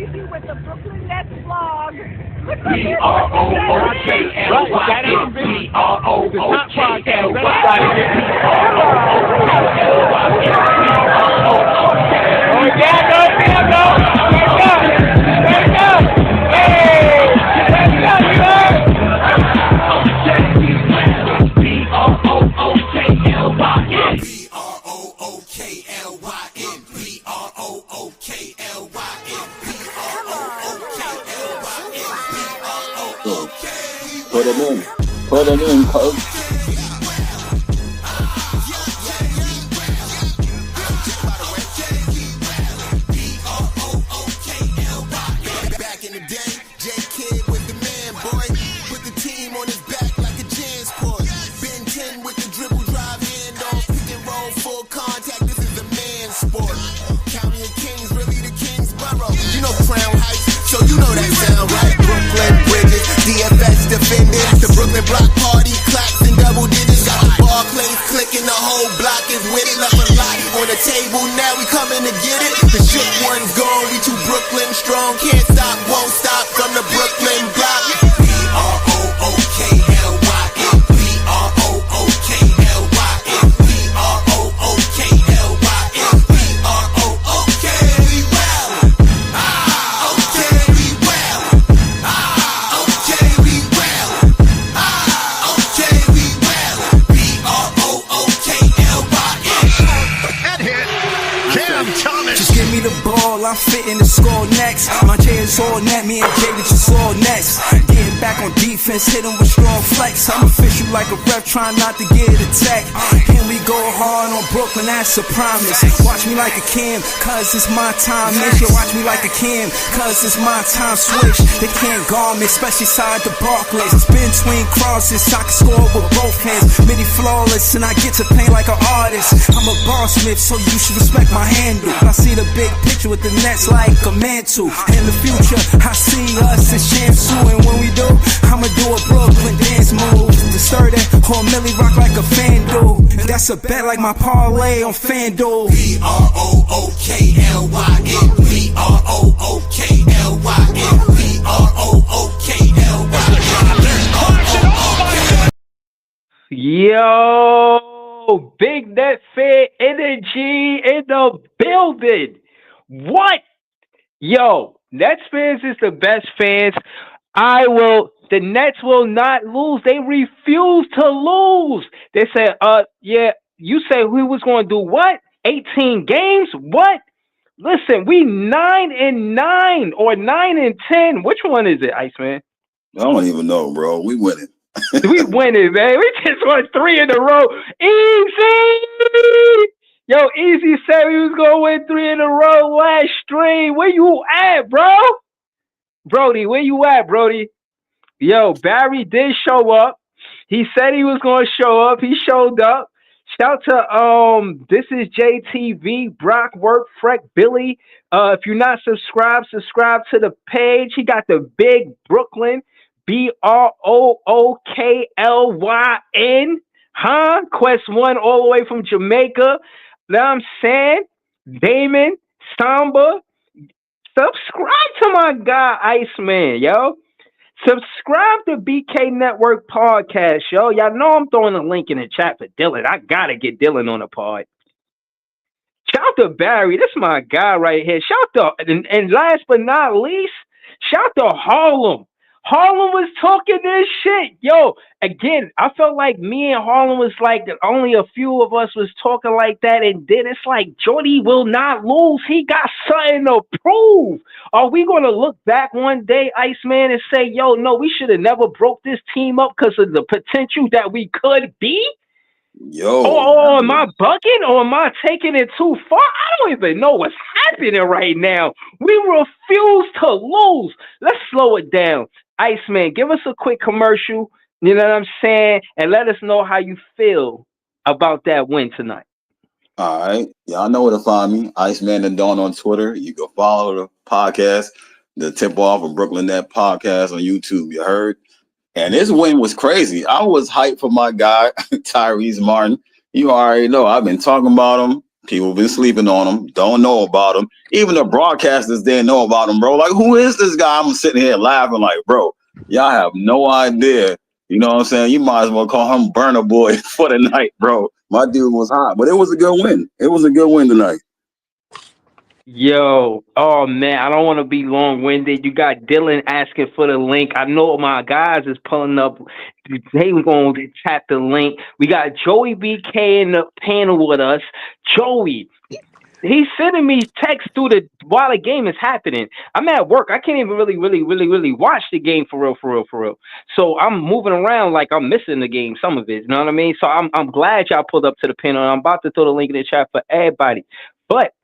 Easy with the Brooklyn Nets vlog. Put it in, coach. Back in the day, J-Kid was the man, boy. Put the team on his back like a Jansport. Ben 10 with the dribble, drive, handoff, pick and roll, full contact. This is a man's sport. County of Kings, really the Kingsborough. You know Crown Heights, so you know that sound, right? Brooklyn Bridges, DFS defenders, the Brooklyn Block Party, claps and double digits. Got the Barclays clicking, the whole block is with it. Left a lot on the table, now we coming to get it. The shook one's gone, we too Brooklyn strong. Can't stop, won't stop from the Brooklyn block. B-R-O-O-K-L-Y-N, B-R-O-O-K-L-Y-N, B-R-O-O-K-L-Y-N, B-R-O-O-K, we well. Okay, we well. Okay, we well. Okay, we well. B-R-O-O-K-L-Y-N. Head hit. Cam Thomas. Just give me the ball, I'm fitting the score next. My J is all net, me and Jay just all next. Getting back on defense, hit him with strong flex. I'm official like a ref, trying not to get attacked. Can we go hard on Brooklyn? That's a promise. Watch me like a Cam, cause it's my time. Make you watch me like a Cam, cause it's my time. Switch, they can't guard me, especially side the Barclays. It's been between crosses, I can score with both hands. Midi flawless, and I get to paint like an artist. I'm a boss smith, so you should respect my handle. I see the big picture with the Nets like a mantle. In the future, I see us as champs too. And when we do, I'ma do a Brooklyn dance move. The sturdy or Millie rock like a FanDuel. And that's a bet like my parlay on FanDuel. B-R-O-O-K-L-Y-N, B-R-O-O-K-L-Y-N, B-R-O-O-K-L-Y-N. Yo, big net fan energy in the building. What? Yo, Nets fans is the best fans. The Nets will not lose. They refuse to lose. They said, yeah, you say we was going to do what? 18 games? What? Listen, we 9-9 or 9-10. Which one is it, Iceman? I don't even know, bro. We winning. We winning, man. We just won 3 in a row. Easy! Yo, Easy said we was going to win 3 in a row last stream. Where you at, bro? Brody, where you at, Brody? Yo, Barry did show up. He said he was going to show up. He showed up. Shout to this is JTV, Brock Work, Freck, Billy. If you're not subscribed, subscribe to the page. He got the big Brooklyn, BROOKLYN, huh? Quest 1 all the way from Jamaica. Know what I'm saying? Damon, Samba. Subscribe to my guy, Iceman, yo. Subscribe to BK Network Podcast, yo. Y'all know I'm throwing a link in the chat for Dylan. I gotta get Dylan on the pod. Shout to Barry. This is my guy right here. Shout to, and last but not least, shout to Harlem. Harlem was talking this shit. Yo, again, I felt like me and Harlem was like only a few of us was talking like that. And then it's like, Jordy will not lose. He got something to prove. Are we going to look back one day, Iceman, and say, yo, no, we should have never broke this team up because of the potential that we could be? Yo. Or am I bugging or am I taking it too far? I don't even know what's happening right now. We refuse to lose. Let's slow it down. Iceman, give us a quick commercial, you know what I'm saying? And let us know how you feel about that win tonight. All right. Y'all know where to find me. Iceman and Dawn on Twitter. You can follow the podcast, the Tip Off of Brooklyn Net podcast on YouTube. You heard? And this win was crazy. I was hyped for my guy, Tyrese Martin. You already know. I've been talking about him People been sleeping on him, don't know about him. Even the broadcasters didn't know about him, bro. Like, who is this guy? I'm sitting here laughing like, bro, y'all have no idea. You know what I'm saying? You might as well call him Burner Boy for the night, bro. My dude was hot, but it was a good win. It was a good win tonight. Yo, oh man, I don't want to be long-winded. You got Dylan asking for the link. I know my guys is pulling up. They were going to tap the link. We got Joey BK in the panel with us. Joey, he's sending me texts while the game is happening. I'm at work. I can't even really watch the game for real. So I'm moving around like I'm missing the game, some of it. You know what I mean? So I'm glad y'all pulled up to the panel. I'm about to throw the link in the chat for everybody. But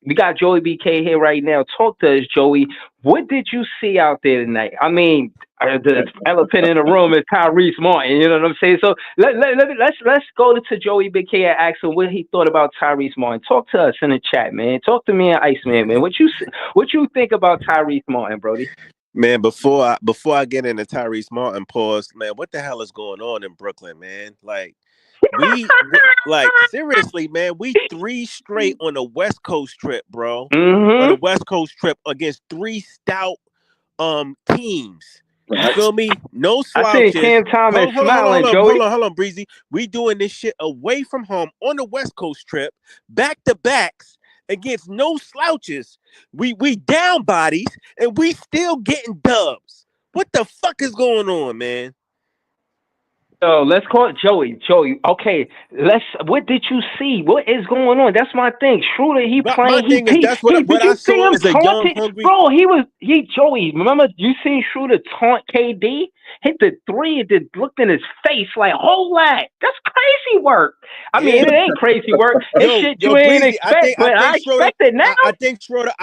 we got Joey BK here right now. Talk to us, Joey. What did you see out there tonight? I mean, the elephant in the room is Tyrese Martin. You know what I'm saying? So let's go to Joey BK and ask him what he thought about Tyrese Martin. Talk to us in the chat, man. Talk to me and Iceman, man. What you think about Tyrese Martin, Brody? Man, before I get into Tyrese Martin, pause, man. What the hell is going on in Brooklyn, man? Like. Seriously, man, we 3 straight on the West Coast trip, bro. Mm-hmm. On the West Coast trip against 3 stout teams. You feel me? No slouches. I think Cam Thomas smiling, Joey. Hold on, Breezy. We doing this shit away from home on the West Coast trip, back to backs against no slouches. We down bodies and we still getting dubs. What the fuck is going on, man? So let's call it Joey. Okay, what did you see? What is going on? That's my thing. Schroeder, My thing is that's what I saw as a young, hungry. Bro, Joey. Remember you seen Schroeder taunt KD? Hit the 3 and then looked in his face like, hold that. That's crazy work. I mean, it ain't crazy work. It's shit you ain't expect, but I expect it now. I think Schroeder,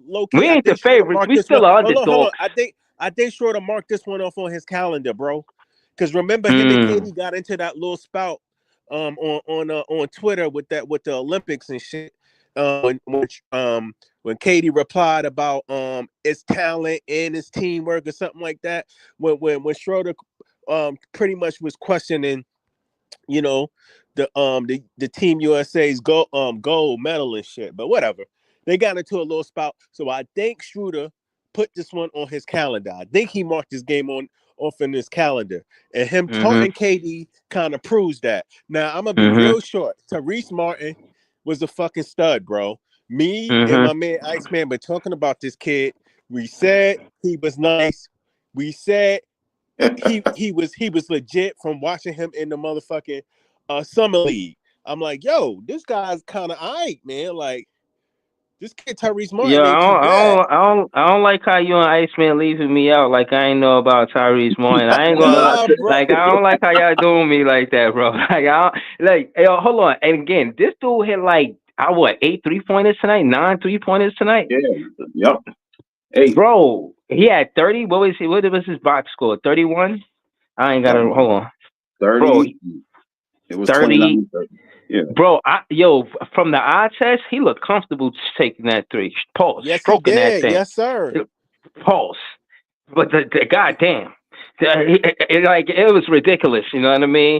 low-key. We ain't the favorites. We still are underdogs. Hold on. I think Schroeder marked this one off on his calendar, bro. Because remember, him and Katie got into that little spout on Twitter with the Olympics and shit. When Katie replied about his talent and his teamwork or something like that. When Schroeder pretty much was questioning, you know, the Team USA's gold medal and shit. But whatever, they got into a little spout. So I think Schroeder put this one on his calendar. I think he marked this game off in his calendar, and him talking KD kind of proves that. Now I'm gonna be real short. Tyrese Martin was a fucking stud, bro. Me and my man Iceman been talking about this kid. We said he was nice. We said he was legit from watching him in the motherfucking summer league. I'm like, yo, this guy's kind of aight, man. Like. This kid Tyrese Martin. Yeah, I don't like how you and Iceman leaving me out like I ain't know about Tyrese Martin. I ain't gonna I don't like how y'all doing me like that, bro. Yo, hold on. And again, this dude hit 8 3-pointers tonight, 9 3-pointers tonight. Yeah, yep. 8. Bro, he had 30. What was his box score? 31. I ain't gotta hold on. 30. Bro, it was 30. 30. Yeah. Bro, from the eye test, he looked comfortable taking that 3. Pulse, yes, stroking that thing. Yes, sir. Pulse. But the goddamn, it was ridiculous. You know what I mean?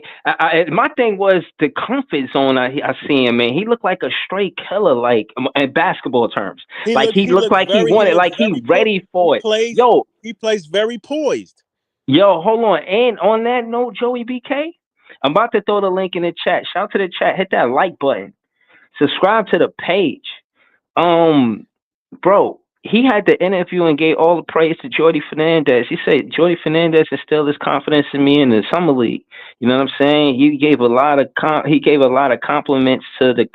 My thing was the comfort zone I see him, man. He looked like a straight killer, like in basketball terms. He looked like he wanted, like he ready for it. He plays very poised. Yo, hold on. And on that note, Joey BK, I'm about to throw the link in the chat. Shout out to the chat. Hit that like button. Subscribe to the page. Bro, he had the interview and gave all the praise to Jordy Fernandez. He said Jordy Fernandez instilled his confidence in me in the summer league. You know what I'm saying? He gave a lot of compliments to the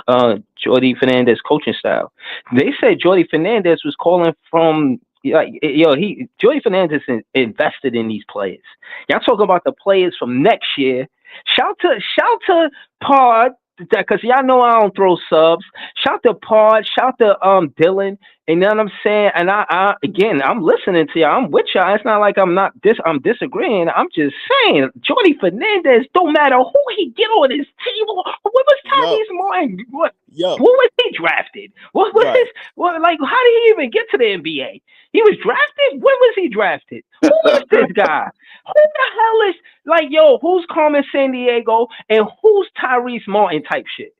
Jordy Fernandez coaching style. They said Jordy Fernandez was calling from Jordy Fernandez invested in these players. Y'all talking about the players from next year. Shout to Pod, because y'all know I don't throw subs. Shout to Pod, shout to Dylan, and you know what I'm saying? And I again, I'm listening to y'all. I'm with y'all. It's not like I'm disagreeing. I'm just saying, Jordy Fernandez, don't matter who he get on his team. What was Tyrese Martin? What was he drafted? How did he even get to the NBA? He was drafted? When was he drafted? Who is this guy? Who the hell is, who's Carmen Sandiego and who's Tyrese Martin type shit?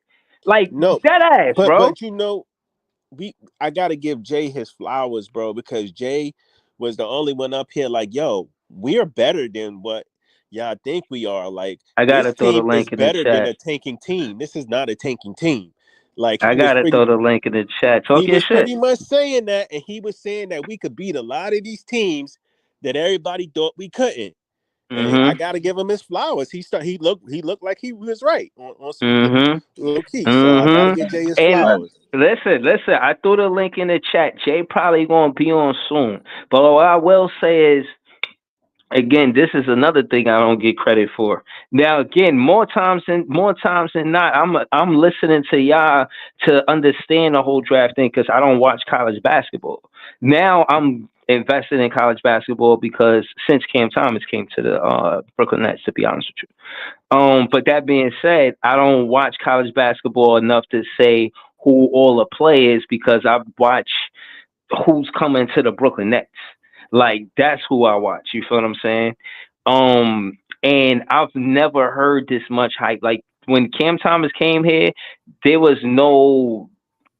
Like No, dead ass, bro. but I gotta give Jay his flowers, bro, because Jay was the only one up here like, yo, we're better than what y'all think we are. Like, I this gotta throw the team is link in the better than chat. a tanking team. This is not a tanking team. Like, I gotta throw the link in the chat. Talk he your was shit. pretty much saying that, and he was saying that we could beat a lot of these teams that everybody thought we couldn't. And I Mm-hmm. gotta give him his flowers. He looked like he was right on some Mm-hmm. low key. So I gotta Mm-hmm. give Jay his And flowers. listen. I threw the link in the chat. Jay probably gonna be on soon. But what I will say is, again, this is another thing I don't get credit for. Now, again, more times than not, I'm listening to y'all to understand the whole draft thing because I don't watch college basketball. Now I'm invested in college basketball because since Cam Thomas came to the Brooklyn Nets, to be honest with you. But that being said, I don't watch college basketball enough to say who all the players because I watch who's coming to the Brooklyn Nets. Like that's who I watch. You feel what I'm saying? And I've never heard this much hype. Like when Cam Thomas came here, there was no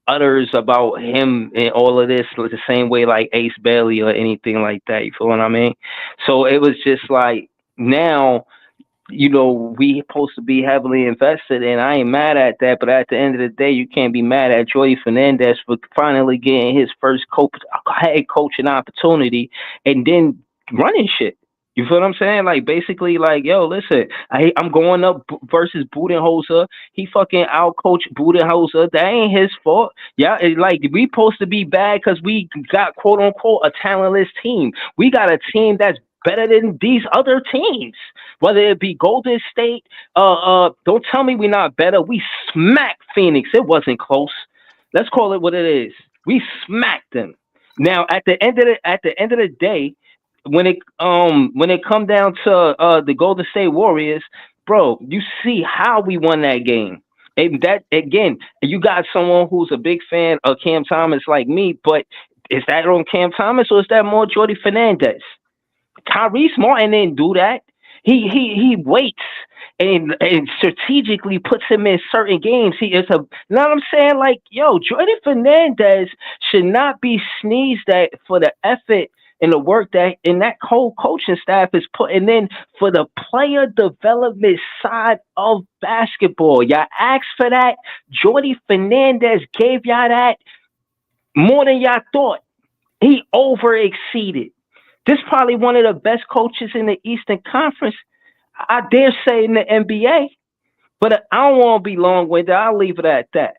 utters about him and all of this the same way like Ace Bailey or anything like that. You feel what I mean? So it was just like now we supposed to be heavily invested, and I ain't mad at that. But at the end of the day, you can't be mad at Jordy Fernandez for finally getting his first head coaching opportunity, and then running shit. You feel what I'm saying? Like basically, like yo, listen, I'm going up versus Budenholzer. He fucking outcoached Budenholzer. That ain't his fault. Yeah, like we supposed to be bad because we got quote unquote a talentless team. We got a team that's better than these other teams. Whether it be Golden State, don't tell me we're not better. We smacked Phoenix. It wasn't close. Let's call it what it is. We smacked them. Now at the end of the day, when it come down to the Golden State Warriors, bro, you see how we won that game. And that again, you got someone who's a big fan of Cam Thomas like me, but is that on Cam Thomas or is that more Jordy Fernandez? Tyrese Martin didn't do that. He waits and strategically puts him in certain games. He is a you know what I'm saying? Like, yo, Jordan Fernandez should not be sneezed at for the effort and the work that and that whole coaching staff is putting in for the player development side of basketball. Y'all asked for that. Jordy Fernandez gave y'all that more than y'all thought. He over exceeded. This probably one of the best coaches in the Eastern Conference. I dare say in the NBA, but I don't want to be long winded. I'll leave it at that.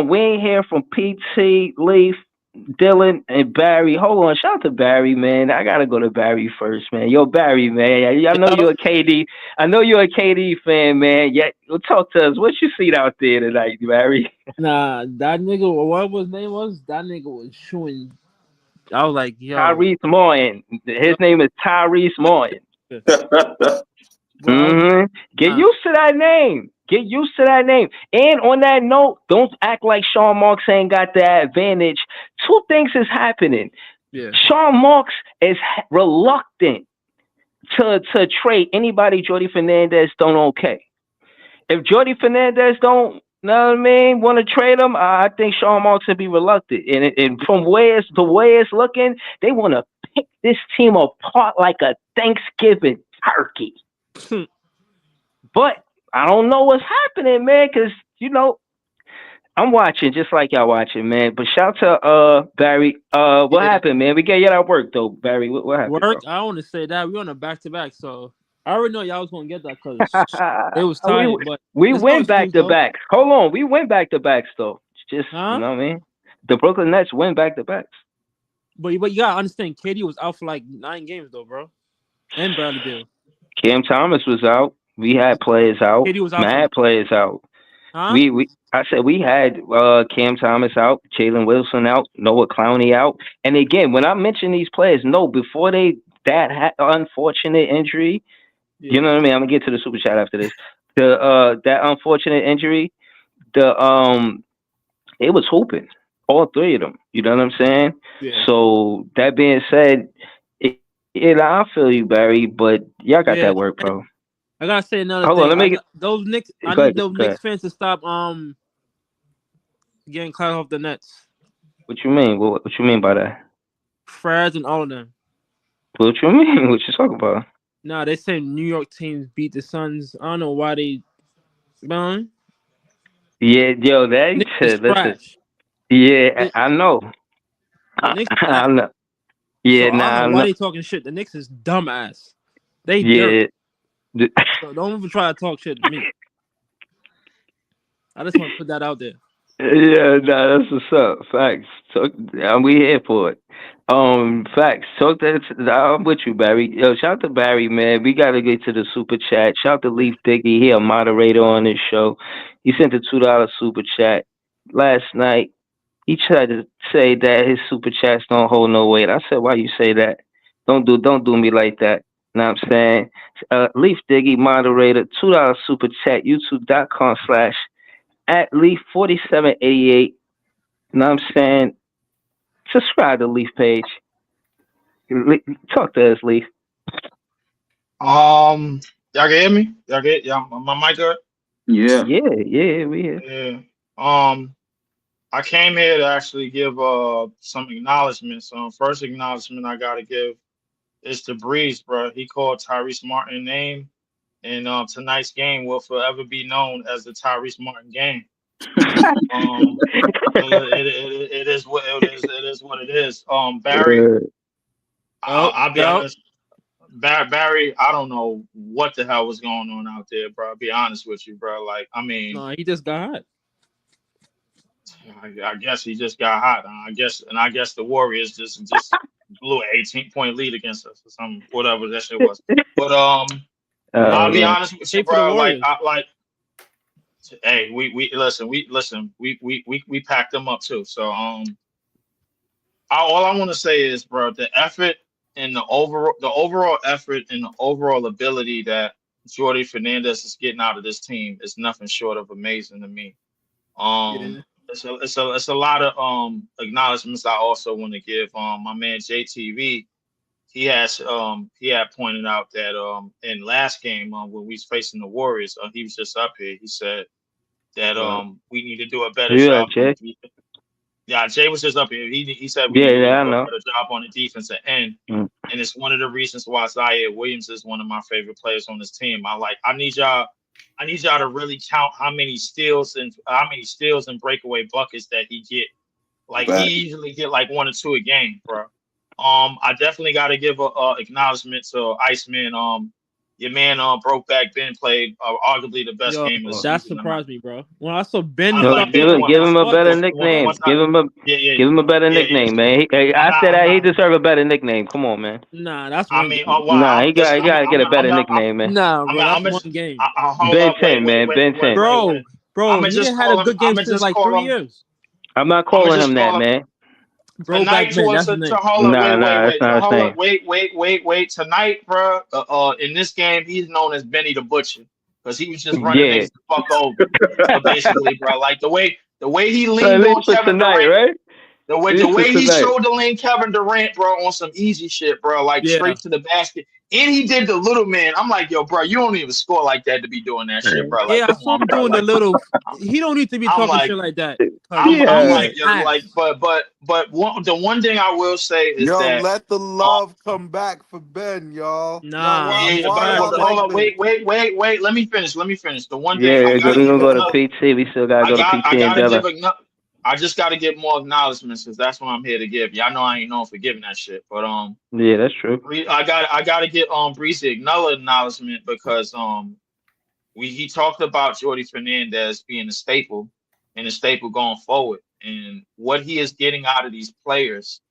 We ain't hear from PT, Leaf, Dylan, and Barry. Hold on, shout out to Barry, man. I gotta go to Barry first, man. Yo, Barry, man. I know you're a KD. I know you're a KD fan, man. Yeah, talk to us. What you seen out there tonight, Barry? Nah, that nigga, what his name was? That nigga was shooting. I was like, yo, Tyrese Martin. His name is Tyrese Martin. bro, Get used to that name. Get used to that name. And on that note, don't act like Sean Marks ain't got the advantage. Two things is happening. yeah, Sean Marks is reluctant to trade anybody Jordy Fernandez don't okay. If Jordy Fernandez don't, know what I mean, want to trade him, I think Sean Marks would be reluctant. And from the way it's looking, they want to pick this team apart like a Thanksgiving turkey. But I don't know what's happening, man, because, I'm watching just like y'all watching, man. But shout to Barry. What yeah. happened, man? We gave you that work, though, Barry. What happened, Work. I want to say that we on a back to back, so I already know y'all was gonna get that because it was bro? tight. But we it's no went back excuse to though, backs. Hold on. We went back to backs, though. Just, you huh? know what I mean? The Brooklyn Nets went back to backs. But you gotta understand, KD was out for like 9 games though, bro, and Bradley Beal. Cam Thomas was out. We had players out. KD was out for, Mad players out. huh? I said we had Cam Thomas out, Jalen Wilson out, Noah Clowney out. And again, when I mention these players, no, before that unfortunate injury, Yeah, you know what I mean? I'm gonna get to the super chat after this. That unfortunate injury, it was hooping. All three of them. You know what I'm saying? yeah, So that being said, I feel you, Barry, but y'all got yeah. that work, bro. I gotta say another Hold on, thing. let me get. Those Knicks. I Go need ahead, those go ahead. Knicks fans to stop getting cut off the Nets. What you mean? What you mean by that? Fraz and all of them. What you mean? What you talking about? Nah, they say New York teams beat the Suns. I don't know why they. Man, Yeah, yo, Knicks is listen. trash. Yeah, The, I know. the Knicks is ass. I know. So Yeah, I don't nah, know I why know. they talking shit. The Knicks is dumbass. They dirt. Yeah. So don't even try to talk shit to me. I just want to put that out there. Yeah, nah, that's what's up. Facts. So, we here for it. Facts. So I'm with you, Barry. Yo, shout out to Barry, man. We gotta get to the super chat. Shout out to Leaf Diggy. He a moderator on this show. He sent a $2 super chat last night. He tried to say that his super chats don't hold no weight. I said, why you say that? Don't do me like that. Know what I'm saying? Leaf Diggy moderator, $2 super chat, youtube.com/at Leaf 4788. You know what I'm saying? Subscribe to Leaf page. Talk to us, Leaf. Y'all can hear me? Y'all get my mic good? Yeah. Yeah, we here. Yeah. Um, I came here to actually give some acknowledgments. First acknowledgement I gotta give is to Breeze, bro. He called Tyrese Martin name, and tonight's game will forever be known as the Tyrese Martin game. Um, it is what it is. It is what it is. Barry, Uh, I'll be Yo. honest. Barry, I don't know what the hell was going on out there, bro. I'll be honest with you, bro. Like, I mean, No, he just got hot. I guess he just got hot. I guess the Warriors just blew an 18-point lead against us or something, whatever that shit was. But I'll be man. honest with you, Hey for the bro. Like, Warriors. hey, we packed them up too. So all I want to say is, bro, the effort and the overall effort and the overall ability that Jordy Fernandez is getting out of this team is nothing short of amazing to me. Yeah. It's a lot of acknowledgments I also want to give. My man JTV, he had pointed out that in last game when we was facing the Warriors, he was just up here. He said that we need to do a better You job at, on the Jay? defense. Yeah, Jay was just up here. He said we needed to Yeah, I do a know. better job on the defensive end, Mm. and it's one of the reasons why Zaire Williams is one of my favorite players on this team. I need y'all to really count how many steals and breakaway buckets that he get. Like he Fact. easily get like 1 or 2 a game, bro. I definitely got to give a acknowledgement to Iceman. Your man, Brokeback Ben played arguably the best Yo, game of the that season tonight. surprised me, bro. When I saw Ben I No, start like making give those him a better buckets, nickname. once I yeah yeah Give him a better yeah yeah. nickname, man. I'm I not said I'm that he not. deserve a better nickname. Come on, man. nah, that's I one mean, game. well, Nah, he got to get a better nickname, man. Nah, bro, that's I'm one just, game. hold Ben up, 10, man. Ben 10. Bro, I'm bro, gonna he just ain't had a call him. good game since like 3 years. I'm not I'm gonna calling just him that, call him man. Bro, back tonight. Ben, that's his To name. hold up, Nah, that's to not his hold up, name. wait. Tonight, bro. In this game, he's known as Benny the Butcher because he was just running Yeah. niggas the fuck over, basically, bro. Like the way he So at leaned least on for Kevin tonight, Durant. right? At The least for way he tonight. showed the lane Kevin Durant, bro, on some easy shit, bro, like Yeah. straight to the basket. And he did the little man. I'm like, yo, bro, you don't even score like that to be doing that shit, bro. Like, Yeah, I come saw on, him bro. doing the Like, little. He don't need to be I'm talking like, shit like that. Cause I'm he's Yeah. like, yo, like, ass. the one thing I will say is Yo, that, let the uh, love come back for Ben, y'all. Yo, Nah, why he's yeah, why but trash. y'all That hold like up, this? wait. Let me finish. The one thing Yeah, I we're gotta gonna give go to another. PT. We still gotta go to PT I and gotta Della. I just gotta get more acknowledgments because that's what I'm here to give. Y'all know I ain't known for giving that shit, but Yeah, that's true. I gotta get Breezy another acknowledgement because he talked about Jordy Fernandez being a staple and a staple going forward, and what he is getting out of these players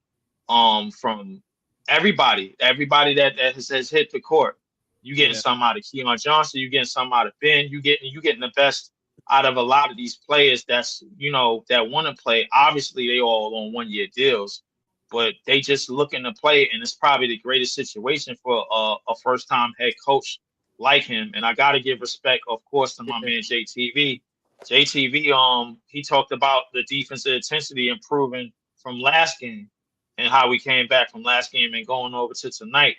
from everybody that has hit the court. You getting yeah, some out of Keon Johnson, you getting some out of Ben, you getting the best out of a lot of these players that's that want to play. Obviously, they all on 1 year deals, but they just looking to play, and it's probably the greatest situation for a first time head coach like him. And I got to give respect, of course, to my yeah, man JTV. He talked about the defensive intensity improving from last game and how we came back from last game and going over to tonight.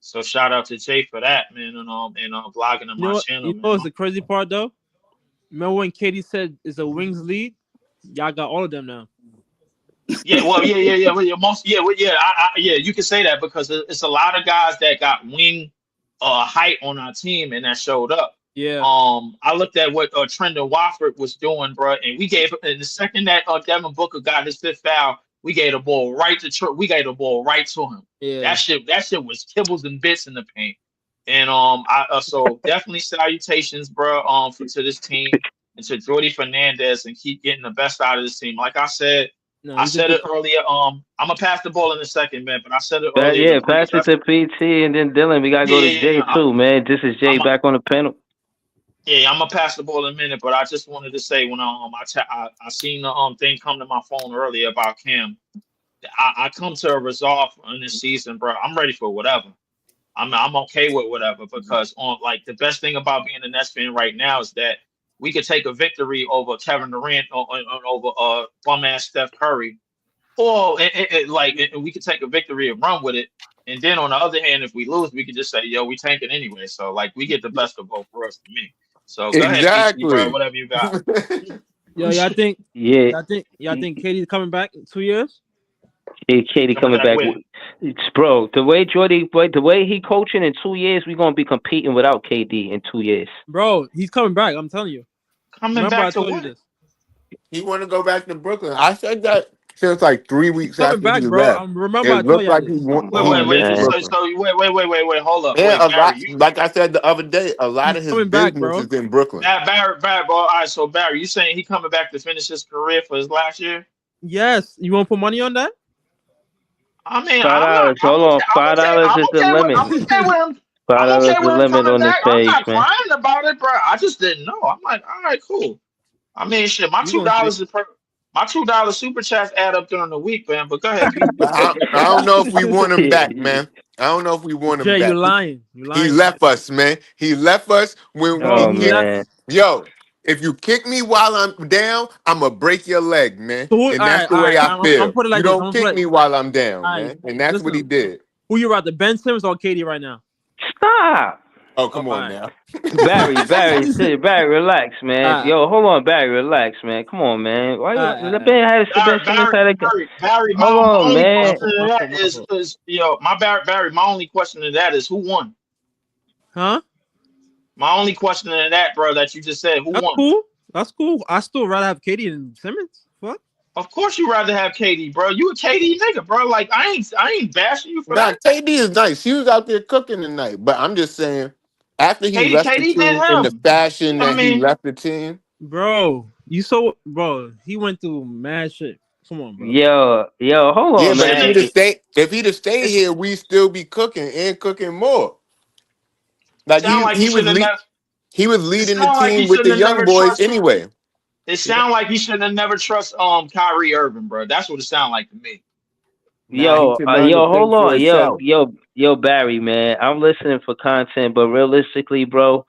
So shout out to Jay for that, man, and vlogging on You know my what? channel, You man. know what's the crazy part though? Remember when Katie said it's a wings lead? Y'all got all of them now. Yeah, well, yeah. Well, yeah. You can say that because it's a lot of guys that got wing height on our team and that showed up. Yeah. I looked at what Trendon Watford was doing, bro, and we gave in the second that Devin Booker got his fifth foul, we gave the ball right to we gave the ball right to him. Yeah. That shit was kibbles and bits in the paint, and so definitely salutations, bro, to this team and to Jordy Fernandez and keep getting the best out of this team. Like I said. No, I he's a said good. it earlier. I'm gonna pass the ball in a second, man. But I said it But earlier. The yeah, pass Breeze. it to PT and then Dylan. We gotta Yeah, go to yeah, yeah, Jay yeah. too, man. This is Jay I'm back on the panel. I'm gonna pass the ball in a minute. But I just wanted to say when I seen the thing come to my phone earlier about Cam. I come to a resolve in this season, bro. I'm ready for whatever. I'm okay with whatever because the best thing about being a Nets fan right now is that we could take a victory over Kevin Durant or over bum ass Steph Curry. Or and we could take a victory and run with it. And then on the other hand, if we lose, we could just say, "Yo, we tanking anyway." So we get the best of both for us to me. So go ahead, PT, bro. Exactly. Whatever you got. Yo, y'all think? Yeah, Y'all think Katie's coming back in 2 years? Katie Coming coming back back. with. Bro, the way the way he coaching in 2 years, we gonna be competing without KD in 2 years. Bro, he's coming back. I'm telling you. Coming Remember, back I to told you what? this. He want to go back to Brooklyn. I said that since like 3 weeks Coming after he back, bro. left. Remember, I It told looked y'all like this. Come Wait, he wait, on, wait. missed man. Brooklyn. Wait. Hold up. And Wait, a Barry, lot, you like I said the other day, a lot He's of his coming back, business bro. is in Brooklyn. Barry, bro. All right, so Barry, you saying he coming back to finish his career for his last year? Yes. You want to put money on that? I mean, I'm not. $5. Hold on, $5 is the limit. I'm okay with him. I'm $5 okay is the with him limit coming on this back. I'm page, not man. crying about it, bro. I just didn't know. I'm like, all right, cool. I mean, shit. My You two gonna see? dollars is my $2 super chats add up during the week, man. But go ahead, Pete. I don't know if we want him back, man. I don't know if we want him Jay, you back. lying. You He lying, Jay. left us, man. He left us when Bro, Oh he he kicked. left. man, Yo, if you kick me while I'm down, I'm gonna break your leg, man. So And that's the all way right. I I'm feel. put it You like this. I'm don't gonna put kick it. me while I'm down, All right. man. And that's what he Listen. did. Who you rather, Ben Simmons or Katie right now? stop. Oh, Oh, come all on right. now. Barry, sit, Barry, relax, man. All Yo, hold on, Barry, relax, man. Come on, man. Why you? The right. Ben had Ben Simmons had a. Barry. Hold My on, only man. question to that is Barry. My only question to that is who won. Huh? My only question to that, bro, that you just said, who That's won? cool. That's cool. I still rather have Katie than Simmons. What? Of course, you rather have KD, bro. You a KD nigga, bro. Like I ain't bashing you for Nah, that. KD is nice. He was out there cooking tonight. But I'm just saying, after he left the KD did team in the him. fashion I that he mean, left the team, Bro, he went through mad shit. Come on, bro. Yo, hold yeah. on, But man. if he'd have stayed it's, here, we still be cooking and cooking more. it Like sound like he should have never. he was It leading the sound like he team with the shouldn't have young never boys trust. anyway. It sound like he shouldn't have never trust Kyrie Irving, bro. That's what it sound like to me. Nah, he should learn to think Hold for on, himself. yo, Barry, man. I'm listening for content, but realistically, bro,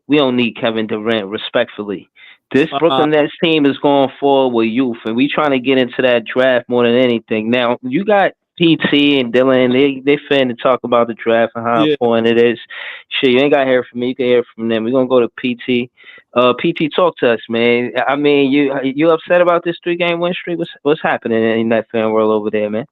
we don't need Kevin Durant. Respectfully, this Uh, Brooklyn Nets team is going forward with youth, and we trying to get into that draft more than anything. Now, you got PT and Dylan. They fin to talk about the draft and how yeah. important it is. Shit, you ain't got to hear from me. You can hear from them. We're gonna go to PT. PT, talk to us, man. I mean, you upset about this 3 game win streak? What's happening in that fan world over there, man?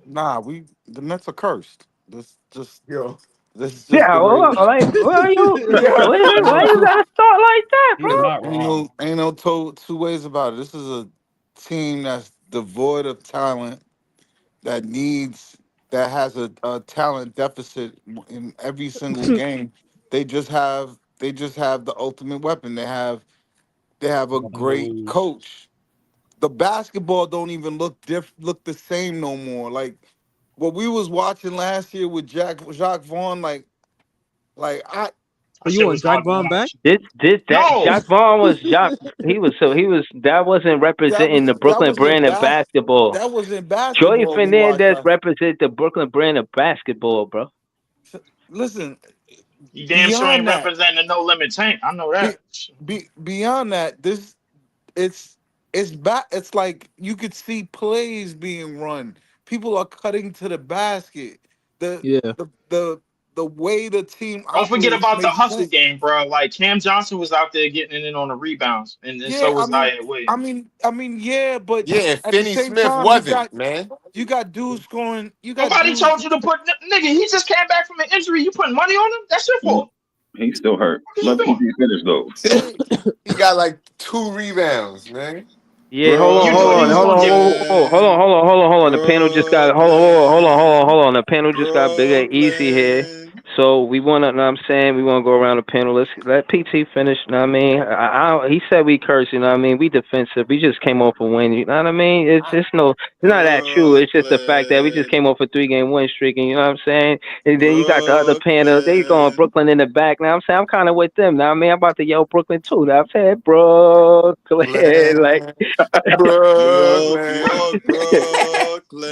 Nah, the Nets are cursed. Yo, this is just Yeah, the way. well, like, well, why you gotta start like that, He's bro? not wrong. Ain't no two ways about it. This is a team that's devoid of talent that has a talent deficit in every single game. They just have the ultimate weapon. They have a We're gonna great lose. coach. The basketball don't even look the same no more. Like what we was watching last year with Jacques Vaughn, like I So That you shit want was Jack hard to Vaughn back? watch. That No, Jacques Vaughn was Jacques. He was that wasn't that representing the was that Brooklyn was in brand of basketball. that was in Joey basketball we watched Fernandez last. represent the Brooklyn brand of basketball, bro. Listen, you damn sure beyond ain't that, representing the no limit tank. I know be, that. beyond that, it's it's like you could see plays being run. People are cutting to the basket. Yeah. The way the team Don't forget operates about the makes hustle sense. game, bro. Like Cam Johnson was out there getting in on the rebounds, and Yeah, so was Isaiah Williams. yeah, but Yeah, at the Finney same Smith time, wasn't, man. you got dudes scoring. You got Nobody dudes. told you to put nigga. He just came back from an injury. You putting money on him? That's your fault. He's still hurt. What are you Let PT doing? finish though. Hey, He got like 2 rebounds, man. Yeah, hold on, You hold knew he on, was hold gonna on, give it. hold on. The panel just got hold on. The panel just got bigger, easy here. Brooklyn. So we wanna, know what I'm saying, we wanna go around the panel. Let's let PT finish. You know what I mean? He said we curse. You know what I mean? We defensive. We just came off a win. You know what I mean? It's not that true. It's just the fact that we just Brooklyn. came off a 3-game win streak, and you know what I'm saying. And then you got the other panel. They going Brooklyn. Brooklyn in the back. Now I'm saying I'm kind of with them. Now I mean I'm about to yell Brooklyn too. Now I'm saying Brooklyn like. Brooklyn.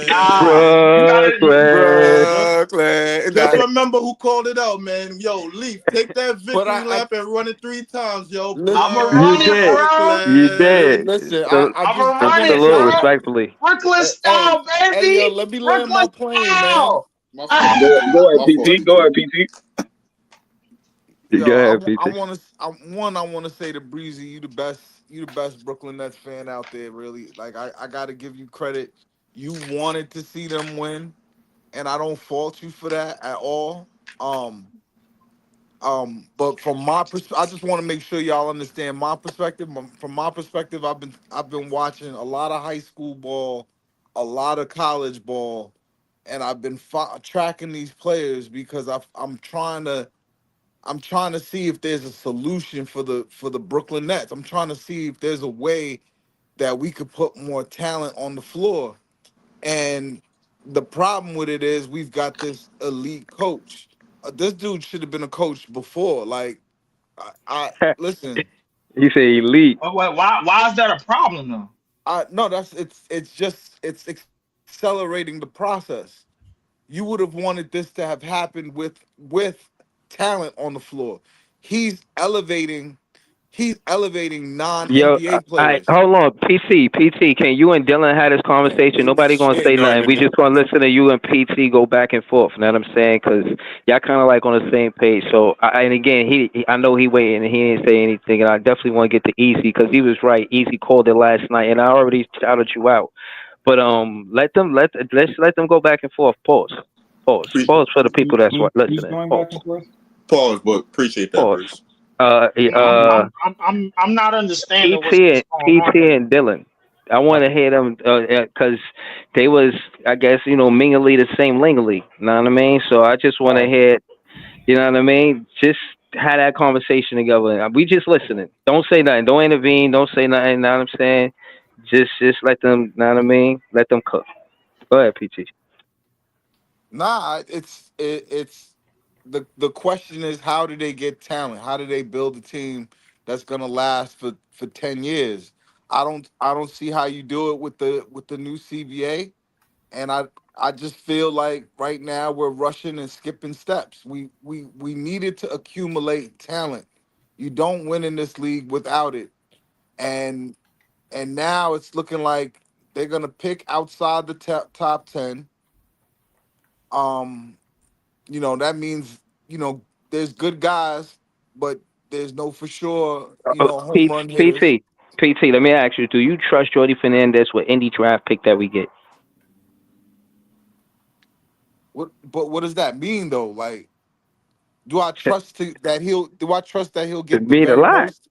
Nah, you gotta. Brooklyn. Brooklyn. Just remember who called it out, man. Yo, Leaf, take that but victory lap and run it 3 times, yo. I'ma listen, You run it, did. bro. You did. listen. So, I'ma I run want to it, salute, say, bro. respectfully. Brooklyn hey, style, yo, baby. let me land my Brooklyn plane, man. style. My fault. Go ahead, My fault, PT. Go PT. ahead, PT. Go Yo, ahead, I PT. want to. I want to say to Breezy, you the best. You the best Brooklyn Nets fan out there. Really, like I got to give you credit. You wanted to see them win, and I don't fault you for that at all. Um, but from my perspective, I just want to make sure y'all understand my perspective. From my perspective, I've been watching a lot of high school ball, a lot of college ball, and I've been tracking these players because I'm trying to see if there's a solution for the Brooklyn Nets. I'm trying to see if there's a way that we could put more talent on the floor. And the problem with it is we've got this elite coach. This dude should have been a coach before. Like I listen. He said elite. Oh, wait, why is that a problem though? I no, it's accelerating the process. You would have wanted this to have happened with talent on the floor. He's elevating he's elevating non Yo, NBA I players. hold on, PT. Can you and Dylan have this conversation? Nobody gonna Shit, say no, nothing. We nigga. just gonna listen to you and PT go back and forth. You know what I'm saying? Because y'all kind of like on the same page. So, and again, I know he waiting and he didn't say anything, and I definitely want to get to Easy because he was right. Easy called it last night, and I already shouted you out. But let's let them go back and forth. Pause for the people that's Who's listening. going Pause. back and forth? Pause, but appreciate that, Pause. Bruce. I'm not understanding PT what's and going on PT here. and Dylan. I want to hear them because they was, I guess, mingly the same lingly. You know what I mean? So I just want to hear, you know what I mean? Just have that conversation together. We just listening. Don't say nothing. Don't intervene. Don't say nothing. You know what I'm saying? Just let them. You know what I mean? Let them cook. Go ahead, PT. Nah, it's the question is how do they get talent? How do they build a team that's gonna last for 10 years? I don't see how you do it with the new CBA. And I just feel like right now we're rushing and skipping steps. We needed to accumulate talent. You don't win in this league without it. And now it's looking like they're gonna pick outside the top 10. Um, that means there's good guys, but there's no for sure home run hitters. PT. Let me ask you: do you trust Jordy Fernandez with any draft pick that we get? What does that mean though? Like, do I trust that he'll It get the mean a very lot. most?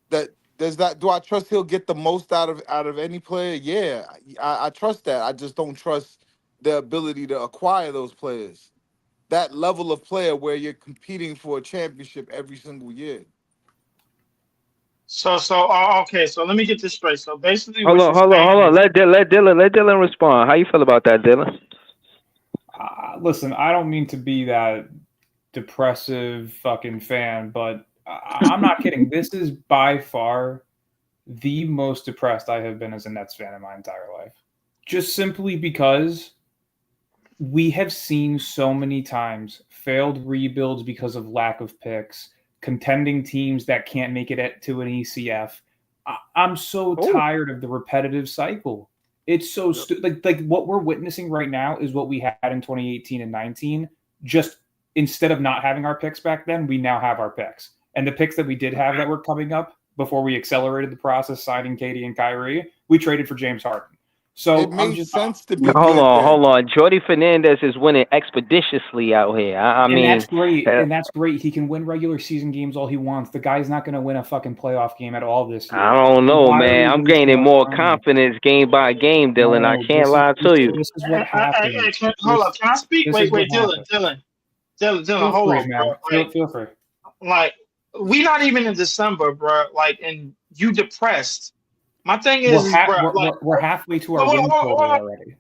That do I trust he'll get the most out of any player? Yeah, I trust that. I just don't trust the ability to acquire those players. That level of player where you're competing for a championship every single year. Okay. So let me get this straight. So basically, Hold what on, you're hold on, saying hold on. is, Let Dylan respond. How you feel about that, Dylan? Listen, I don't mean to be that depressive fucking fan, but I'm not kidding. This is by far the most depressed I have been as a Nets fan in my entire life. Just simply because we have seen so many times failed rebuilds because of lack of picks, contending teams that can't make it to an ECF. I'm so Oh, tired of the repetitive cycle. It's so like what we're witnessing right now is what we had in 2018 and 19. Just instead of not having our picks back then, we now have our picks. And the picks that we did have that were coming up before we accelerated the process, signing Katie and Kyrie, we traded for James Harden. So It made sense to be Hold good on, then. hold on. Jordy Fernandez is winning expeditiously out here. I mean, that's great. And that's great. He can win regular season games all he wants. The guy's not going to win a fucking playoff game at all this year. I don't know, man. I'm gaining more confidence confidence game by game, Dylan. I can't lie to you. This is what happens. Hold up. Can I speak? This Wait, is what Dylan. Dylan, Feel hold free, on, man. bro. Feel free. Like, we not even in December, bro. Like, and you depressed. My thing is, we're halfway to our win total already.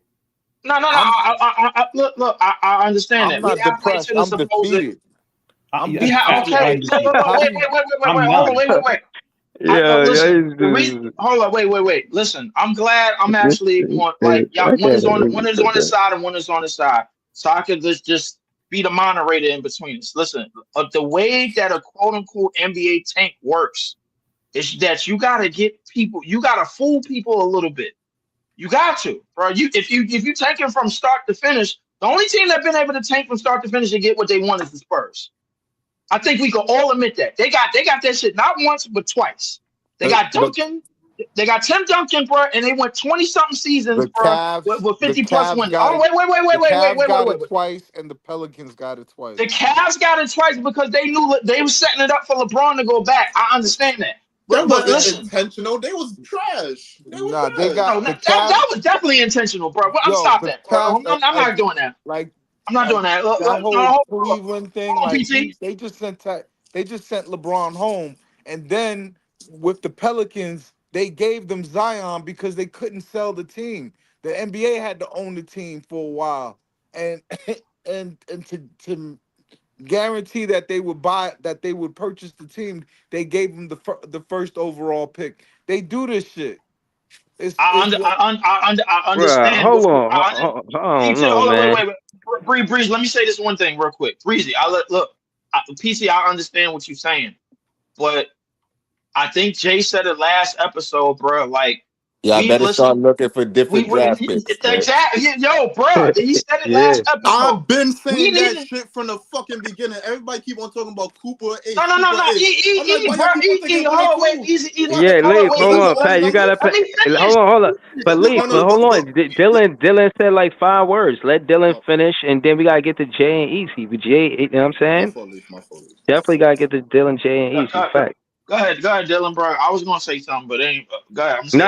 No. Look. I understand that. I'm not depressed. I'm defeated. Okay. Wait. Hold on. Wait. Listen, I'm glad I'm actually on. Like, y'all, one is on the side and one is on the side, so I could just be the moderator in between us. Listen, the way that a quote unquote NBA tank works is that you gotta fool people a little bit. You got to, bro. If you tanking from start to finish, the only team that's been able to tank from start to finish and get what they want is the Spurs. I think we can all admit that. They got that shit not once but twice. They got Duncan. They got Tim Duncan, bro, and they went 20-something seasons, bro, with 50-plus wins. Oh, wait. The Cavs got it twice, and the Pelicans got it twice. The Cavs got it twice because they knew they were setting it up for LeBron to go back. I understand that. That wasn't intentional. They was trash. They got that was definitely intentional, bro. I'm stop that, bro. I'm not doing that. Like, I'm not doing that. That whole Cleveland thing, like PC. they just sent LeBron home, and then with the Pelicans, they gave them Zion because they couldn't sell the team. The NBA had to own the team for a while, and to guarantee that they would purchase the team, they gave them the first overall pick. They do this shit. I understand. Bruh, hold on, man. Wait. Breeze, let me say this one thing real quick. Breezy, PC, I understand what you're saying, but I think Jay said it last episode, bro. Like, I better start looking for different draft picks. Exactly, yo, bro. He said it last episode. I've been saying that shit from the fucking beginning. Everybody keep on talking about Cooper. No. Easy. Yeah, Leaf, hold on, Pat. You gotta. Hold on. But Leaf, hold on. Dylan said like 5 words. Let Dylan finish, and then we gotta get to Jay and Easy. But Jay, you know what I'm saying? Definitely gotta get to Dylan, Jay, and Easy. Fact. Go ahead, Dylan, bro. I was gonna say something, but go ahead. No,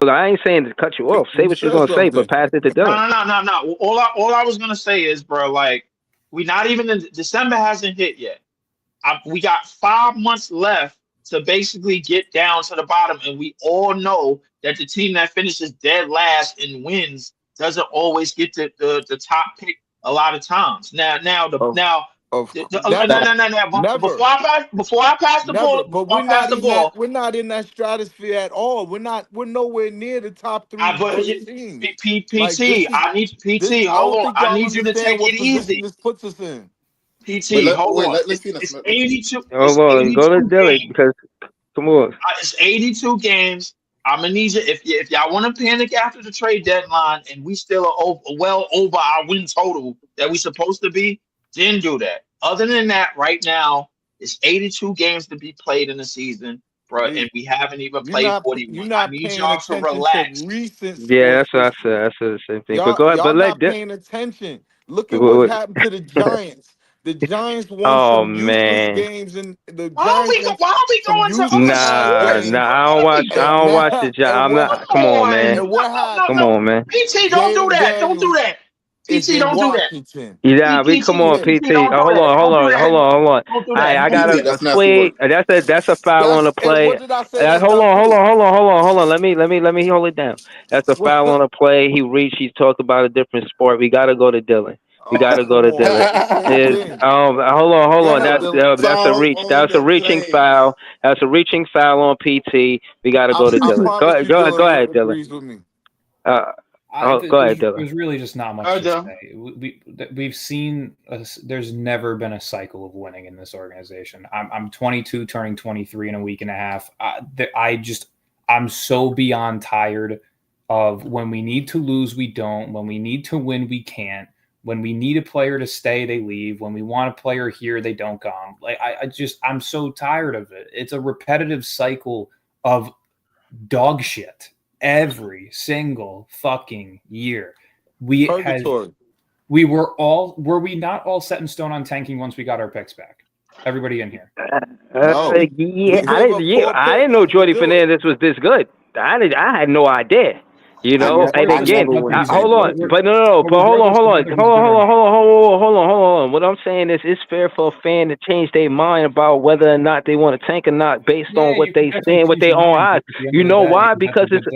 I ain't saying to cut you off. Say what you're gonna say, but pass it to Dylan. No. All I was gonna say is, bro, like, we not even in December hasn't hit yet. We got 5 months left to basically get down to the bottom, and we all know that the team that finishes dead last and wins doesn't always get the top pick a lot of times. Before I pass the ball, but we're not in that stratosphere at all. We're nowhere near the top 3 teams. PT, I need PT. Hold on, I need you to take it easy. This puts us in. PT, hold on. Let's finish. It's 82. Hold on, go to Dylan because come on. It's 82 games. I'm gonna need you if y'all want to panic after the trade deadline and we still are well over our win total that we supposed to be. Didn't do that. Other than that, right now, it's 82 games to be played in the season, bro, and we haven't even played 41. I need y'all to relax. Yeah, that's what I said. I said the same thing. But go ahead, but let paying attention. Look at what happened to the Giants. The Giants won some useless games, and the why are we going to? Nah. I don't watch the Giants. I'm not. Come on, man. Come on, man. PT, don't do that. Don't do that. PT, don't do that. Yeah, come on, PT. Hold on. I got a tweet. That's a foul on the play. Hold on. Let me hold it down. That's a foul on the play. He reached. He's talked about a different sport. We got to go to Dylan. We got to go to Dylan. Hold on. That's a reach. That's a reaching foul. That's a reaching foul on PT. We got to go to Dylan. Go ahead, Dylan. Go ahead, Dylan. There's really just not much to say. We've seen there's never been a cycle of winning in this organization. I'm 22, turning 23 in a week and a half. I'm so beyond tired of when we need to lose, we don't. When we need to win, we can't. When we need a player to stay, they leave. When we want a player here, they don't come. Like I'm so tired of it. It's a repetitive cycle of dog shit every single fucking year. Were we not all set in stone on tanking once we got our picks back? Everybody in here. I didn't know Jordy Fernandez was this good. I had no idea. You know, and again, hold on, but no, but hold on. What I'm saying is, it's fair for a fan to change their mind about whether or not they want to tank or not based on what they stand with their own eyes. You know why? Because it's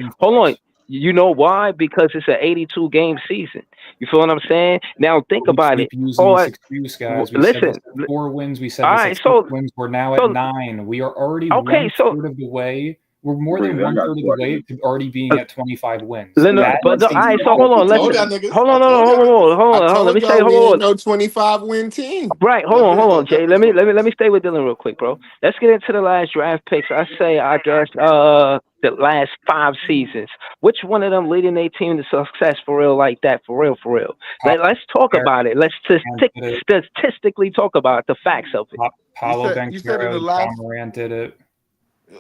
You know why? Because it's an 82 game season. You feel what I'm saying? Now think about it. Excuse, guys. Listen, 4 wins. We said this wins. We're now at 9. We are already one-third of the way. We're more than 1/3 of the way to already being at 25 wins. Hold on. Hold on. Let me say, hold on. No 25 win team. Right. Hold on, Jay. Let me stay with Dylan real quick, bro. Let's get into the last draft picks. I guess the last 5 seasons. Which one of them leading their team to success for real like that? For real. Let's talk about it. Let's statistically talk about the facts of it. Paulo Banchero, John Morant did it.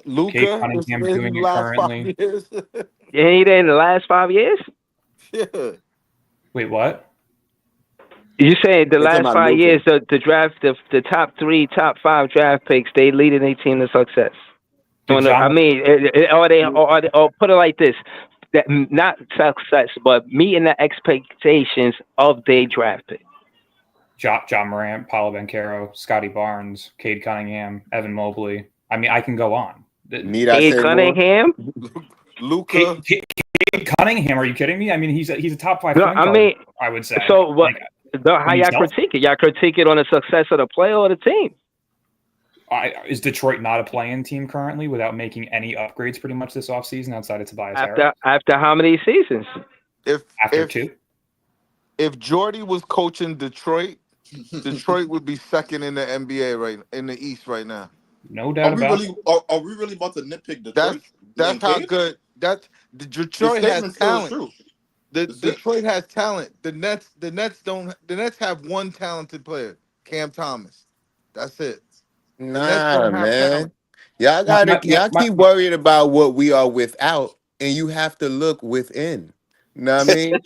Luka Kate Cunningham doing it currently. Yeah, he did in the last 5 years? Yeah. Wait, what? You saying the last 5 years, the draft, the top 3, top 5 draft picks, they leading their team to success. Or put it like this: that not success, but meeting the expectations of their draft pick. John Morant, Paulo Banchero, Scotty Barnes, Cade Cunningham, Evan Mobley. I mean, I can go on. Cade Cunningham, Luka. Cade Cunningham? Are you kidding me? I mean, he's a top 5. No, I mean, I would say. So what? How y'all critique it? Y'all critique it on the success of the player or the team? Is Detroit not a play-in team currently without making any upgrades pretty much this offseason outside of Tobias Harris? After how many seasons? After 2? If Jordy was coaching Detroit, Detroit would be second in the NBA in the East right now. No doubt about it. Are we really about to nitpick Detroit? That's how good. Detroit has talent. Detroit has talent. The Nets have one talented player, Cam Thomas. That's it. Nah, man. Y'all keep worrying about what we are without, and you have to look within. Know what I mean?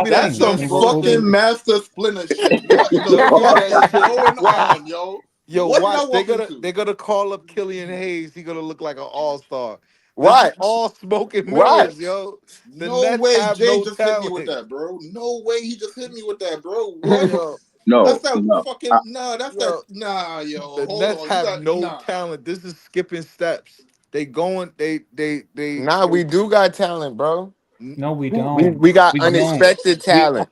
That's some fucking master splinter shit. What the fuck is going on, yo? Yo, watch. They're gonna call up Killian Hayes. He's gonna look like an all-star. What? All smoking mirrors, yo. No way Jay just hit me with that, bro. No way he just hit me with that, bro. What? No, that's that fucking yo. The Nets have no talent. This is skipping steps. They going. They. Nah, we do got talent, bro. No, we don't. We got unexpected talent.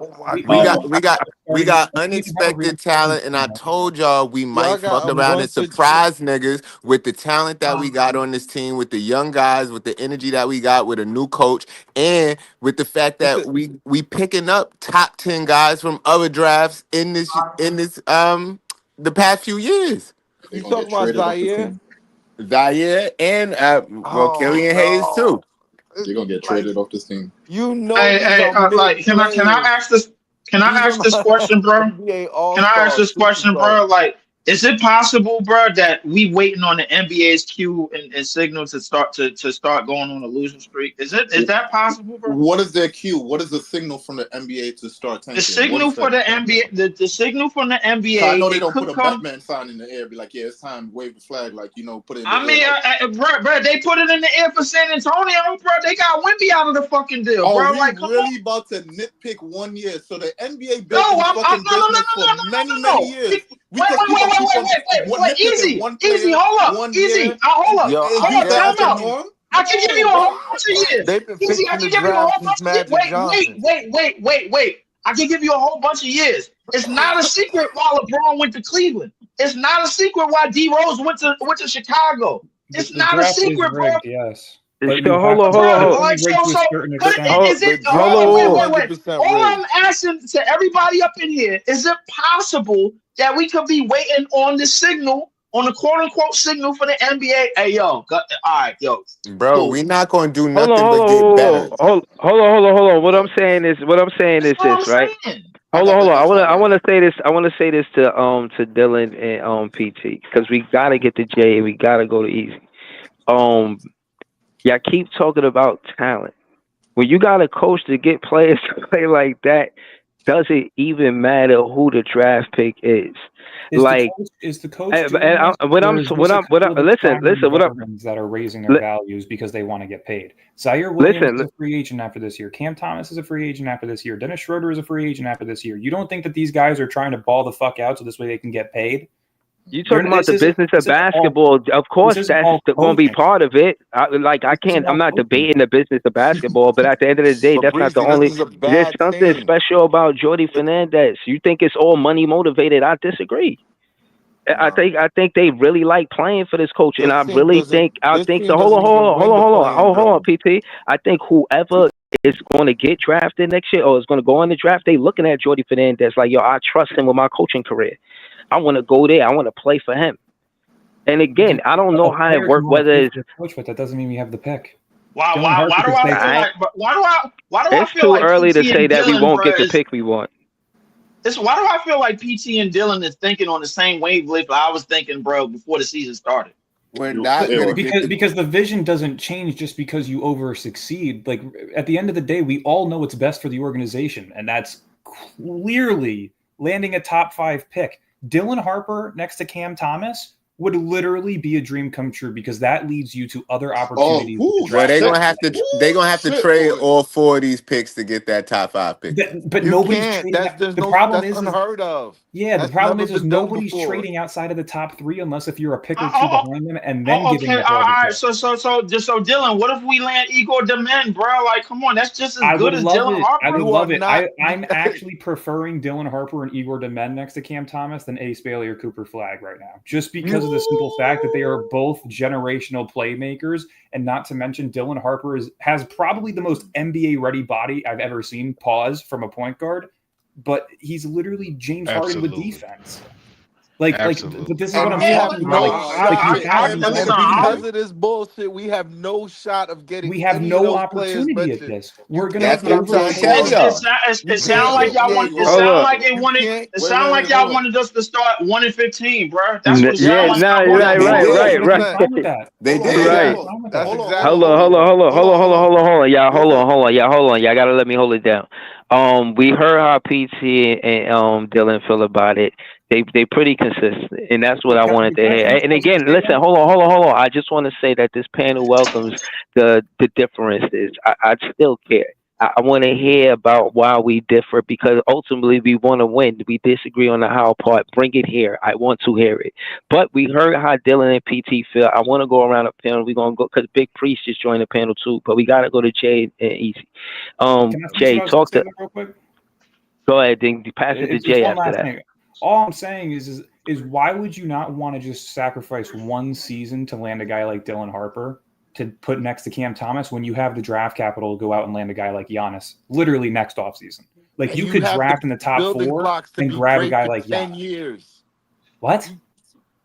We got unexpected talent, and I told y'all we might fuck around and surprise niggas with the talent that we got on this team, with the young guys, with the energy that we got, with a new coach, and with the fact that we picking up top 10 guys from other drafts in this the past few years. You talking about Zaire and Killian Hayes too. You're gonna get traded off this team. You know. Like, can I ask this? Can I ask this question, bro? Can I ask this question, bro? Like, is it possible, bro, that we waiting on the NBA's cue and signal to start going on a losing streak? Is that possible, bro? What is their cue? What is the signal from the NBA to start tanking? The signal for the NBA, the signal from the NBA. I know they don't put a Batman sign in the air, be like, yeah, it's time, wave the flag, like, put it in the air. Bro, they put it in the air for San Antonio, bro. They got Wemby out of the fucking deal, bro. Like, really about to nitpick 1 year? So the NBA been fucking business for many years. Wait, easy, hold up, easy, hold up, time out. I can give you a whole bunch of years. Easy, I can give you a whole bunch of years. Wait. I can give you a whole bunch of years. It's not a secret why LeBron went to Cleveland. It's not a secret why D Rose went to Chicago. It's not a secret, bro. Yes. Hold on. All I'm asking to everybody up in here, is it possible that we could be waiting on the signal on the quote unquote signal for the NBA. Hey, yo, all right, yo, Bro, cool. we not gonna do Hold on, nothing but get better. hold on. What I'm saying is That's all I'm this, right? saying. Hold on. I wanna say this. I wanna say this to Dylan and PT, because we gotta get to Jay. We gotta go to Easy. Y'all keep talking about talent. When you got a coach to get players to play like that, does it even matter who the draft pick is? Is the coach doing this, or is this a couple of aspiring veterans that are raising their values because they want to get paid? Zaire Williams is a free agent after this year. Cam Thomas is a free agent after this year. Dennis Schroeder is a free agent after this year. You don't think that these guys are trying to ball the fuck out so this way they can get paid? You talking about the business of basketball? Of course, that's going to be part of it. I'm not debating the business of basketball, but at the end of the day, that's not the only. There's something special about Jordy Fernandez. You think it's all money motivated? I disagree. No. I think they really like playing for this coach, and I really think hold on, PT. I think whoever is going to get drafted next year or is going to go in the draft, they looking at Jordy Fernandez like, yo, I trust him with my coaching career. I want to go there. I want to play for him. And again, I don't know how it works. Whether it's coach, but that doesn't mean we have the pick. Why do I feel like? Why do I it's feel too like early PT to say that Dylan, we won't get the pick we want? Why do I feel like PT and Dylan is thinking on the same wavelength I was thinking, bro, before the season started? We're not because the vision doesn't change just because you over succeed. Like at the end of the day, we all know what's best for the organization, and that's clearly landing a top 5 pick. Dylan Harper next to Cam Thomas would literally be a dream come true, because that leads you to other opportunities. Well, they're gonna have to trade all 4 of these picks to get that top 5 pick. But nobody's trading. The problem is unheard of. Yeah, the problem is nobody's trading outside of the top 3 unless if you're a pick or two behind them and then giving okay, all right. So Dylan, what if we land Igor Demen, bro? Like, come on, that's just as good as Dylan Harper. I would love it. I'm actually preferring Dylan Harper and Igor Demen next to Cam Thomas than Ace Bailey or Cooper Flagg right now, just because of the simple fact that they are both generational playmakers, and not to mention Dylan Harper has probably the most NBA ready body I've ever seen. Pause from a point guard. But he's literally James Harden with defense. But this is what I'm talking about. Because of this bullshit, we have no shot of getting. We have no opportunity at this. We're gonna. It sounds like y'all want. It sounds like they wanted. It sounds like y'all wanted us to start 1-15, bro. That's what. Right. They did. Right. Hold on. Y'all, hold on. Y'all gotta let me hold it down. We heard how PT and Dylan feel about it. They pretty consistent, and that's what I wanted to hear. And again, listen, hold on. I just want to say that this panel welcomes the differences. I still care. I want to hear about why we differ, because ultimately we want to win. We disagree on the how part. Bring it here. I want to hear it. But we heard how Dylan and PT feel. I want to go around the panel. We're going to go, because Big Priest just joined the panel too. But we got to go to Jay and Easy. Jay, talk to. Real quick? Go ahead. Then pass it to Jay after that. Thing. All I'm saying is why would you not want to just sacrifice one season to land a guy like Dylan Harper to put next to Cam Thomas when you have the draft capital to go out and land a guy like Giannis literally next offseason? Like you could draft in the top 4 and grab a guy like Giannis. 10 years. What?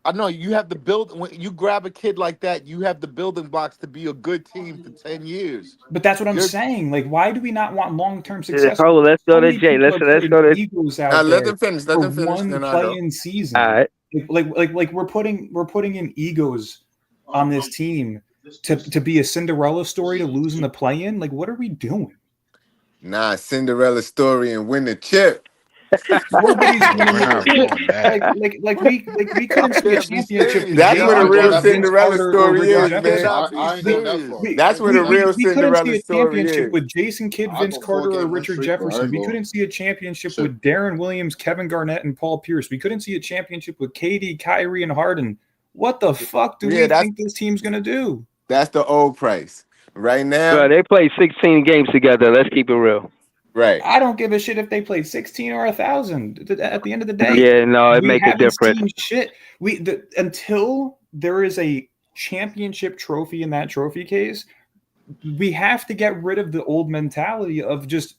I know you have the build. When you grab a kid like that, you have the building blocks to be a good team for 10 years. But that's what I'm saying. Like, why do we not want long-term success? Let's go to Jay. Let's go to egos out let them finish. Let them finish. One play-in season. All right. Like we're putting in egos on this team to be a Cinderella story to lose in the play-in. Like, what are we doing? Nah, Cinderella story and win the chip. Nobody's like we couldn't see a championship. That's where the real Cinderella story is, man. That's where the real Cinderella story is. We couldn't see a championship with Jason Kidd, Vince Carter, or Richard Jefferson. We couldn't see a championship with Darren Williams, Kevin Garnett, and Paul Pierce. We couldn't see a championship with KD, Kyrie, and Harden. What the fuck do we think this team's gonna do? That's the old price. Right now, bro, they played 16 games together. Let's keep it real. Right. I don't give a shit if they played 16 or 1,000. At the end of the day, yeah, no, it makes a difference. Shit, until there is a championship trophy in that trophy case, we have to get rid of the old mentality of just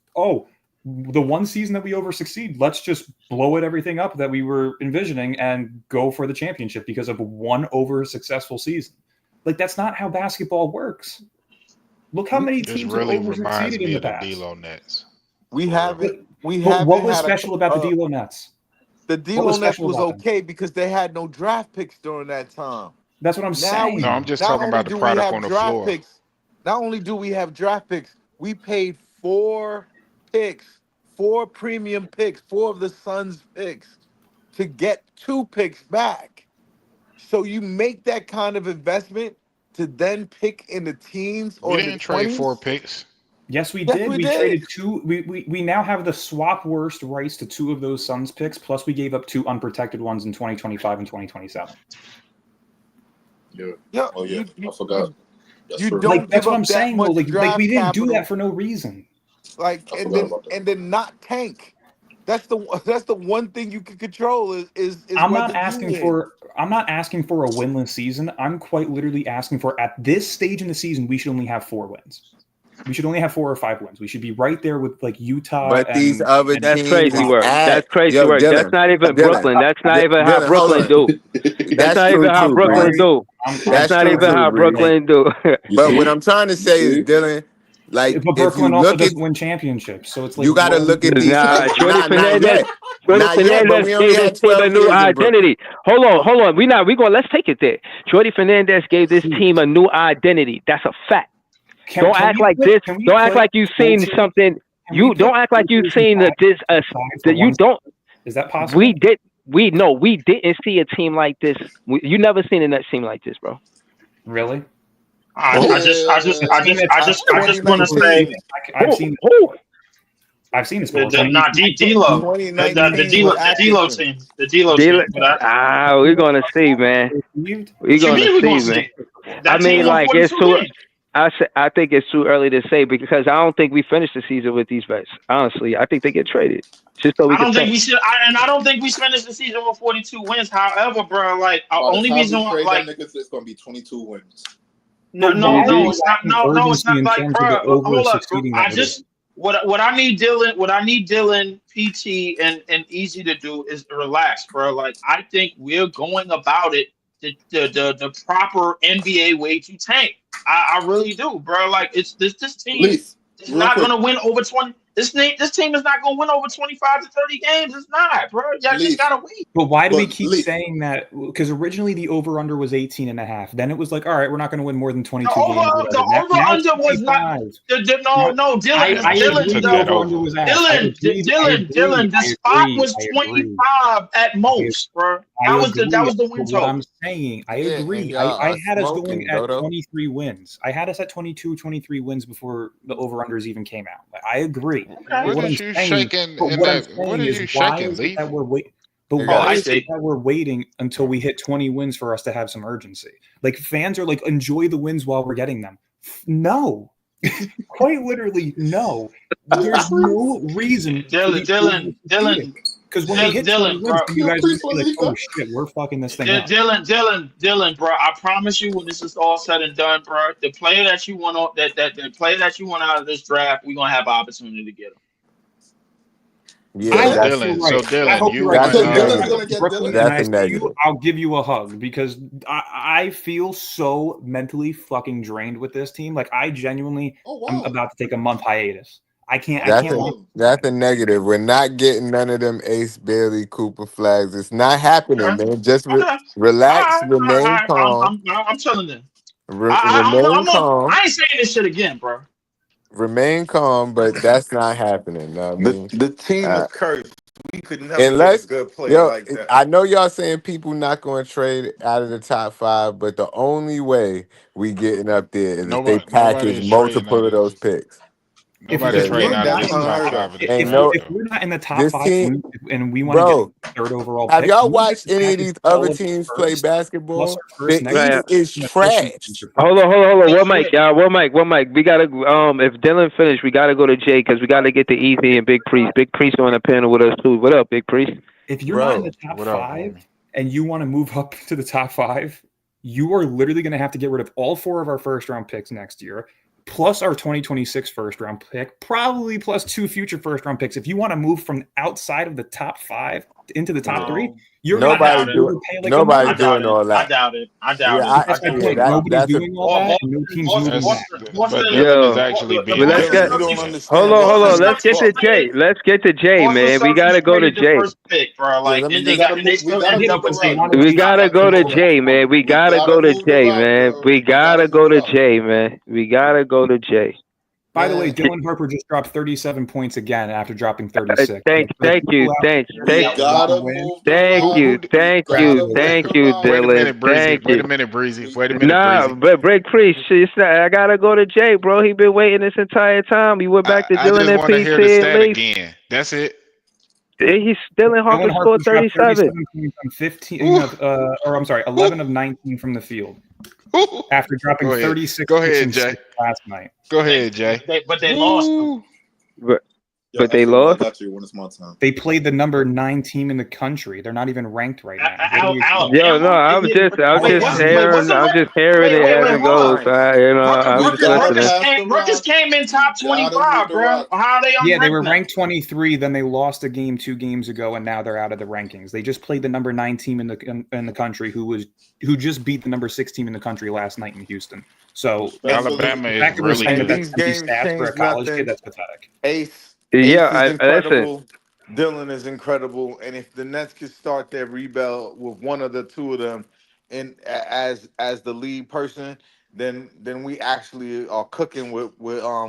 the one season that we over succeed, let's just blow everything up that we were envisioning and go for the championship because of one over successful season. Like, that's not how basketball works. Look how many This teams have really over reminds succeeded me in the of the past. D-Lo Nets. We For real. haven't. We But haven't what was had special about the D'Lo Nets? The What D'Lo was Nets special was about them? okay because they had no draft picks during that time. That's what I'm Now saying. we No, I'm just not talking only about the do we product have on the draft floor. picks, not only do we have draft picks, we paid 4 picks, 4 premium picks, 4 of the Suns picks to get 2 picks back. So you make that kind of investment to then pick in the teens We or in the didn't trade 4 20s. picks. Yes, we Yes, did. we We did. traded 2. We now have the swap worst rights to 2 of those Suns picks, plus we gave up 2 unprotected ones in 2025 and 2027. Yeah. Yeah, Oh yeah. you, I forgot. That's you true. don't Like, that's give what up I'm that saying, though. much Like draft we didn't do capital, that for no reason. like, I and forgot about then not tank. That's the one thing you can control is I'm whether not you asking win. for a winless season. I'm quite literally asking for, at this stage in the season, we should only have 4 wins. We should only have 4 or 5 wins. We should be right there with like Utah But these and other and That's teams crazy is work. That's ass. crazy Yo, work. That's Dylan, not even Dylan, Brooklyn. That's not even how Dylan, hold Brooklyn on. do. That's That's not true even how too, Brooklyn Breeze. do. I'm That's That's not true even how too, Breeze. Brooklyn do. You But see? what I'm trying to You say is, see? Dylan, like but if you Brooklyn also look at, doesn't win championships, so it's like, you got to what are we look at doing? these. Nah, Shorty Not Fernandez. yet, Shorty not yet. But Fernandez we only gave this had team a 12 new years in Brooklyn. identity. Hold on. Let's take it there. Shorty Fernandez gave this team a new identity. That's a fact. Don't act like this. Don't act like you've seen something. You don't act like you've seen that this. That you don't. Is that possible? We didn't see a team like this. You never seen a Nets team like this, bro. Really? I just want to say 2019. I've seen this before. not D-Lo, the 2019 D-Lo, with the D-Lo Atkinson. team, the D-Lo team. But We're gonna see, man. We're what you gonna mean we gonna see, man. see? That team mean, won like, 42 it's too. games. I think it's too early to say because I don't think we finished the season with these vets. Honestly, I think they get traded just so we I can don't think think. we should, and I don't think we finished the season with 42 wins. However, bro, like By the only time reason we why, trade like, them niggas, it's gonna be 22 wins. no, But no, why no, are it's you not. lacking No, it's urgency not in like, terms of the bro. Hold up. over-succeeding I that we're just doing? what I need Dylan, PT, and Easy to do is relax, bro. Like I think we're going about it the proper NBA way to tank. I really do, bro. Like it's this team Leaf, is real not quick. gonna win over 20. This team is not gonna win over 25 to 30 games. It's not, bro. Y'all just Leaf. gotta wait. But why do we But keep Leaf. saying that? Because originally the over-under was 18.5. Then it was like, all right, we're not going to win more than 22 The games. Now it's over under was not 25. no Dylan. I Dylan, agree Took the that over-under over. was asked. Dylan, the spot was 25 at most, bro. That was the win But what I'm total. saying, I Yeah, agree. and y'all I are had us smoking, going at Dodo. 23 wins. I had us at 22, 23 wins before the over-unders even came out. Like, I agree. Okay. What What is I'm you saying, shaking but in what I'm that? What saying are is, you why shaking, is it Leaf? that we're waiting? But They Oh, got why I is it see. that we're waiting until we hit 20 wins for us to have some urgency? Like, fans are like, enjoy the wins while we're getting them. No. Quite literally, no. There's no reason to be Dylan, because when we hit 20 wins, bro. you guys are going to be like, oh shit, we're fucking this thing up. Dylan, bro. I promise you, when this is all said and done, bro, the player that you want the player that you want out of this draft, we're gonna have opportunity to get him. Yeah, I hope that's you're Dylan, right. so I Dylan, hope you you're right. that's So a want Dylan's negative. gonna get Brooklyn, Dylan. and That's I a see you, negative. I'll give you a hug because I feel so mentally fucking drained with this team. Like I genuinely Oh am wow. about to take a month hiatus. I can't. That's I a can't. that's a negative. We're not getting none of them Ace Bailey Cooper flags. It's not happening, Okay. man. Just Okay. All relax, right. remain calm, I'm telling them. remain calm, I ain't saying this shit again, bro. remain calm. But that's not happening. Know what I mean, The team is uh, cursed. We could never get a unless good player yo, like that. I know y'all saying people not going to trade out of the top 5, but the only way we getting up there is if they Nobody package is trading multiple out of of those this. picks. Nobody's If Because trading we're out of not That's this in top unheard 5 of. of the ain't draft, no if though. we're not in the top this 5 team, and we want to get bro. the third overall Have pick, y'all we have watched to any of package these all other of the teams play first plus basketball? our first The next Right. East is in addition to trash. future Hold picks. on. What Mike? We gotta if Dylan finished, we gotta go to Jay because we gotta get to Easy and Big Priest. Big Priest on the panel with us too. What up, Big Priest? If you're not in Bro, the top What up, 5 homie? and you want to move up to the top 5, you are literally going to have to get rid of all 4 of our first round picks next year, plus our 2026 first round pick, probably plus 2 future first round picks. If you want to move from outside of the top 5 into the top 3, you're going to have to overpay like a Nobody's motherfucker. doing all I that. doubt it. I doubt Yeah, it. I That's my doubt point. it. Nobody's that's a doing all that, and no team's moving that. But Dylan is actually the being Let's Boston get. very Celtics. respectful. Hold on, hold Boston on. Let's get Celtics to Jay. traded. Let's get to Jay, Boston man. We gotta Celtics go to traded the Jay. first pick, bro. Yeah, Like, let me and they just got and they We still gotta ended Yeah, up move with but they Tatum. around, wanted bro. We to We trade gotta gotta go move to Tatum. around. Jay, man. We We gotta gotta go to move Jay, around, man. bro. We We gotta gotta move go to around. Jay, man. We gotta go to Jay. By the way, Man, Dylan Harper just dropped 37 points again after dropping 36. So for Thank you, people out thank, there we thank, that want to gotta win, move thank around. you, We thank you, gotta absolutely. move thank you, around. Wait a Dylan. minute, Breezy. Thank Wait a you. minute, Breezy. We Wait a minute, Nah, Breezy. but Break Priest, I gotta go to Jay, bro. He been waiting this entire time. He went back to I Dylan just and want to hear the PC at stat least. again. That's it. He's Dylan Dylan Harper Harper scored shot 37. 37 points on 15 Ooh, of, or I'm sorry, ooh, 11 of 19 from the field ooh. after dropping Go ahead. 36, Go 6, ahead, and Jay. 6 last night. Go ahead, Jay. But they lost them. Woo. But Yeah, they actually, no, lost. it's actually when it's my time. They played the number 9 team in the country. They're not even ranked right now. What do we expect? Yo, no, Alabama. Wait, wasn't I'm just hearing wait, it wait, as wait, it hold goes. on. I'm We just gotta listening. pass the Rutgers rock. came in We top gotta move 25, the bro. rock. How are they Yeah, they unranked were now? ranked 23. Then they lost a game 2 games ago, and now they're out of the rankings. They just played the number 9 team in the country, who just beat the number 6 team in the country last night in Houston. So Respectfully, Alabama the is fact that we're really saying that And good. that's these empty games stats for a change college kid, nothing. that's pathetic. Yeah, Ace is listen. incredible. Dylan is incredible. And if the Nets could start their rebuild with one of the two of them, and as the lead person, then we actually are cooking with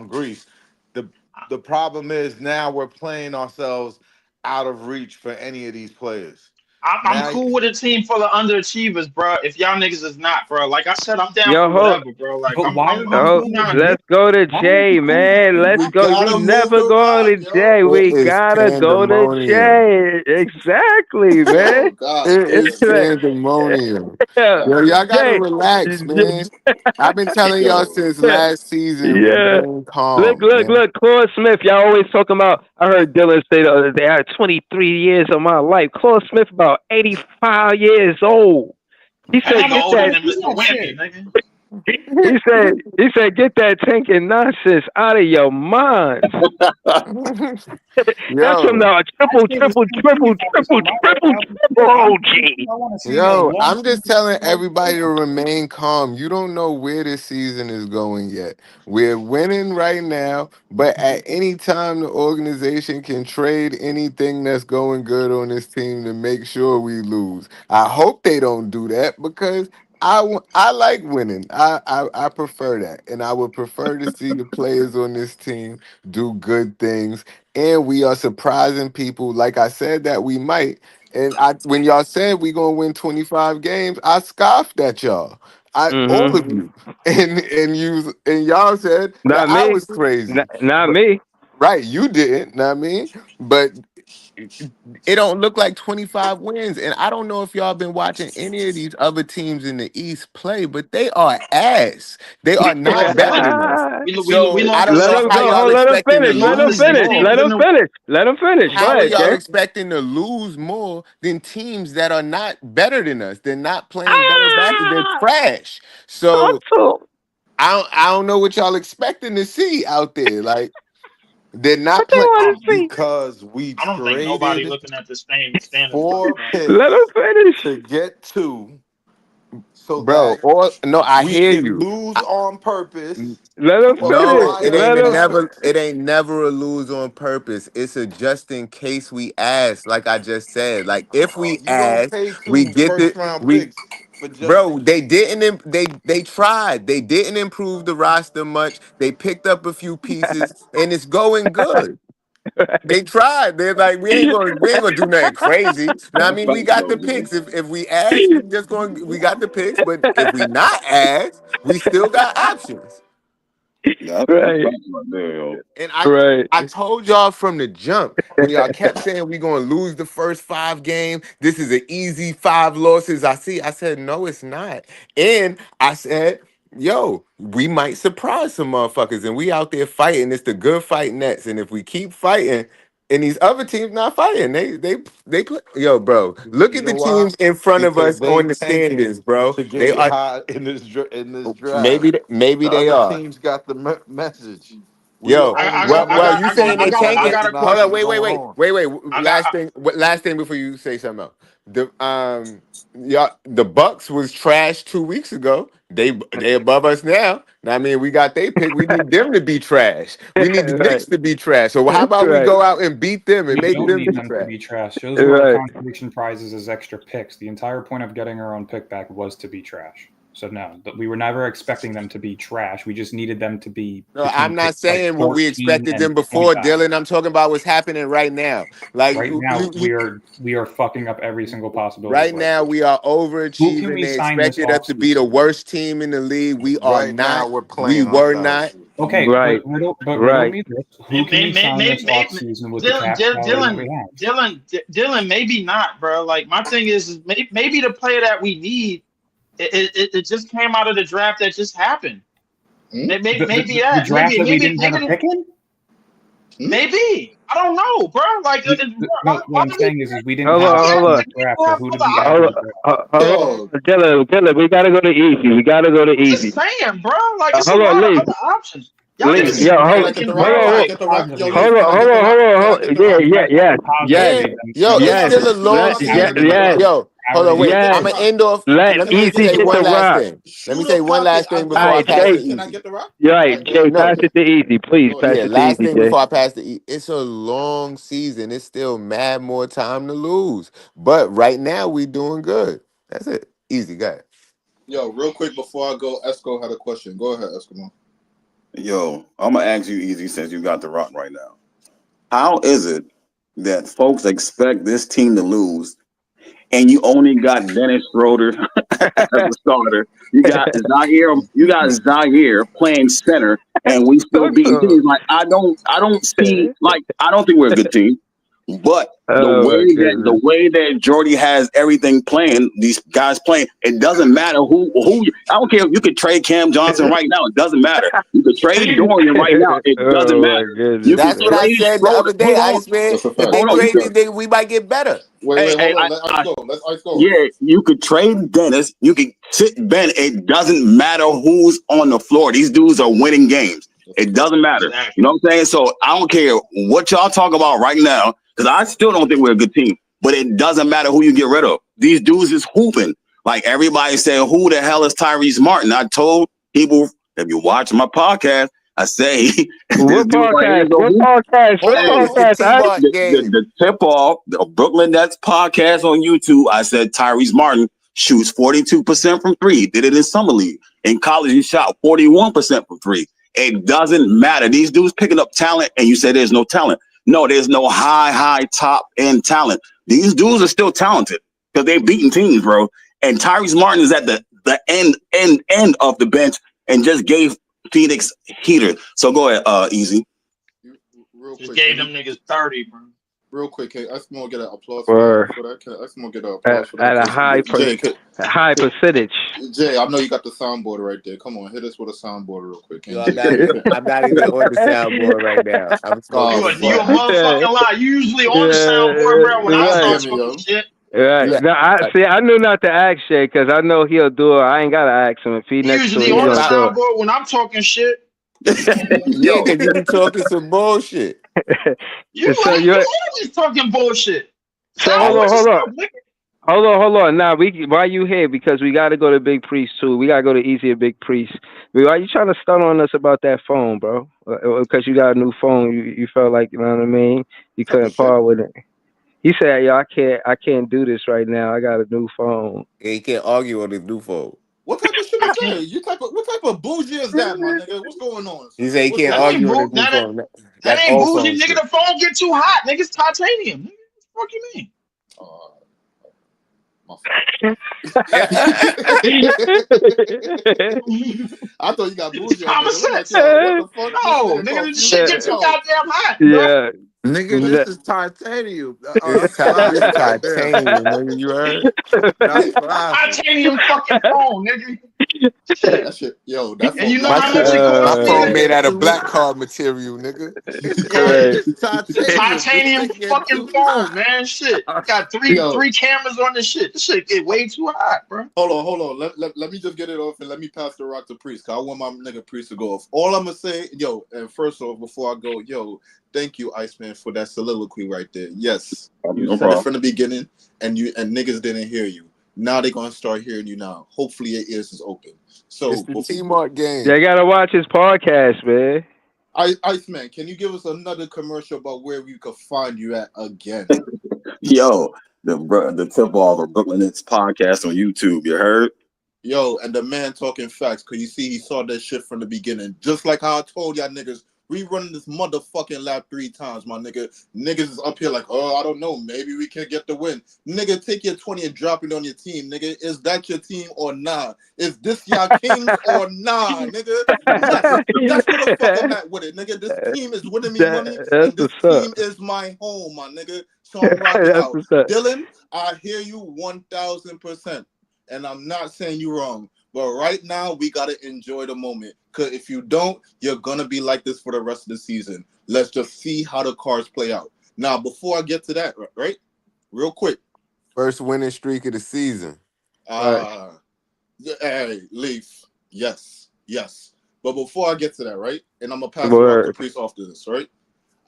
grease. The the problem is now we're playing ourselves out of reach for any of these players. I'm Now, cool with a team full of underachievers, bro. If y'all niggas is not, bro. Like I said, I'm down Yo, for whatever, bro. Like But why are you I'm cool oh, cool now. with Jay? let's go to Why are Jay, you cool with man. Let's We Jay? go. We gotta move never the going rock, to yo. Jay. It We is gotta go to pandemonium. Jay. Exactly, man. Yo, god It damn. is It's like, pandemonium. yeah, Yo, y'all gotta Jay. relax, man. I've been telling y'all Yo. since last season, Yeah. remain calm, man. Look, Claude Smith. Y'all always talking about. I heard Dylan say the other day, I had 23 years of my life. Claude Smith about 85 years old. He That said, nigga get older that. than Mr. Wimby, nigga. He said, get that tanking nonsense out of your minds. That's from Yo, the I say the same thing if I was on my triple OG. I want to see a yo, I'm long-term just telling everybody to situation. remain calm. You don't know where this season is going yet. We're winning right now, but at any time the organization can trade anything that's going good on this team to make sure we lose. I hope they don't do that because I like winning. I prefer that, and I would prefer to see the players on this team do good things. And we are surprising people, like I said that we might. And when y'all said we gonna win 25 games, I scoffed at y'all. All of Mm-hmm. you, and y'all said that Not I me. was crazy. Not But me. right, you didn't. Know what I mean, but it don't look like 25 wins. And I don't know if y'all been watching any of these other teams in the East play, but they are ass. They are We not lost to better them. than us. We So I lost to don't Let know him how go. Celtics. y'all Hold, let him expecting to finish. Let him lose finish. more. Let him finish. Let him finish. Go How are ahead, y'all Jay. expecting to lose more than teams that are not better than us? They're not playing better basketball. They're Ah, trash. So hustle. I don't know what y'all expecting to see out there. Like they're What not they playing. I want don't, to see? because we I don't think nobody traded looking at the same standards like 4 that. Let him picks finish. to get 2 so Bro, that or no, I we hear can you. lose on purpose Let him or finish. No, acquire Let some him. talent. it ain't never a lose on purpose. It's a just in case we ask, like I just said. Like if we You don't ask, pay we 2 get first the round we picks for just bro, they didn't they tried. They didn't improve the roster much. They picked up a few pieces and it's going good. They tried. They're like, we ain't gonna do nothing crazy. Now I That's mean we facts, got though, the man. picks. If we ask, we got the picks, but if we not ask, we still got options. That's Right. facts right there, yo. And Right. I told y'all from the jump when y'all kept saying we gonna lose the first 5 games. This is an easy 5 losses. I said no, it's not. And I said, yo, we might surprise some motherfuckers, and we out there fighting. It's the good fight nets, and if we keep fighting. And these other teams not fighting. They play. Yo, bro, look You at the know why? teams in front of Because us they on the tanking standings, bro. to They get are high in this draft. maybe The they other are. teams got the message. We the Yo, only I got, one I with well, got, you I got, saying I they got, I tanking? got a recognizing Hold on, question. what's going on. I got, Last thing before you say something else. The Bucks was trash 2 weeks ago. They above us now. I mean, we got they pick. We need them to be trash. We need the Right. Knicks to be trash. So how about we Right. go out and beat them and We make don't them need be them to trash? be trash. Those were our Right. consolation prizes as extra picks. The entire point of getting our own pick back was to be trash. So no, we were never expecting them to be trash. We just needed them to be No, between I'm not picks like saying what we 14 expected and them before, 25. Dylan. I'm talking about what's happening right now. Like Right now, we are fucking up every single possibility. right now, we are Who can overachieving. we They sign this expected us to be the offseason? worst team in the league. We are Right now, not. we're We playing were not. ourselves. Okay, Right. but riddle Right. me this: who can we sign this offseason with the cap salary that we have? Dylan, maybe not, bro. Like my thing is maybe the player that we need, it just came out of the draft that just happened. Maybe The draft that we didn't have a pick in? maybe I don't know, bro. Like, No, what I'm saying is we didn't Hold have a on, pick hold in on. the draft. So who did we add to Hold the draft? on. Dylan, we gotta go to easy. We gotta go to I'm just easy. saying, bro. Like, it's a Hold on, lot of Lee. other options. Y'all Lee, niggas is yo, hold panicking, bro. on, Like, hold on. Yes, And yo, it's yes. still a long season. Yes, Yo, hold on, wait. yes. I'm gonna end off. Let Let me Easy just say get the one last rock. thing. Let me say one last thing All before I right, pass Jay. to Easy. You're right, Jay. No, Pass it to Easy, please. Pass yeah, it to last Easy, thing Jay. before I pass the it's a long season. It's still mad more time to lose. But right now we doing good. That's it. Easy, got it. Yo, real quick before I go, Esco had a question. Go ahead, Eskimo. Yo, I'm gonna ask you easy since you got the rock right now. How is it that folks expect this team to lose and you only got Dennis Schroeder as a starter? You got Zaire playing center, and we still beating teams. Like I don't see I don't think we're a good team. But Oh my goodness. the way that Jordy has everything playing, these guys playing, it doesn't matter who. I don't care if you could trade Cam Johnson right now. It doesn't matter. You could trade Dorian right now. It doesn't Oh my matter. goodness. You could That's what I trade said the Schroeder. other day, Hold on. Iceman. That's a If fact. they Hold on. trade me, we might get better. Wait, hold on. Hey, Let's ice go. yeah, you could trade Dennis. You could sit Ben. It doesn't matter who's on the floor. These dudes are winning games. It doesn't matter. exactly. You know what I'm saying? So I don't care what y'all talk about right now, because I still don't think we're a good team. But it doesn't matter who you get rid of. These dudes is hooping. Like everybody said, who the hell is Tyrese Martin? I told people, if you watch my podcast, I say What podcast? What podcast? What It's the podcast? T-Bart game. the tip off, the Brooklyn Nets podcast on YouTube. I said Tyrese Martin shoots 42% from three. He did it in summer league. In college, he shot 41% from three. It doesn't matter. These dudes picking up talent, and you say there's no talent. No, there's no high top end talent. These dudes are still talented because they're beating teams, bro. And Tyrese Martin is at the end of the bench and just gave Phoenix heater. So go ahead, Easy. Real Just quick, gave them niggas 30, bro. Real quick, can Eskimo get an applause Or for that? Can Eskimo get an applause for at that? a high percentage. Jay, I know you got the soundboard right there. Come on, hit us with a soundboard real quick. Can Yo, you? I'm not even on the soundboard right now. I'm smoking. You a motherfucking lie. You usually on the soundboard, bro, when I start smoking shit. Right. Yeah. No, I knew not to ask Shay because I know he'll do it. I ain't gotta ask him. If he You next to usually me, on the he'll do it. soundboard when I'm talking shit. Yeah, because you be talking some bullshit. You So you always talking bullshit. So hold on. Now why you here? Because we got to go to Big Priest too. We got to go to Easy and Big Priest. Why you trying to stun on us about that phone, bro? Because you got a new phone. You felt like, you know what I mean? You couldn't part with it. He said, "Yo, I can't do this right now. I got a new phone." Yeah, he can't argue on his new phone. What type of shit is that? What type of bougie is that, my nigga? What's going on? He said he can't argue on his new phone. That ain't bougie, nigga. The phone get too hot, nigga. It's titanium. Nigga, what the fuck you mean? I thought you got bougie. Common sense. Like, what the fuck? No, nigga, this shit get too goddamn hot. Yeah. Nigga, this is titanium. This Fire. Goddamn. titanium, nigga. You heard? That's classic. Titanium fucking phone, nigga. Shit. That shit, yo, that And phone you know black My how as much shit, it hell. my costs, phone nigga? made out of black Absolutely. card material, nigga. Yeah. Titanium. This Titanium shit get fucking too phone, hot. man. Shit. Got three Yo, three cameras on this shit. This shit get way too hot, bro. hold on. Let me just get it off and let me pass the rock to Priest. Cause I want my nigga Priest to go off. All I'm gonna say, yo, and first off, before I go, yo, thank you, Iceman, for that soliloquy right there. Yes, you No said it problem. from the beginning, and niggas didn't hear you. Now they gonna start hearing you now. Hopefully your ears is open. It's So the before T-Mark game. They gotta watch his podcast, man. Iceman, can you give us another commercial about where we could find you at again? Yo, the tip off of Brooklyn Nets podcast on YouTube. You heard? Yo, and the man talking facts, cause you see he saw that shit from the beginning. Just like how I told y'all niggas, we running this motherfucking lap 3 times, my nigga. Niggas is up here like, oh, I don't know, maybe we can get the win. Nigga, take your 20 and drop it on your team, nigga. Is that your team or nah? Is this y'all kings or nah, nigga? Yes, that's what the fuck I'm at with it, nigga. This team is winning me money, That's and this what's up. team is my home, my nigga. So I'm rocking That's out. what's up. Dylan, I hear you 1000%. And I'm not saying you wrong, but right now we gotta enjoy the moment. Cause if you don't, you're gonna be like this for the rest of the season. Let's just see how the cards play out. Now, before I get to that, right, real quick. First winning streak of the season. Hey, Leaf. Yes. But before I get to that, right, and I'm gonna pass the rock to Word. Priest after this, right?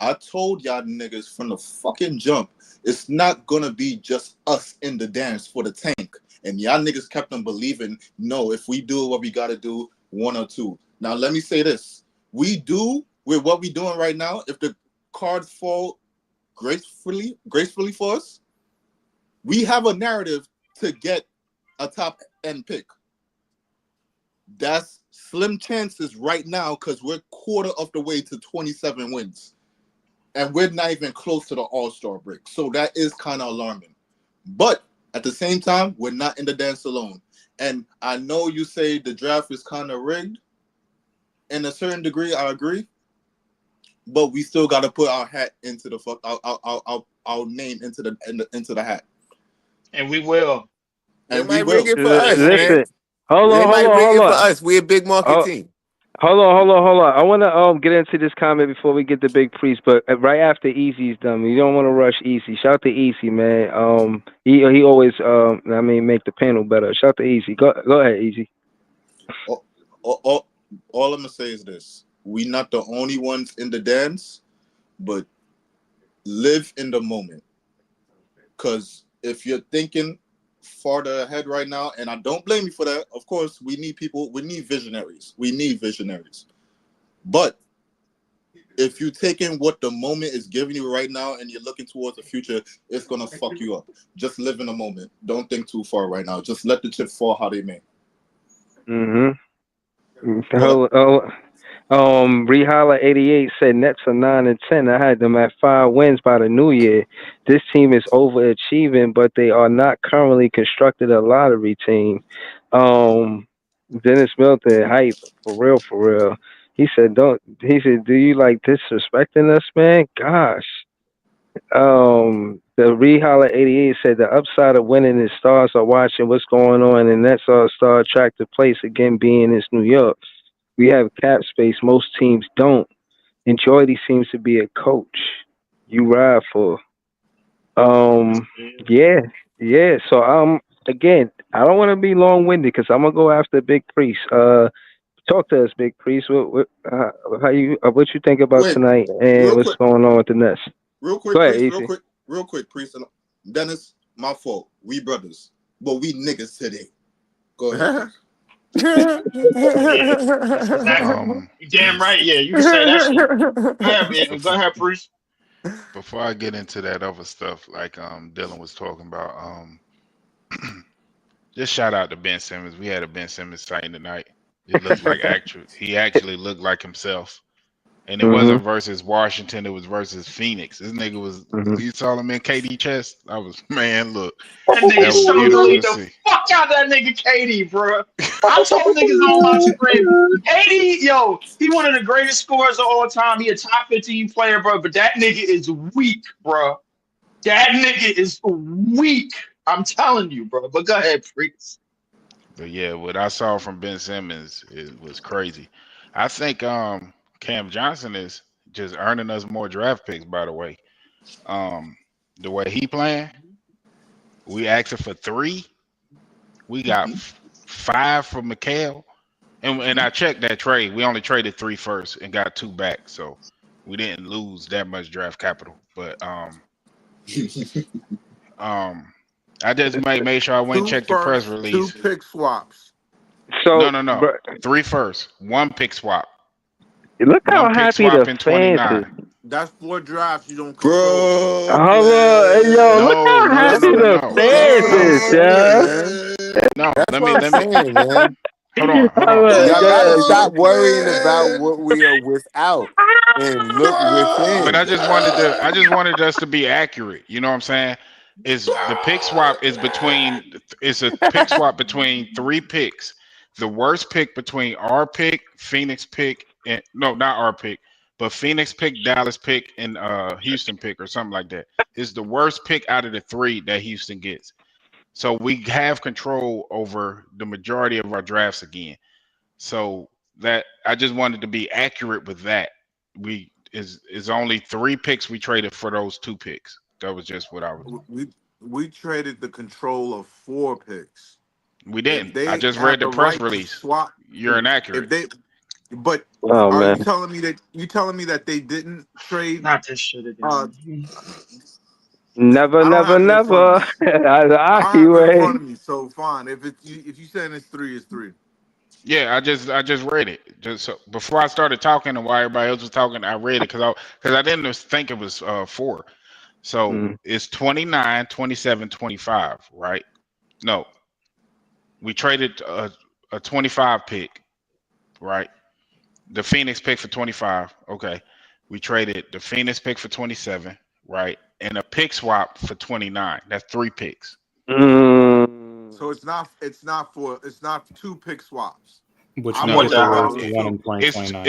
I told y'all niggas from the fucking jump, it's not gonna be just us in the dance for the tank. And y'all niggas kept on believing, no, if we do what we gotta do, 1 or 2. Now let me say this. We do with what we doing right now, if the cards fall gracefully for us, we have a narrative to get a top end pick. That's slim chances right now because we're quarter of the way to 27 wins. And we're not even close to the all-star break. So that is kind of alarming. But at the same time, we're not in the dance alone. And I know you say the draft is kind of rigged. In a certain degree, I agree. But we still got to put our hat into the our name into the hat. And we will. They And we might rig will. it for us, man. Listen, hold They on, hold might on, rig hold it for on. us. We're a big market team. Hold on. I want to get into this comment before we get the big priest, but right after Easy's done, you don't want to rush Easy. Shout to Easy, man. He always make the panel better. Shout to Easy. Go ahead, Easy. All I'm gonna say is this: we not the only ones in the dance, but live in the moment. Because if you're thinking farther ahead right now, and I don't blame you for that, of course, we need visionaries. But if you're taking what the moment is giving you right now and you're looking towards the future, it's going to fuck you up. Just live in the moment. Don't think too far right now. Just let the chips fall how they may. Rehala 88 said Nets are 9-10. I had them at 5 wins by the new year. This team is overachieving, but they are not currently constructed a lottery team. Dennis Milton, hype for real. He said, do you like disrespecting us, man? Gosh. The Rehala 88 said the upside of winning is stars are watching what's going on, and that's our star attractive place again being is New York. We have cap space. Most teams don't. And Jordy seems to be a coach you ride for. Yeah. So again, I don't want to be long winded because I'm gonna go after Big Priest. Talk to us, Big Priest. What you think about Wait, tonight and real what's quick. going on with the Nets? Real quick, Go ahead, Priest. Easy. Real quick, Priest. Dennis, my fault. We brothers. But we niggas today. Go ahead. Yeah, that's exactly. You damn right. Yeah, you can say that shit. Go ahead, Priest. Before I get into that other stuff, like Dylan was talking about, just shout out to Ben Simmons. We had a Ben Simmons sighting tonight. It looked like he actually looked like himself. And it wasn't versus Washington, it was versus Phoenix. This nigga was, you saw him in KD chest. I was, man, look, That nigga that was showed beautiful delete to the see. fuck out that nigga KD, bro. I told niggas on my screen, KD, yo, he one of the greatest scorers of all time. He a top 15 player, bro. But that nigga is weak, bro. That nigga is weak. I'm telling you, bro. But go ahead, Priest. But yeah, what I saw from Ben Simmons was crazy. I think Cam Johnson is just earning us more draft picks, by the way. The way he playing, we asking for 3. We got 5 for Mikhail. And I checked that trade. We only traded 3 first and got 2 back. So we didn't lose that much draft capital. But I just made sure I went and 2 checked the press first, 2 release. pick swaps. So No. 3 first, 1 pick swap. Look how 1 pick happy swap the in fans is. 29. That's 4 drafts you don't control. Hold on, yo, look how happy the fans is, yeah. No, That's let what I'm me saying, man. hold on. Y'all gotta stop worrying about what we are without and look But I within. just wanted us to be accurate. You know what I'm saying? Is the pick swap is between it's a pick swap between 3 picks. The worst pick between our pick, Phoenix pick, and no, not our pick, but Phoenix pick, Dallas pick, and Houston pick or something like that. Is the worst pick out of the 3 that Houston gets. So we have control over the majority of our drafts again. So that I just wanted to be accurate with that. We is only 3 picks we traded for those 2 picks. That was just what I was. We traded the control of 4 picks. We If didn't. I they just had read the the press right to release. swap, You're inaccurate. if they, but Oh are you man, telling me that they didn't trade? Not this shit again. never, I don't never, have it in front of never. me. I I don't hear have it in way. front of me. So fine. If you saying it's 3, it's 3. Yeah, I just read it. Just so, before I started talking and while everybody else was talking, I read it because I didn't think it was 4. So it's 29, 27, 25, right? No, we traded a 25 pick, right? The Phoenix pick for 25. Okay. We traded the Phoenix pick for 27, right? And a pick swap for 29. That's 3 picks. So it's not 2 pick swaps. Which I'm means worried get the about worst those one 2. in 2029.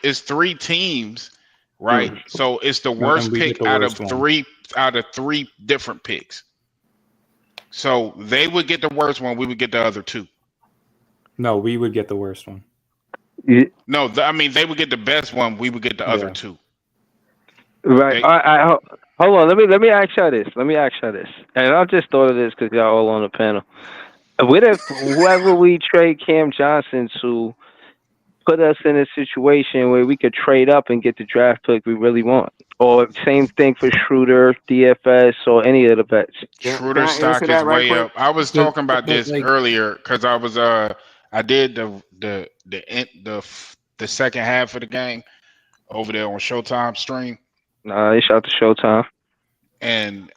It's three teams, right? So it's the worst And we get pick the out worst of one. 3 different picks. So they would get the worst one, we would get the other 2. No, we would get the worst one. No, I mean they would get the best one, we would get the other 2. Right. Hold on. Let me ask y'all this. And I just thought of this because y'all all on the panel. What if whoever we trade Cam Johnson to put us in a situation where we could trade up and get the draft pick we really want? Or same thing for Schroeder, DFS, or any of the bets. Can Schroeder I answer stock is that right way quick? up. I was talking about this earlier because I was I did the second half of the game over there on Showtime stream. Nah, they shot the Showtime. And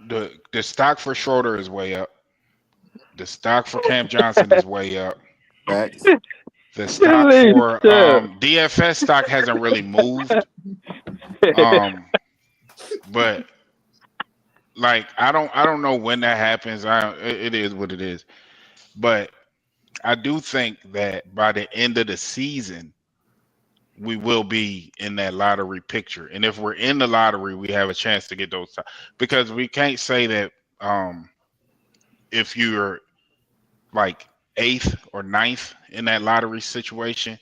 the stock for Schroeder is way up. The stock for Cam Johnson is way up. Facts. The stock for DFS stock hasn't really moved. But like I don't know when that happens. It is what it is. But I do think that by the end of the season, we will be in that lottery picture. And if we're in the lottery, we have a chance to get those because we can't say that if you're like 8th or 9th in that lottery situation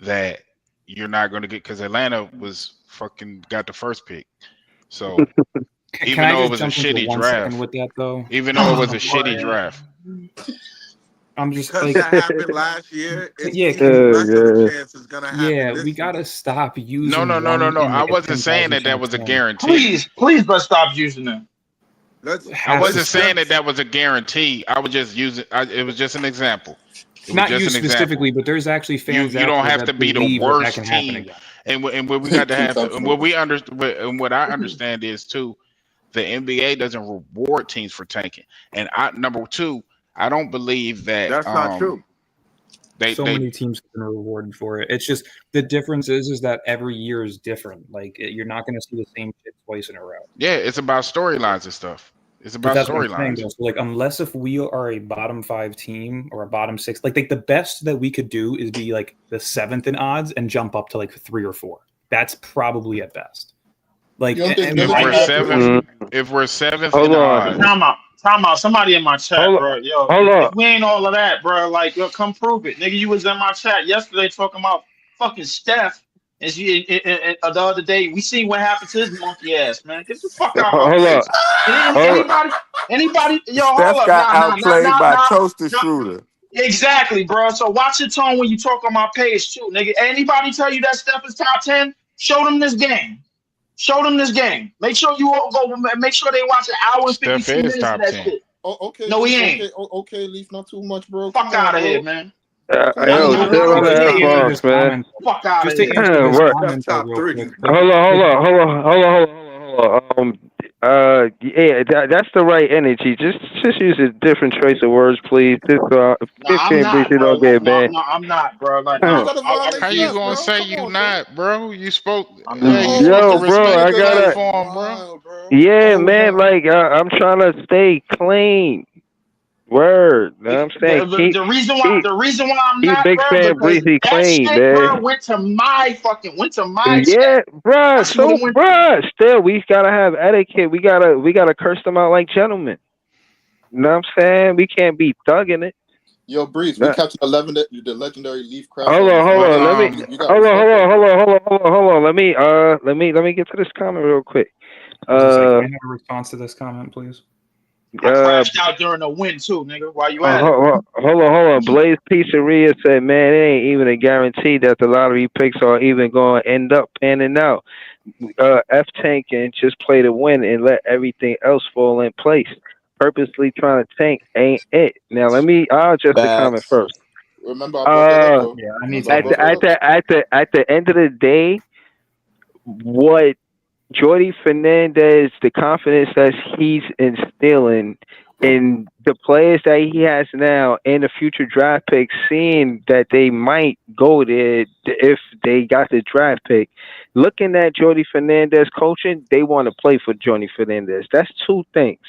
that you're not going to get because Atlanta was fucking got the first pick. So even though it was a shitty draft, with that though? even though it was a shitty draft, I'm just because like that happened last year. It's yeah, even less of a chance it's gonna happen. we gotta stop using. No. I wasn't saying that was a guarantee. Please, let's stop using them. I wasn't saying that was a guarantee. I was just using. It was just an example. Not you specifically, but there's actually fans. You don't have to be the worst that team. And what we got to have, and what we understand, and what I understand is too, the NBA doesn't reward teams for tanking. And number 2, I don't believe that that's not true. Many teams have been rewarded for it. It's just the difference is that every year is different. Like you're not going to see the same shit twice in a row. Yeah, it's about storylines and stuff. It's about That's what I'm saying. storylines. So, like, unless if we are a bottom 5 team or a bottom 6, like the best that we could do is be like the 7th in odds and jump up to like 3 or 4. That's probably at best. Like if we're seventh in odds. Time out. Somebody in my chat, bro. Yo, if we ain't all of that, bro, like, yo, come prove it. Nigga, you was in my chat yesterday talking about fucking Steph. And the other day, we seen what happened to his monkey ass, man. Get the fuck out of my face. Anybody, yo, hold Steph up. got outplayed by Toaster Shooter. Exactly, bro. So watch your tone when you talk on my page, too, nigga. Anybody tell you that Steph is top 10? Show them this game. Make sure you all go. Make sure they watch an hour and 52 minutes of that shit. Oh, okay. No, he ain't. Okay, Leaf, not too much, bro. Fuck out of here, man. Yo, still on the F-bombs, man. Fuck out of here. Hold on. Yeah, that's the right energy. Just use a different choice of words, please. Just 15 BC don't get banned. No, I'm not, bro. Like, how you gonna say you not, bro? You spoke. Yo, bro, I gotta. Yeah, man. Like I'm trying to stay clean. Word, know what I'm saying? The reason why I'm not, big bro, fan because Breezy that clean, shit, man. bro, went to my Yeah, chat. bruh. Still, we gotta have etiquette. We gotta curse them out like gentlemen. You know what I'm saying? We can't be thugging it. Yo, Breeze, we captured the legendary Leaf Crash. Hold on. Let me get to this comment real quick. Can I have a response to this comment, please? I crashed out during the win too, nigga. While you at it. Hold on. Blaze Pizzeria said, man, it ain't even a guarantee that the lottery picks are even going to end up panning out. F-Tank and just play to win and let everything else fall in place. Purposely trying to tank ain't it. Now, I'll just the comment first. Remember, I brought at the end of the day, what Jordy Fernandez, the confidence that he's instilling in the players that he has now and the future draft picks, seeing that they might go there if they got the draft pick. Looking at Jordy Fernandez coaching, they want to play for Jordy Fernandez. That's two things.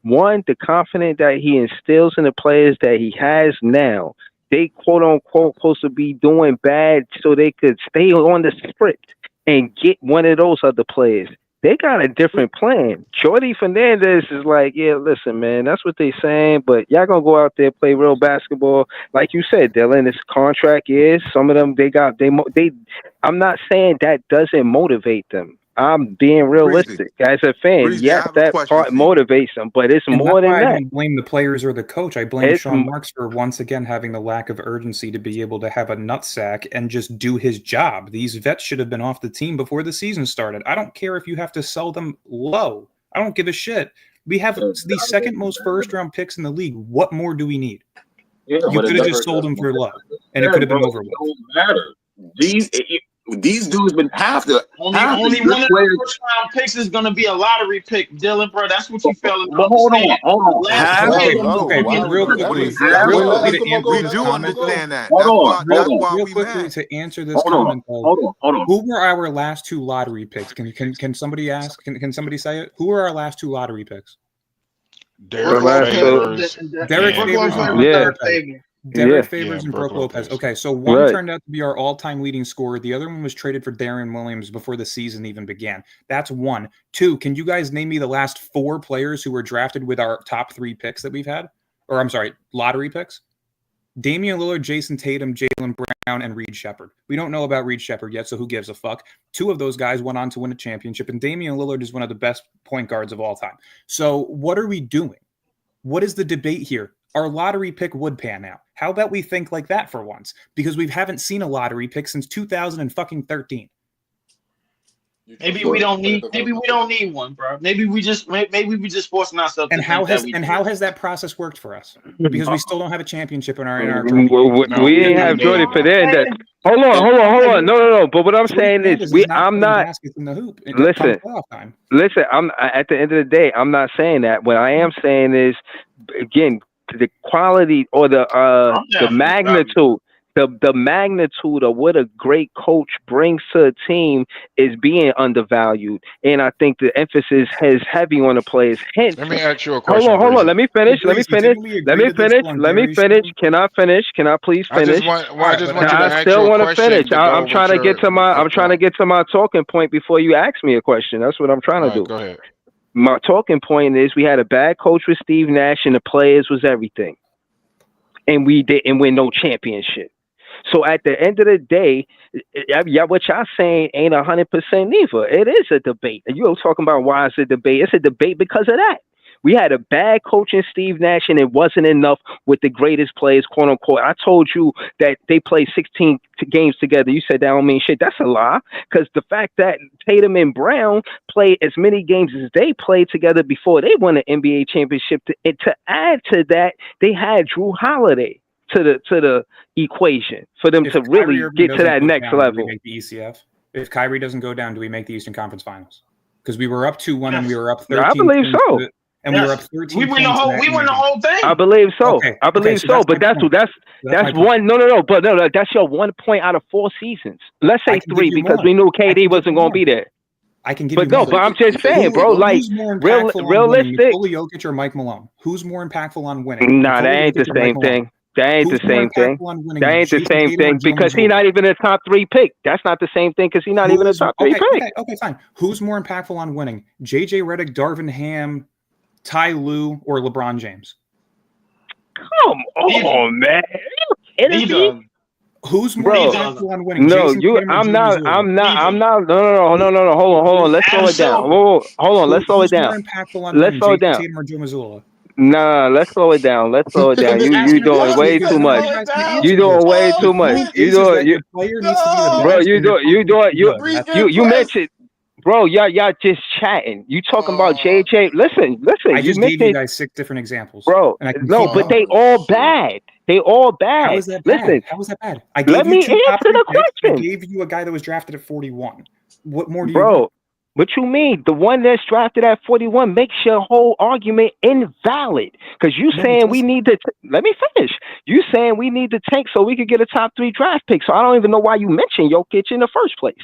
One, the confidence that he instills in the players that he has now. They, quote unquote, supposed to be doing bad so they could stay on the script and get one of those other players. They got a different plan. Jordy Fernandez is like, yeah, listen, man, that's what they saying, but y'all gonna go out there play real basketball, like you said, Dylan. This contract is some of them. I'm not saying that doesn't motivate them. I'm being realistic as a fan. Breezy, yes, that part motivates them, but it's more than that. I don't blame the players or the coach. I blame Sean Marks for once again having the lack of urgency to be able to have a nutsack and just do his job. These vets should have been off the team before the season started. I don't care if you have to sell them low. I don't give a shit. We have the second most first-round picks in the league. What more do we need? Yeah, you could have just sold them for low, and it could have been over with. It don't matter. These dudes been have to. Only one of the first round picks is going to be a lottery pick, Dylan, bro. That's what you fell in. But hold on. Real quickly, we do understand that. That's why real quickly to answer this comment. Hold on. Who were our last two lottery picks? Can somebody ask? Can somebody say it? Who were our last two lottery picks? Derek Favors. Derek Favors and Brook Lopez. Okay, so one turned out to be our all-time leading scorer. The other one was traded for Darren Williams before the season even began. That's one. Two, can you guys name me the last 4 players who were drafted with our top 3 picks that we've had? Or I'm sorry, lottery picks? Damian Lillard, Jason Tatum, Jaylen Brown, and Reed Shepherd. We don't know about Reed Shepherd yet, so who gives a fuck? 2 of those guys went on to win a championship, and Damian Lillard is one of the best point guards of all time. So what are we doing? What is the debate here? Our lottery pick would pan out. How about we think like that for once? Because we haven't seen a lottery pick since 2013. Maybe we don't need one, bro. Maybe we just forcing ourselves. And how has that process worked for us? Because we still don't have a championship in our we didn't have Jordy Fernandez. Hold on. No. But what I'm saying is, I'm not. Listen. I'm at the end of the day, I'm not saying that. What I am saying is, again, the quality or the magnitude. the magnitude of what a great coach brings to a team is being undervalued, and I think the emphasis is heavy on the players. Hence, Let me ask you a hold question, on, hold on. Breezy. Let me finish. Let me Breezy, finish. didn't we Let agree me to this finish. on Let me Gary's finish. show? Can I finish? Can I please I just finish? want All right, I just but want you to I ask still you a want to finish. question to go I'm with trying to get to my. your I'm trying to point. get to my talking point before you ask me a question. That's what I'm trying All to right, do. go ahead. My talking point is we had a bad coach with Steve Nash, and the players was everything, and we didn't win no championship. So at the end of the day, yeah, what y'all saying ain't 100% neither. It is a debate. And you're talking about why it's a debate. It's a debate because of that. We had a bad coach in Steve Nash, and it wasn't enough with the greatest players, quote unquote. I told you that they played 16 games together. You said that don't mean shit. That's a lie. Because the fact that Tatum and Brown played as many games as they played together before they won an NBA championship, and to add to that, they had Drew Holiday to the equation for them If to Kyrie really Irving get to doesn't that go next down, do we level. make the ECF? If Kyrie doesn't go down, do we make the Eastern Conference Finals? Because we were up 2-1 and we were up 13 I believe points so. and we were up 13 We win the points in whole. that We win the game. whole thing. I believe so. Okay, I believe so so. that's But my that's point. that's my one. No. But no. That's your 1 point out of 4 seasons. Let's I say can give 3 you because more. we knew I KD can give wasn't you going to more. be there. I can give But you no. more. But I'm just saying, bro. Like Who's more impactful on winning, realistic. Nikola Jokic or Mike Malone? Who's more impactful on winning? Nah, that Nikola ain't the Jokic or Mike same Malone? thing. That ain't Who's the more same thing. impactful on winning? That ain't the Jason same Tatum or thing Joe because he's Mazzulla? not even a top 3 pick. That's not the same thing because he's not even a top 3 pick. Okay, fine. Who's more impactful on winning? JJ Redick, Darvin Ham, Ty Lue, or LeBron James? Come on, man. Neither. Who's more Bro, impactful on winning? no, Jason Tatum or I'm Joe not. Mazzulla? No. Hold on. Let's slow it down. Hold on. Let's slow it Who's more down. impactful on Let's winning? slow it Jason down. Tatum or Joe Mazzulla? Nah, let's slow it down. Let's slow it I'm down. just You asking a doing question way because too you much. know it down. You doing way Oh, too much. Point You is doing that you, the player needs to be the bro. best. You and the doing coach needs to be good. you Breeze you mentioned, bro. Y'all just chatting. You talking about JJ? Listen. I You just gave you mentioned, guys 6 different examples, bro. and I can No, keep but going. they all bad. They all bad. How is that Listen. bad? How is that bad? I Let gave you me 2 top answer 3 the picks. I question, gave you a guy that was drafted at 41. What more do you bro. want? What you mean? The one that's drafted at 41 makes your whole argument invalid. Because you No, it saying we doesn't. need to let me finish. You saying we need to tank so we could get a top 3 draft pick. So I don't even know why you mentioned Jokic in the first place.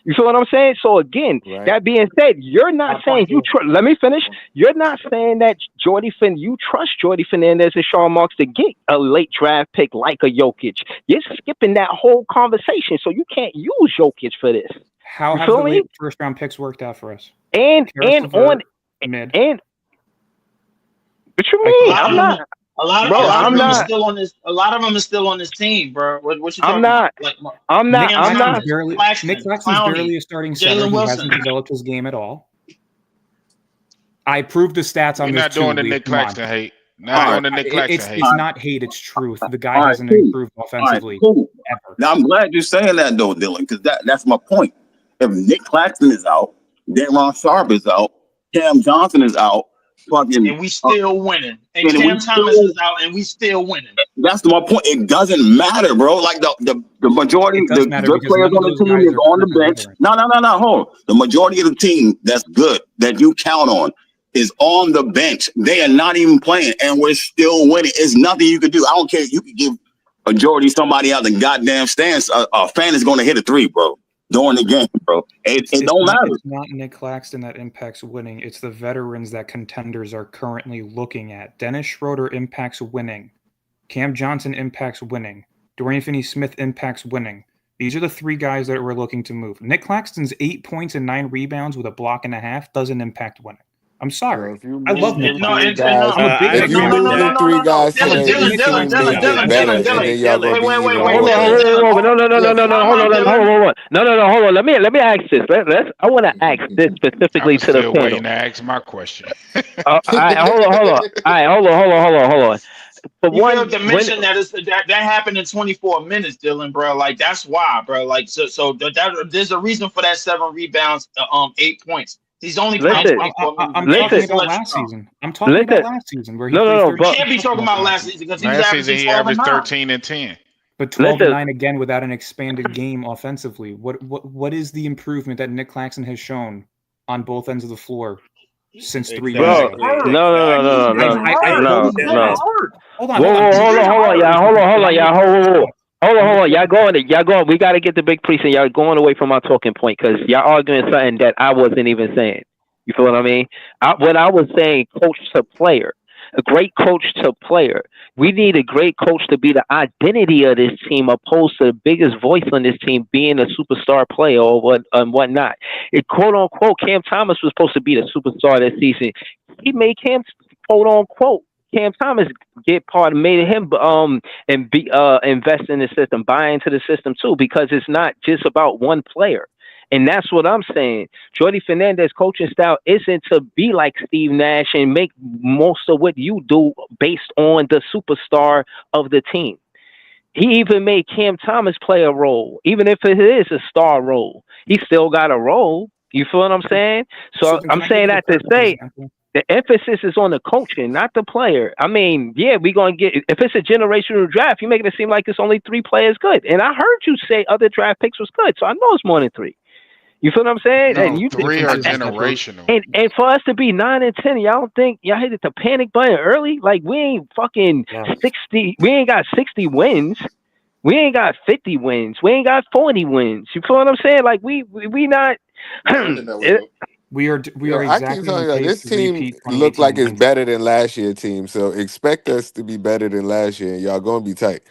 You feel what I'm saying? So again, Right. that being said, you're not saying you let me finish. You're not saying that you trust Jordy Fernandez and Sean Marks to get a late draft pick like a Jokic. You're skipping that whole conversation, so you can't use Jokic for this. How You have feel the me? late first round picks worked out for us? And Karis LeVert, mid. mid. What you I mean? can't I'm say not, A lot bro. of I'm them are not. still on this. A lot of them are still on this team, bro. What you I'm talking about? not. Like I'm not. Cam I'm not. Thomas, Nick Claxton, Claxton's barely Clowney, a starting center. Jalen He Wilson. hasn't developed his game at all. I proved the stats We're on this not too. doing the Lee. Nick Come on. Claxton hate. Not doing the Nick Claxton hate. It's not hate. It's truth. The guy All right, hasn't cool. improved offensively Cool. ever. Now I'm glad you're saying that though, Dylan, because that's my point. If Nick Claxton is out, Daron Sharp is out, Cam Johnson is out, fucking, And we still winning. And and Cam we Thomas still, is out, and we still winning. that's my point. It doesn't matter, bro. Like the majority, It does the matter good because players none of on the those team guys is are on the current or bench. veterans. No. Hold on. The majority of the team that's good that you count on is on the bench. They are not even playing, and we're still winning. It's nothing you could do. I don't care. You could give majority somebody out the goddamn stands. A fan is going to hit a 3, bro, during the game, bro. It don't matter. It's not Nick Claxton that impacts winning. It's the veterans that contenders are currently looking at. Dennis Schroeder impacts winning. Cam Johnson impacts winning. Dorian Finney-Smith impacts winning. These are the 3 guys that we're looking to move. Nick Claxton's 8 points and 9 rebounds with a block and a half doesn't impact winning. I'm sorry. I love Nick Claxton. I'm a big If you fan of move him. them 3 guys I'm a today, big Nick you Claxton make guy. it better, and then y'all gonna be even more better. Hold on. Hold on. No. Let me ask this. I want to ask this specifically I'm to the still panel. waiting to ask my question. All right, hold on. All right, hold on. But You failed one, to mention that happened in 24 minutes, Dylan, bro. Like that's why, bro. Like so that there's a reason for that 7 rebounds, 8 points. He's only playing 24 minutes. I'm talking about last season. I'm talking about last season where he played 30. You can't be talking about last season because he was Last season averaging he 12 and averaged 9. 13 and 10. But 12 and 9 again without an expanded game offensively. What is the improvement that Nick Claxton has shown on both ends of the floor since 3 years ago? No. Hold on. Whoa, hold on, y'all. Hold on. Y'all going. We got to get the big priest, and y'all going away from my talking point because y'all arguing something that I wasn't even saying. You feel what I mean? What I was saying, coach to player, a great coach to player. We need a great coach to be the identity of this team, opposed to the biggest voice on this team being a superstar player or whatnot. It quote unquote, Cam Thomas was supposed to be the superstar this season. He made Cam quote unquote Cam Thomas made him and be invest in the system, buy into the system too, because it's not just about one player. And that's what I'm saying. Jordy Fernandez coaching style isn't to be like Steve Nash and make most of what you do based on the superstar of the team. He even made Cam Thomas play a role, even if it is a star role. He still got a role. You feel what I'm saying? So I'm saying that to say the emphasis is on the coaching, not the player. I mean, yeah, we're going to get, if it's a generational draft, you're making it seem like it's only 3 players good. And I heard you say other draft picks was good. So I know it's more than 3. You feel what I'm saying? No, And you 3 are generational. And for us to be 9 and 10, y'all don't think y'all hit the panic button early? Like we ain't fucking 60. We ain't got 60 wins. We ain't got 50 wins. We ain't got 40 wins. You feel what I'm saying? Like we not. We are I keep telling you, this team look like it's better than last year's team. So expect us to be better than last year. And y'all gonna be tight.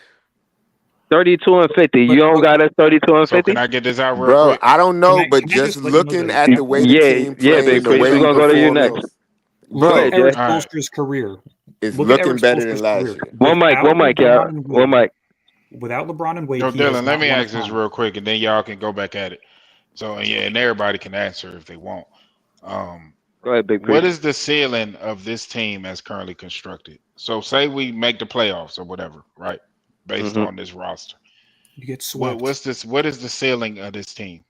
32 and 50. You don't got us 32 and 50. So can I get this out real Bro, quick? I don't know, but just looking at the way the team playing, the way we're gonna go to you next. Bro, Look at Eric Spoelstra's career. It's Look looking at Eric better Spoelstra's than last career. year. One mic, y'all. One mic. Without LeBron and Wade, Yo, he has Dylan, let not me won a ask this final. real quick, and then y'all can go back at it. So and everybody can answer if they want. Go ahead, Big What Priest. is the ceiling of this team as currently constructed? So say we make the playoffs or whatever, right? Based on this roster. You get swept. What is the ceiling of this team?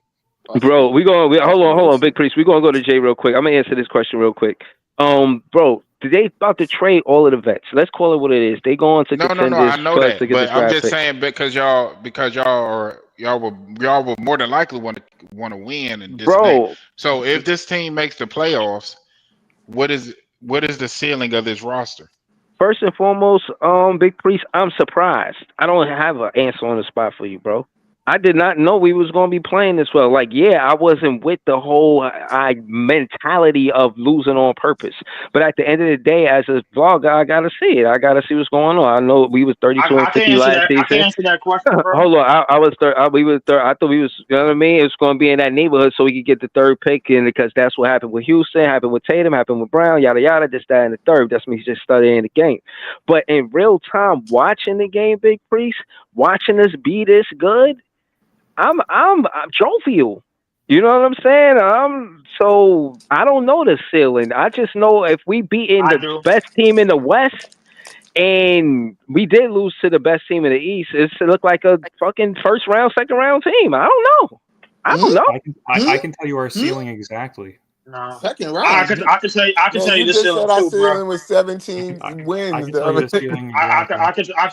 Bro, hold on, Big Priest. We're gonna go to Jay real quick. I'm gonna answer this question real quick. Bro, they about to trade all of the vets. Let's call it what it is. They going to No, contenders I know for us that, to get but the I'm draft just pick. saying because y'all will more than likely want to win and this and that. So if this team makes the playoffs, what is the ceiling of this roster? First and foremost, Big Priest, I'm surprised. I don't have an answer on the spot for you, bro. I did not know we was going to be playing this well. Like, yeah, I wasn't with the whole mentality of losing on purpose. But at the end of the day, as a vlogger, I got to see it. I got to see what's going on. I know we was 32 and 50 last season. I can answer that question, bro. Hold on. I was third. We was third. I thought we was, you know what I mean? It was going to be in that neighborhood so we could get the 3rd pick in, because that's what happened with Houston, happened with Tatum, happened with Brown, yada, yada, this, that, and the 3rd. That's me just studying the game. But in real time, watching the game, Big Priest, watching us be this good, I'm jovial. You know what I'm saying? So I don't know the ceiling. I just know if we beating the best team in the West, and we did lose to the best team in the East, it's to look like a fucking first round, second round team. I don't know. I can tell you our ceiling exactly. No. Second round. I can tell you the just ceiling said our too, ceiling bro. was 17 wins. I can tell you the ceiling exactly. I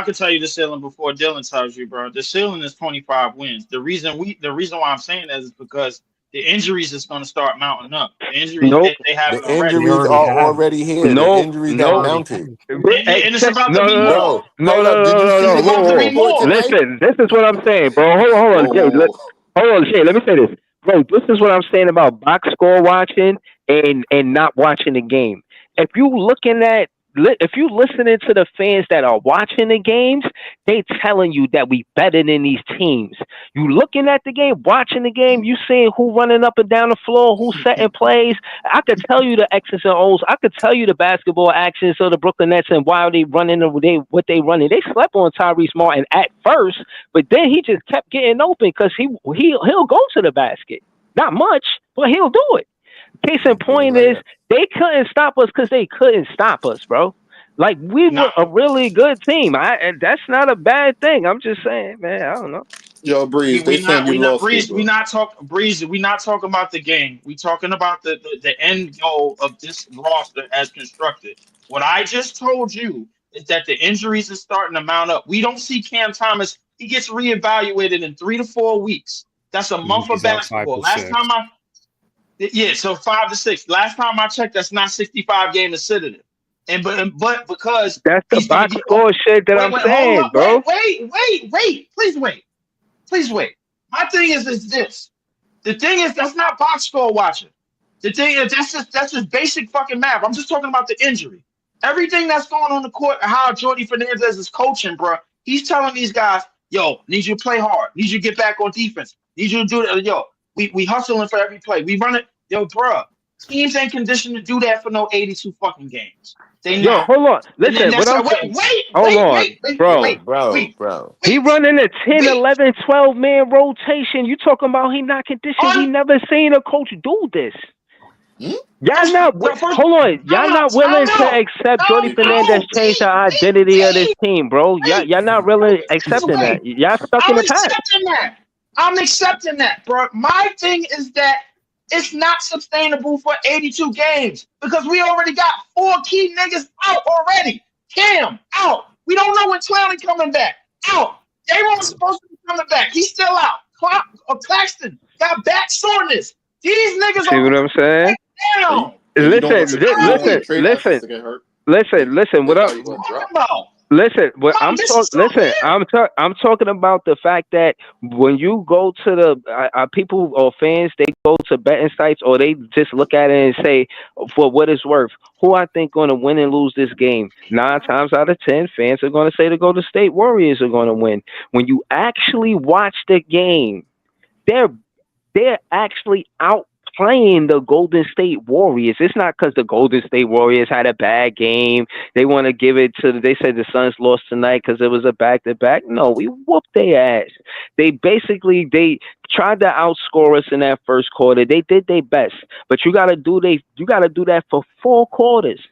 can tell you the ceiling before Dylan tells you, bro. The ceiling is 25 wins. The reason why I'm saying that is because the injuries is going to start mounting up. The injuries they haven't The already. injuries are already here. The injuries have mounted. And it's about to be more. No. Did you see the injury report tonight? Listen, this is what I'm saying, bro. Hold on. Hold on, Shay. Let me say this, bro. This is what I'm saying about box score watching and not watching the game. If you listening to the fans that are watching the games, they telling you that we better than these teams. You looking at the game, watching the game, you seeing who running up and down the floor, who setting plays. I could tell you the X's and O's. I could tell you the basketball actions of the Brooklyn Nets and why they running what they running. They slept on Tyrese Martin at first, but then he just kept getting open because he'll go to the basket. Not much, but he'll do it. Case in point is they couldn't stop us because they couldn't stop us, bro. Like we were a really good team. And that's not a bad thing. I'm just saying, man. I don't know. Yo, Breeze, they saying you lost. We not talking about the game. We talking about the end goal of this roster as constructed. What I just told you is that the injuries are starting to mount up. We don't see Cam Thomas. He gets reevaluated in 3 to 4 weeks. That's a month of basketball. So 5 to 6. Last time I checked, that's not 65 games to sit in it. But because That's the he's gonna box get score shit that I'm hold saying, up, bro. please wait. My thing is this. The thing is that's not box score watching. The thing is that's just basic fucking math. I'm just talking about the injury. Everything that's going on the court and how Jordy Fernandez is coaching, bro. He's telling these guys, yo, need you to play hard, need you to get back on defense, need you to do that. Yo, we hustling for every play. We run it, yo, bro. Teams ain't conditioned to do that for no 82 fucking games. They Yo, not. hold on. And then Listen, what that's I'm wait, wait, hold wait, on, wait, wait, bro. wait, bro. He running a 10, 11, 12 man rotation. You talking about he not conditioned? We never seen a coach do this. Y'all not hold on. Y'all not willing to accept Jordy Fernandez change the identity of this team, bro. Y'all not really accepting that. Y'all stuck in I'm the past. accepting that. I'm accepting that, bro. My thing is that it's not sustainable for 82 games because we already got 4 key niggas out already. Cam out. We don't know when Clowney coming back. Out. J-Ron's supposed to be coming back. He's still out. Claxton got back soreness. These niggas See are what I'm saying? down. Listen. What up? Listen, what I'm talking. Listen, I'm talking about the fact that when you go to the people or fans, they go to betting sites or they just look at it and say, for what it's worth, who I think going to win and lose this game. 9 times out of 10, fans are going to say the Golden State Warriors are going to win. When you actually watch the game, they're actually outplaying the Golden State Warriors. It's not because the Golden State Warriors had a bad game. They want to give it to. They said the Suns lost tonight because it was a back-to-back. No, we whooped their ass. They tried to outscore us in that first quarter. They did their best, but you got to do that for 4 quarters.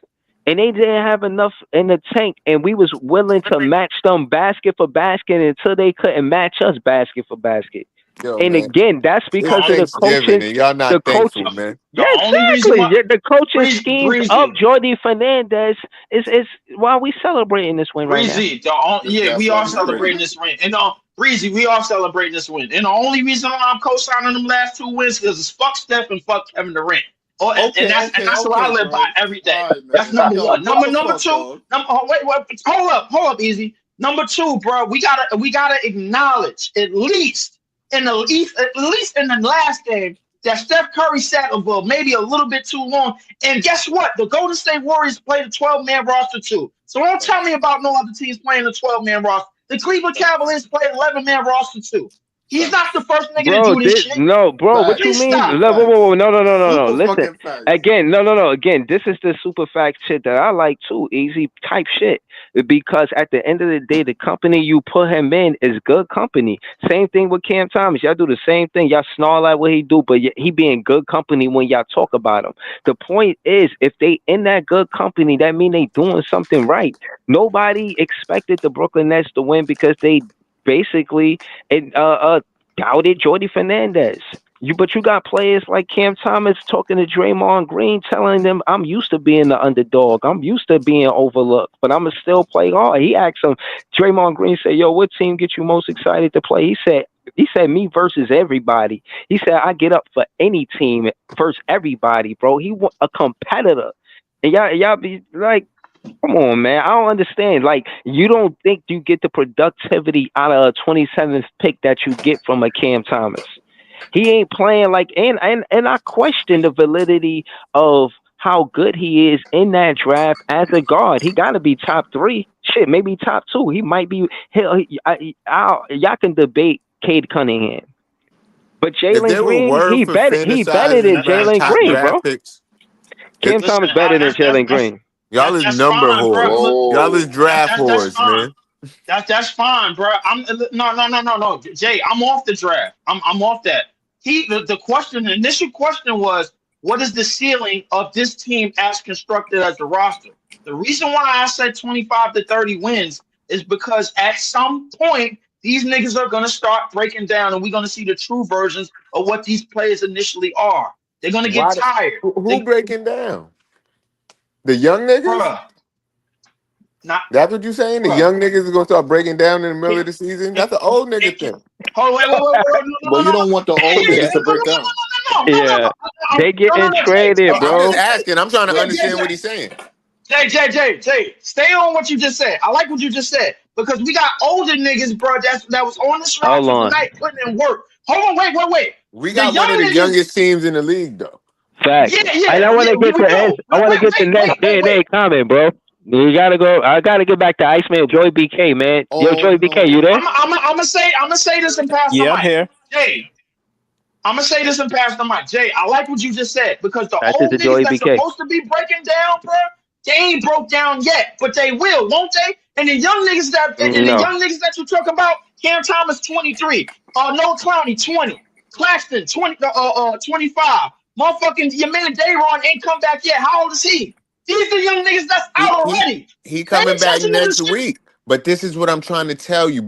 And they didn't have enough in the tank, and we was willing to match them basket for basket until they couldn't match us basket for basket. Yo, and man, again, that's because it's of the Thanksgiving coaching. and y'all not thankful, man. Yeah, The only reason exactly. why- The coaching Breezy- schemes Breezy. of Jordy Fernandez is why we celebrating this win right now. Breezy, we are celebrating this win. And Breezy, we are celebrating this win. And the only reason why I'm co-signing them last 2 wins because it's fuck Steph and fuck Kevin Durant. And that's what I live by every day. That's number one. Number two. Hold up, Easy. Number 2, bro. We gotta acknowledge at least in the last game that Steph Curry sat maybe a little bit too long. And guess what? The Golden State Warriors played a 12-man roster too. So don't tell me about no other teams playing a 12-man roster. The Cleveland Cavaliers played 11-man roster too. He's not the first nigga to do this shit. No, bro, what you mean? Whoa, no. Listen, again, Again, this is the super fact shit that I like too. Easy type shit. Because at the end of the day, the company you put him in is good company. Same thing with Cam Thomas. Y'all do the same thing. Y'all snarl at what he do, but he be in good company when y'all talk about him. The point is, if they in that good company, that mean they doing something right. Nobody expected the Brooklyn Nets to win because they basically doubted Jordy Fernandez. But you got players like Cam Thomas talking to Draymond Green, telling them, I'm used to being the underdog. I'm used to being overlooked, but I'm going to still play hard. He asked him, Draymond Green said, yo, what team gets you most excited to play? He said, me versus everybody. He said, I get up for any team versus everybody, bro. He was a competitor. And y'all be like, come on, man. I don't understand. Like, you don't think you get the productivity out of a 27th pick that you get from a Cam Thomas. He ain't playing like, and I question the validity of how good he is in that draft as a guard. He got to be top 3. Shit, maybe top 2. He might be. Y'all can debate Cade Cunningham, but Jalen Green, he better than Jalen Green, bro. Cam Thomas better than Jalen Green. Y'all is number whores. Y'all is draft whores, man. That's fine, bro. No. Jay, I'm off the draft. I'm off that. The initial question was, what is the ceiling of this team as constructed as the roster? The reason why I said 25 to 30 wins is because at some point these niggas are gonna start breaking down, and we're gonna see the true versions of what these players initially are. They're gonna get tired. Who breaking down? The young niggas? That's what you saying? The young niggas is gonna start breaking down in the middle of the season? That's an old nigga thing. Hold wait. But you don't want the old niggas to break down. Yeah, they getting traded, bro. I'm just asking. I'm trying to understand what he's saying. Jay, stay on what you just said. I like what you just said because we got older niggas, bro. That was on this Hold roster on. tonight putting in work. Hold on, wait. We The got one of young the niggas, youngest teams in the league, though. Facts. And I want to get we to do. I want to get the next DNA comment, bro. You gotta go. I gotta get back to Iceman Joey BK, man. Yo, Oh Joey BK, no. you there? I'm gonna say this and pass the Yeah, I'm mic. here. Jay, I'm gonna say this and pass the mic. Jay, I like what you just said because the That's just old a niggas Joey that's BK. supposed to be breaking down, bro, they ain't broke down yet, but they will, won't they? And the young niggas No. you talking about, Cam Thomas 23, No Clowney 20, Claxton 25, motherfucking your man Dayron ain't come back yet. How old is he? These are young niggas that's He out he already. he Pay coming back attention to the next shit. week. But this is what I'm trying to tell you.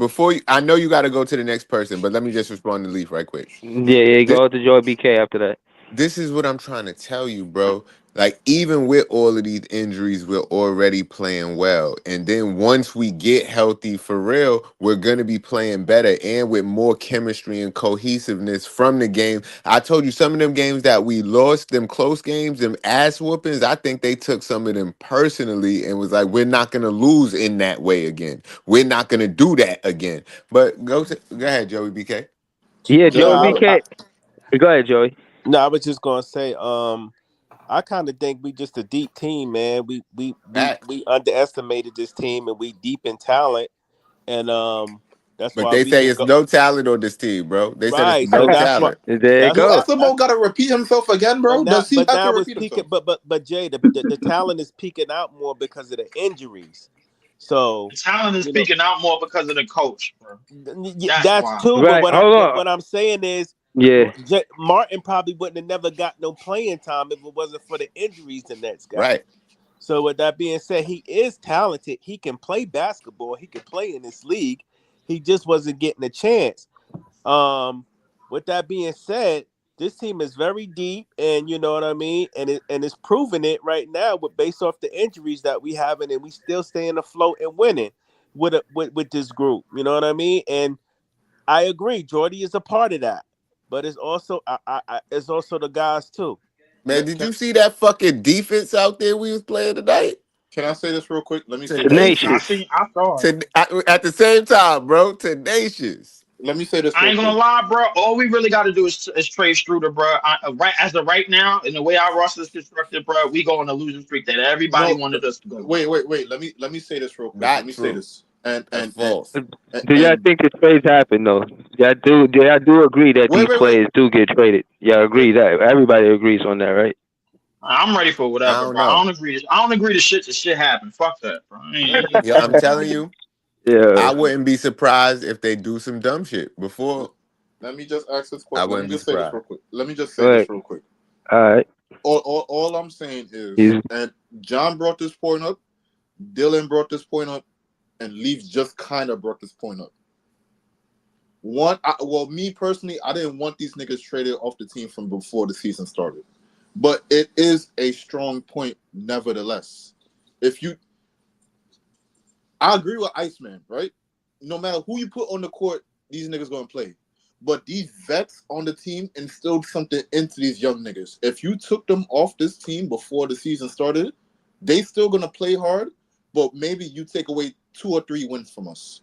I know you got to go to the next person, but let me just respond to Leaf right quick. Yeah, go to Joey BK after that. This is what I'm trying to tell you, bro. Like, even with all of these injuries, we're already playing well. And then once we get healthy for real, we're going to be playing better and with more chemistry and cohesiveness from the game. I told you some of them games that we lost, them close games, them ass whoopings, I think they took some of them personally and was like, we're not going to lose in that way again. We're not going to do that again. But go ahead, Joey BK. Yeah, No, Joey BK. Go ahead, Joey. no, I was just gonna say, I kind of think we just a deep team, man. We underestimated this team, and we deep in talent, and that's But why they we say can it's go no talent on this team, bro. They said it's right. So no that's why talent. There you that's Do go. why Eskimo gotta repeat himself again, bro? Does he have to now it's repeat peaking, himself? but Jay, the talent is peaking out more because of the injuries. So The talent is you know speaking out more because of the coach, bro. That's that's why. too. But Right. Hold on. what I'm saying is, Yeah. Martin probably wouldn't have never got no playing time if it wasn't for the injuries the Nets got. Right. So with that being said, he is talented. He can play basketball. He can play in this league. He just wasn't getting a chance. With that being said, this team is very deep, and you know what I mean, and it's proving it right now with based off the injuries that we have, and we still staying afloat and winning with this group. You know what I mean? And I agree, Jordy is a part of that, but it's also it's also the guys too. Man, did you see that fucking defense out there we was playing tonight? Can I say this real quick? Let me say this real quick. Tenacious. I saw it. At the same time, bro, tenacious. Let me say this I real ain't gonna quick. lie, bro. All we really got to do is trade Struder, bro. Right as of right now, and the way our roster is constructed, bro, we go on a losing streak that everybody No, wanted us to go on. wait. Let me say this real quick. Let Not me say true. this. And That's and and false. and, Do y'all and think the trades happen though? Y'all do agree that these wait. players do get traded? Y'all agree that everybody agrees on that, right? I'm ready for I whatever, don't bro. I know. don't agree. I don't agree to shit. To shit happen. Fuck that, bro. Yeah, I'm telling you, Yeah. I wouldn't be surprised if they do some dumb shit before. Let me just ask this I question. Let me wouldn't be just say this surprised. real quick. Let me just say Right. this real quick. All right. All I'm saying He's is, and John brought this point up, Dylan brought this point up, and Leaf just kind of brought this point up. Me personally, I didn't want these niggas traded off the team from before the season started, but it is a strong point, nevertheless. I agree with Iceman, right? No matter who you put on the court, these niggas gonna play. But these vets on the team instilled something into these young niggas. If you took them off this team before the season started, they still gonna play hard, but maybe you take away 2 or 3 wins from us,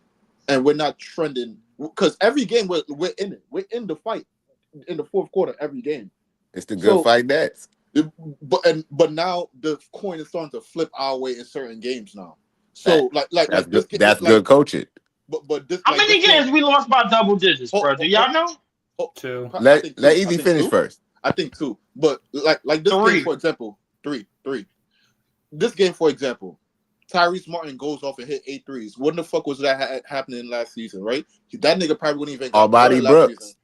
and we're not trending. Because every game we're in it. We're in the fight in the fourth quarter every game. It's the good fight Nets. But now the coin is starting to flip our way in certain games now. So That's this good. That's good coaching. But this How many games we lost by double digits, bro? Do y'all know? 2. Let Easy finish first. I think 2. But like this 3. game, for example, 3. This game, for example, Tyrese Martin goes off and hit 8 threes. When the fuck was that happening last season, right? That nigga probably wouldn't even got Armani last season. Brooks.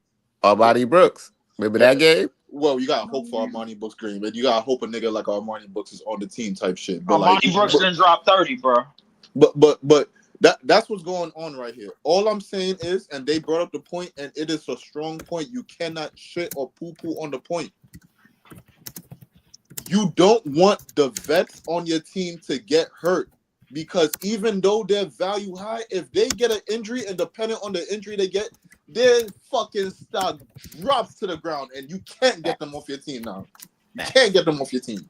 Armani Brooks. Remember that game? Well, you gotta hope for Armani Brooks Green, but you gotta hope a nigga like Armani Brooks is on the team type shit. But Armani Brooks didn't drop 30, bro. But that's what's going on right here. All I'm saying is, and they brought up the point, and it is a strong point. You cannot shit or poo-poo on the point. You don't want the vets on your team to get hurt, because even though their value high, if they get an injury, and depending on the injury they get, their fucking stock drops to the ground, and you can't get them off your team now. You can't get them off your team.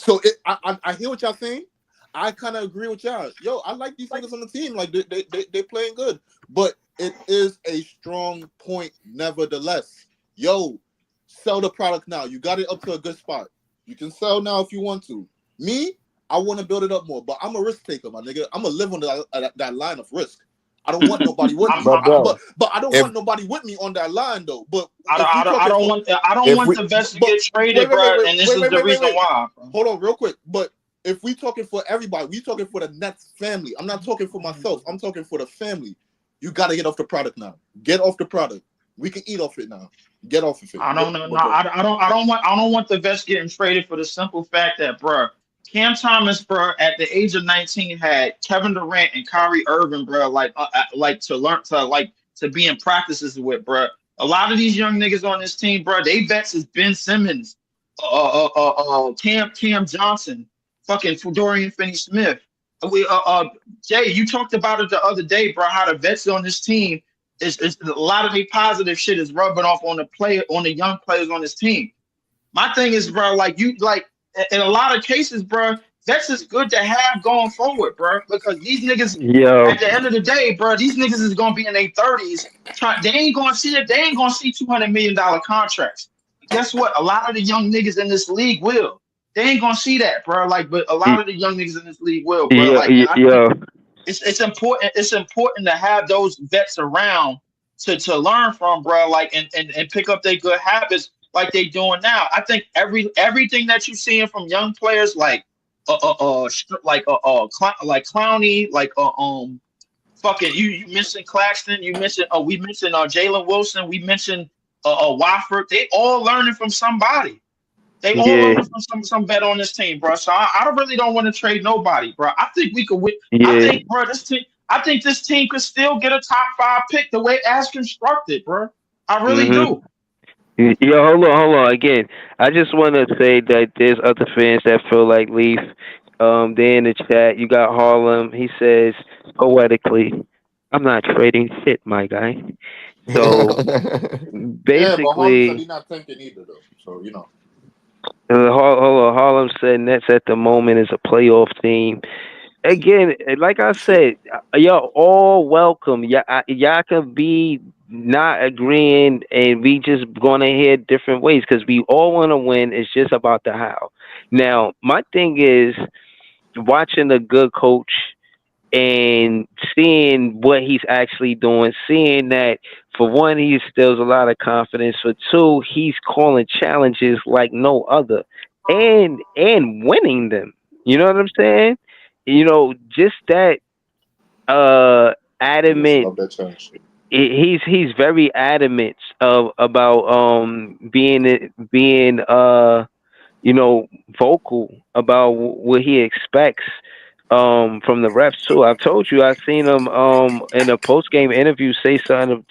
So I hear what y'all saying. I kind of agree with y'all. Yo, I like these niggas on the team. Like they playing good, but it is a strong point. Nevertheless, yo, sell the product now. You got it up to a good spot. You can sell now if you want to. Me, I want to build it up more, but I'm a risk taker, my nigga. I'm gonna live on that line of risk. I don't want nobody with me. But I don't want nobody with me on that line though. But I don't want the vets to get traded, bro. And this is the reason why. Hold on, real quick. But if we talking for everybody, we talking for the Nets family. I'm not talking for myself. I'm talking for the family. You gotta get off the product now. Get off the product. We can eat off it now. Get off of it. I don't know. No, I don't want the vets getting traded for the simple fact that, bro, Cam Thomas, bro, at the age of 19 had Kevin Durant and Kyrie Irving, bro, like to learn to be in practices with, bro. A lot of these young niggas on this team, bro, they vets is Ben Simmons, Cam Johnson, fucking Dorian Finney-Smith. Jay, you talked about it the other day, bro. How the vets on this team is a lot of the positive shit is rubbing off on the young players on this team. My thing is, bro, in a lot of cases, bro, that's just good to have going forward, bro, because these niggas, at the end of the day, bro, these niggas is gonna be in their 30s. They ain't gonna see it. They ain't gonna see $200 million contracts. Guess what? A lot of the young niggas in this league will. They ain't gonna see that, bro. But a lot of the young niggas in this league will, bro. It's important. It's important to have those vets around to learn from, bro. And pick up their good habits like they doing now. I think everything that you're seeing from young players like Clowney, fucking you mentioned Claxton, we mentioned Jalen Wilson, we mentioned Wofford. They all learning from somebody. They all learning from some vet on this team, bro. So I really don't want to trade nobody, bro. I think we could win. I think, bro, this team could still get a top 5 pick the way as constructed, bro. I really do. Yo, hold on. Again, I just want to say that there's other fans that feel like Leaf. They're in the chat. You got Harlem. He says poetically, "I'm not trading shit, my guy." So basically, but Harlem said he's not thinking either, though. So Harlem said Nets at the moment is a playoff team. Again, like I said, y'all all welcome. Y'all can be not agreeing, and we just gonna hear different ways because we all want to win. It's just about the how. Now, my thing is watching a good coach and seeing what he's actually doing, seeing that for one, he instills a lot of confidence. For two, he's calling challenges like no other, and winning them. You know what I'm saying? Just that adamant. love that challenge. He's very adamant about being vocal about what he expects from the refs too. I've told you I've seen him in a post game interview say something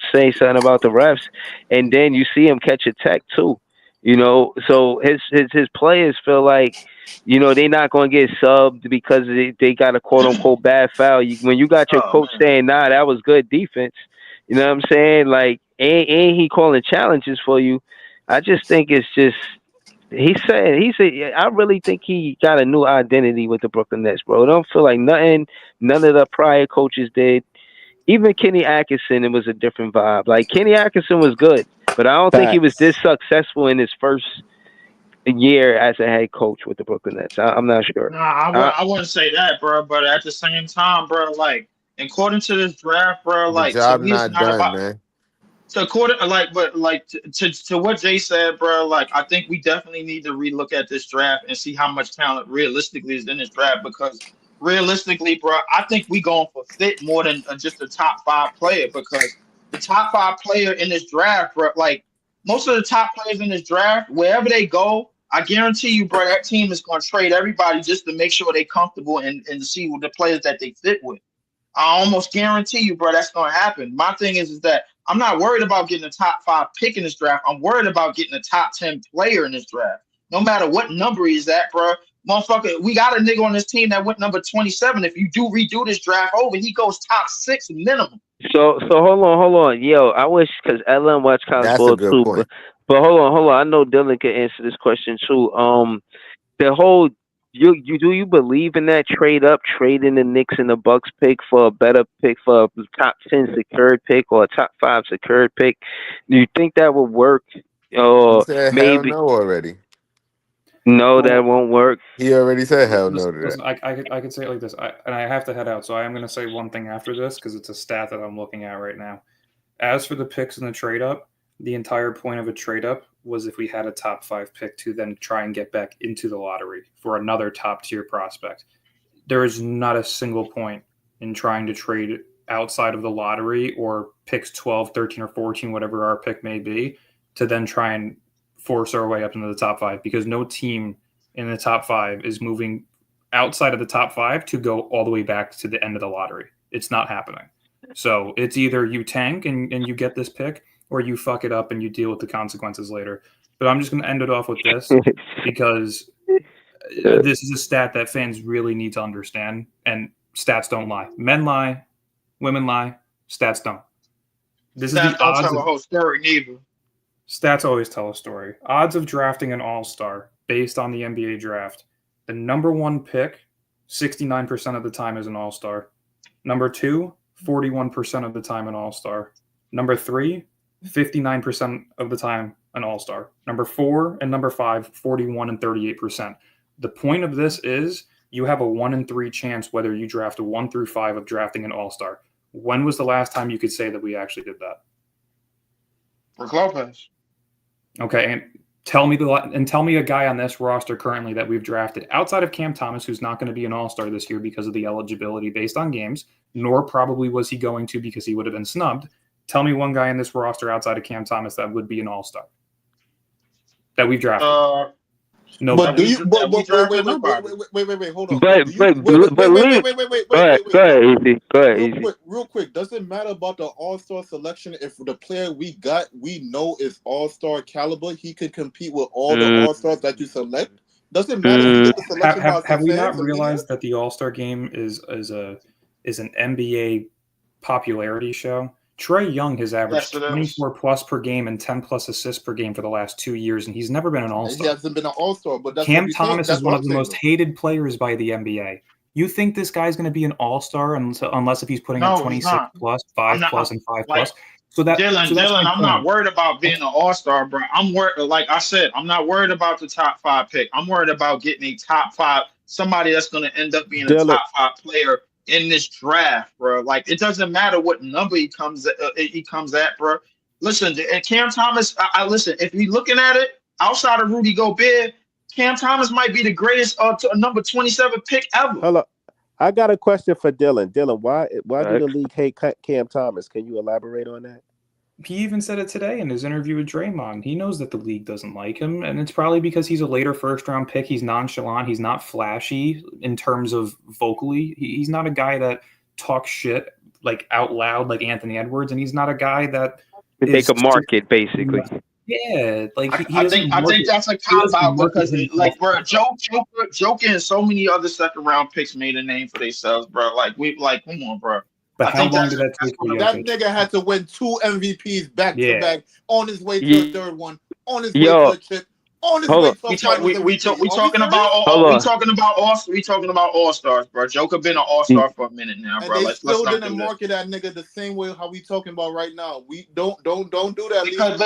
about the refs, and then you see him catch a tech too. So his players feel like they're not going to get subbed because they got a quote unquote bad foul. When you got your coach saying, "Nah, that was good defense," you know what I'm saying? Like, ain't he calling challenges for you? I just think it's just. He said, I really think he got a new identity with the Brooklyn Nets, bro. I don't feel like none of the prior coaches did. Even Kenny Atkinson, it was a different vibe. Like, Kenny Atkinson was good, but I don't think he was this successful in his first year as a head coach with the Brooklyn Nets. I'm not sure. Nah, I wouldn't say that, bro. But at the same time, bro, according to this draft, bro, The job not done, man. So according, to what Jay said, bro, I think we definitely need to relook at this draft and see how much talent realistically is in this draft. Because realistically, bro, I think we going for fit more than just a top 5 player. Because the top 5 player in this draft, bro, most of the top players in this draft, wherever they go, I guarantee you, bro, that team is going to trade everybody just to make sure they're comfortable and see what the players that they fit with. I almost guarantee you, bro, that's going to happen. My thing is that I'm not worried about getting a top 5 pick in this draft. I'm worried about getting a top 10 player in this draft. No matter what number he's at, bro. Motherfucker, we got a nigga on this team that went number 27. If you do redo this draft over, he goes top 6 minimum. So hold on. Yo, I wish, because Ellen watch college ball too. But hold on. I know Dylan can answer this question too. The whole do you believe in that trade up, trading the Knicks and the Bucks pick for a better pick, for a top 10 secured pick or a top 5 secured pick? Do you think that would work? He Or said hell maybe no already. no, that Well, won't work. He already said hell no to that. listen, I could say it like this, and I have to head out, so I am going to say one thing after this because it's a stat that I'm looking at right now. As for the picks in the trade up, the entire point of a trade up was if we had a top 5 pick to then try and get back into the lottery for another top tier prospect. There is not a single point in trying to trade outside of the lottery or picks 12, 13, or 14, whatever our pick may be, to then try and force our way up into the top 5, because no team in the top 5 is moving outside of the top 5 to go all the way back to the end of the lottery. It's not happening. So it's either you tank and you get this pick, or you fuck it up and you deal with the consequences later. But I'm just going to end it off with this because this is a stat that fans really need to understand, and stats don't lie. Men lie, women lie, stats don't. This is Stats the don't odds tell a of, whole story neither. stats always tell a story. Odds of drafting an all-star based on the NBA draft. The number 1 pick, 69% of the time is an all-star. Number 2, 41% of the time an all-star. Number 3, 59% of the time an all-star. Number 4 and number 5, 41 and 38%. The point of this is you have a 1 in 3 chance whether you draft a 1 through 5 of drafting an all-star. When was the last time you could say that we actually did that? Brook Lopez. Okay, and tell me a guy on this roster currently that we've drafted outside of Cam Thomas, who's not going to be an all-star this year because of the eligibility based on games, nor probably was he going to because he would have been snubbed. Tell me one guy in this roster outside of Cam Thomas that would be an all-star that we've drafted. No, But do you? Wait, hold on. But go ahead, Easy. Go ahead, Easy. Real quick. Does it matter about the all-star selection if the player we got we know is all-star caliber? He could compete with all the all-stars that you select. Does it matter if you get the selection by have we not realized that the All-Star game is an NBA popularity show? Trae Young has averaged 24 plus per game and 10 plus assists per game for the last 2 years, and he's never been an all-star. He hasn't been an all-star, but that's Cam Thomas is one of the most hated players by the NBA. You think this guy's going to be an all-star unless if he's putting up 26 plus, 5 plus, and 5 plus? So Dylan, I'm not worried about being an all-star, bro. I'm worried, like I said, I'm not worried about the top 5 pick. I'm worried about getting a top 5, somebody that's going to end up being a top 5 player in this draft, bro. Like, it doesn't matter what number he comes at, bro. Listen, and Cam Thomas, listen, if you're looking at it outside of Rudy Gobert, Cam Thomas might be the greatest number 27 pick ever. Hold up. I got a question for Dylan. Dylan, why do the league hate Cam Thomas? Can you elaborate on that? He even said it today in his interview with Draymond. He knows that the league doesn't like him, and it's probably because he's a later first-round pick. He's nonchalant. He's not flashy in terms of vocally. He's not a guy that talks shit like out loud like Anthony Edwards, and he's not a guy that they could market basically. Yeah, like I think that's a cop out because like bro, Joker and so many other second-round picks made a name for themselves, bro. Come on, bro. But how long did that take for that nigga had to win 2 MVPs back to back on his way to the third one, on his way to a chip, on his way to we talking about all-stars, bro. Joker been an all-star for a minute now, bro. And they still didn't market that nigga the same way how we talking about right now. We don't do that because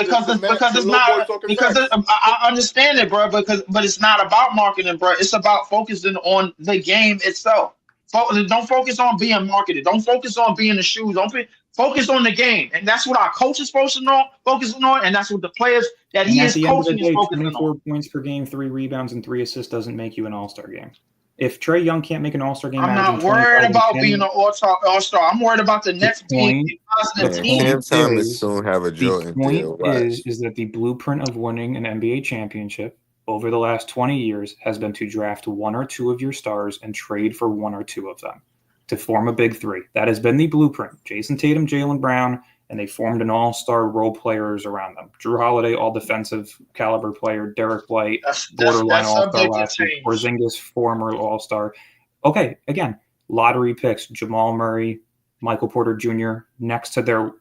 I understand it, bro. But it's not about marketing, bro. It's about focusing on the game itself. Don't focus on being marketed. Don't focus on being the shoes. Focus on the game, and that's what our coach is focusing on, and that's what the players that he is coaching is focusing on. 24 points per game, 3 rebounds, and 3 assists doesn't make you an all-star game. If Trae Young can't make an all-star game, I'm not worried about being an all-star. I'm worried about the Nets being a positive team. Cam Thomas soon have a Jordan deal. The point is that the blueprint of winning an NBA championship over the last 20 years has been to draft 1 or 2 of your stars and trade for 1 or 2 of them to form a big 3. That has been the blueprint. Jason Tatum, Jaylen Brown, and they formed an all-star role players around them. Drew Holiday, all-defensive caliber player. Derek White, borderline all-star last year. Porzingis, former all-star. Okay, again, lottery picks. Jamal Murray, Michael Porter Jr. next to their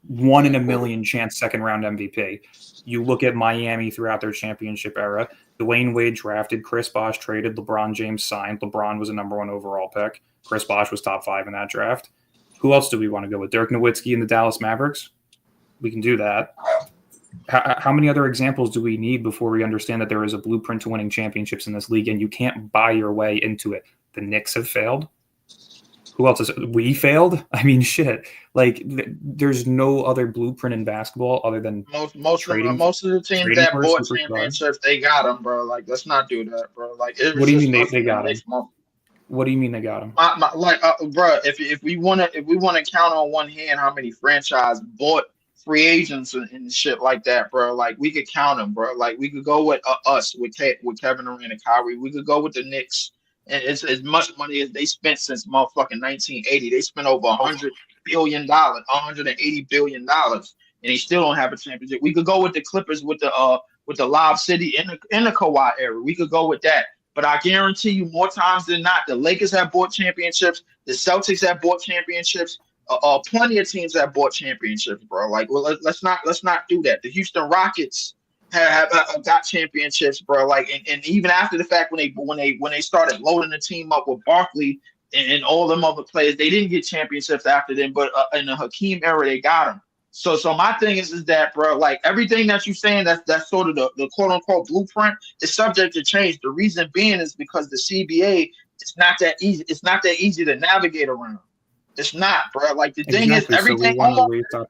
1 in a million chance second round MVP. You look at Miami throughout their championship era. Dwayne Wade drafted, Chris Bosh traded, LeBron James signed. LeBron was a number 1 overall pick. Chris Bosh was top 5 in that draft. Who else do we want to go with? Dirk Nowitzki and the Dallas Mavericks? We can do that. How many other examples do we need before we understand that there is a blueprint to winning championships in this league and you can't buy your way into it? The Knicks have failed. Who else we failed? I mean, shit. Like, there's no other blueprint in basketball other than most of the teams that bought championships, they got them, bro. Like, let's not do that, bro. Like, what do you mean they got them? What do you mean they got them? Bro, if we want to count on one hand how many franchise bought free agents and shit like that, bro. Like, we could count them, bro. Like, we could go with us with Kevin Durant and Kyrie. We could go with the Knicks. And it's as much money as they spent since motherfucking 1980. They spent over $100 billion, $180 billion, and they still don't have a championship. We could go with the Clippers with the Lob City in the Kawhi era. We could go with that. But I guarantee you, more times than not, the Lakers have bought championships. The Celtics have bought championships. Plenty of teams have bought championships, bro. Like, well, let's not do that. The Houston Rockets have got championships, bro. Like, and even after the fact, when they started loading the team up with Barkley and all them other players, they didn't get championships after them. But in the Hakeem era, they got them. So my thing is that, bro, like, everything that you're saying, that's sort of the quote unquote blueprint is subject to change. The reason being is because the CBA, it's not that easy. It's not that easy to navigate around. It's not, bro. Like, the thing is, everything. Wait. And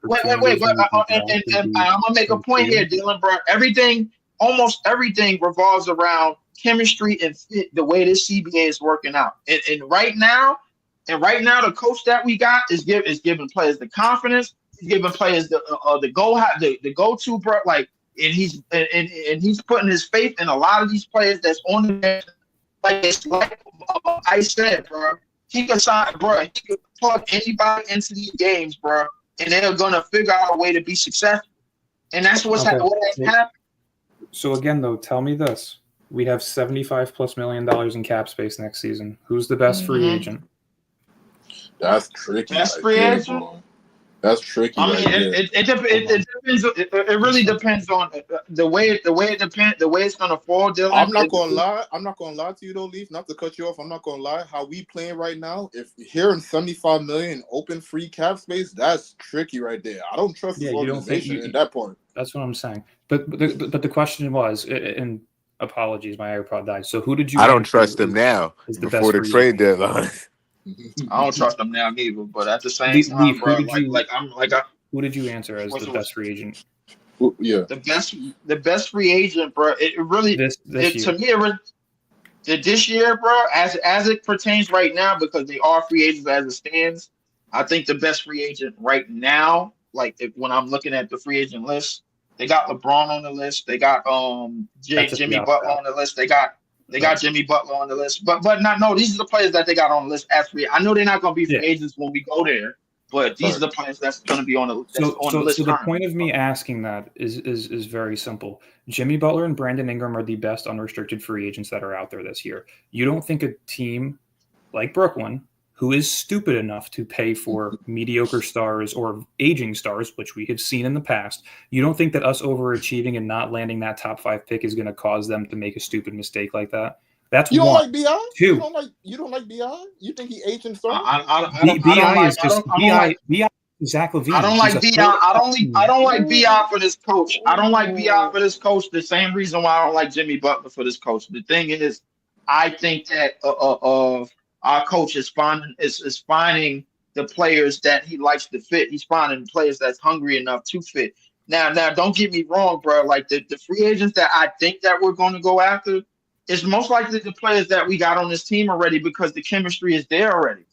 I'm gonna make a point here, Dylan, bro. Almost everything revolves around chemistry and fit. The way this CBA is working out, and right now, the coach that we got is giving players the confidence. He's giving players the go-to, bro. Like, and he's putting his faith in a lot of these players that's on the bench. Like, it's like I said, bro. He could plug anybody into these games, bro, and they're gonna figure out a way to be successful. And that's what's happening. So again, though, tell me this: we have $75+ million in cap space next season. Who's the best free agent? That's tricky. Best free agent. That's tricky. I mean, it depends. It really depends on the way it's gonna fall. Dylan. I'm not gonna lie to you though, Leaf. Not to cut you off. I'm not gonna lie. How we playing right now? If hearing 75 million open free cap space, that's tricky right there. I don't trust the organization in that part. That's what I'm saying. But the question was, and apologies, my AirPod died. So who did you? I don't trust them now. Before the trade deadline. I don't trust them now neither, but at the same time, bro, who did you answer as the best free agent? Yeah, the best free agent, bro. It really this year, bro, as it pertains right now, because they are free agents as it stands. I think the best free agent right now, like, when I'm looking at the free agent list, they got LeBron on the list. They got Jimmy Butler on the list. They got Jimmy Butler on the list, but these are the players that they got on the list as free. I know they're not going to be free agents when we go there, but these are the players that's going to be on the list. So the point of me asking that is very simple. Jimmy Butler and Brandon Ingram are the best unrestricted free agents that are out there this year. You don't think a team like Brooklyn, who is stupid enough to pay for mediocre stars or aging stars, which we have seen in the past, you don't think that us overachieving and not landing that top 5 pick is going to cause them to make a stupid mistake like that? That's you one. Don't like Bi? Two. You don't like Bi? You think he aging stars? Bi is Zach LaVine. I don't like Bi. I don't like Bi for this coach. I don't like Bi for this coach. The same reason why I don't like Jimmy Butler for this coach. The thing is, I think that our coach is finding the players that he likes to fit. He's finding players that's hungry enough to fit. Now, don't get me wrong, bro. Like, the free agents that I think that we're going to go after is most likely the players that we got on this team already, because the chemistry is there already.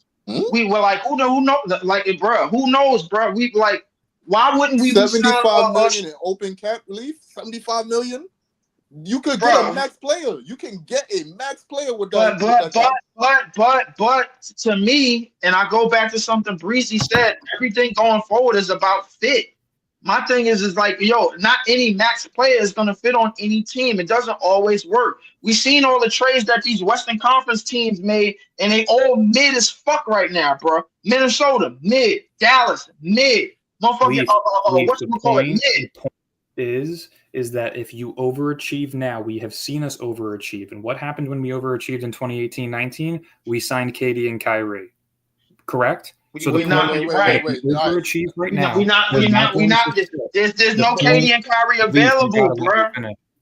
We were like, who knows? Like, bro, who knows, bro? We like, why wouldn't we? 75 million in open cap relief. 75 million. You could get a max player. You can get a max player with that. But to me, and I go back to something Breezy said, everything going forward is about fit. My thing is like, not any max player is going to fit on any team. It doesn't always work. We've seen all the trades that these Western Conference teams made, and they all mid as fuck right now, bro. Minnesota, mid. Dallas, mid. motherfucking Leaf, whatchamacallit, mid. the point is that if you overachieve now, we have seen us overachieve. And what happened when we overachieved in 2018-19? We signed Katie and Kyrie. Correct? So Wait, the point wait, is wait, that wait, if wait. we All right. overachieve right We now, not. going to sit. There's The no point, KD and Kyrie Leaf, available, bro.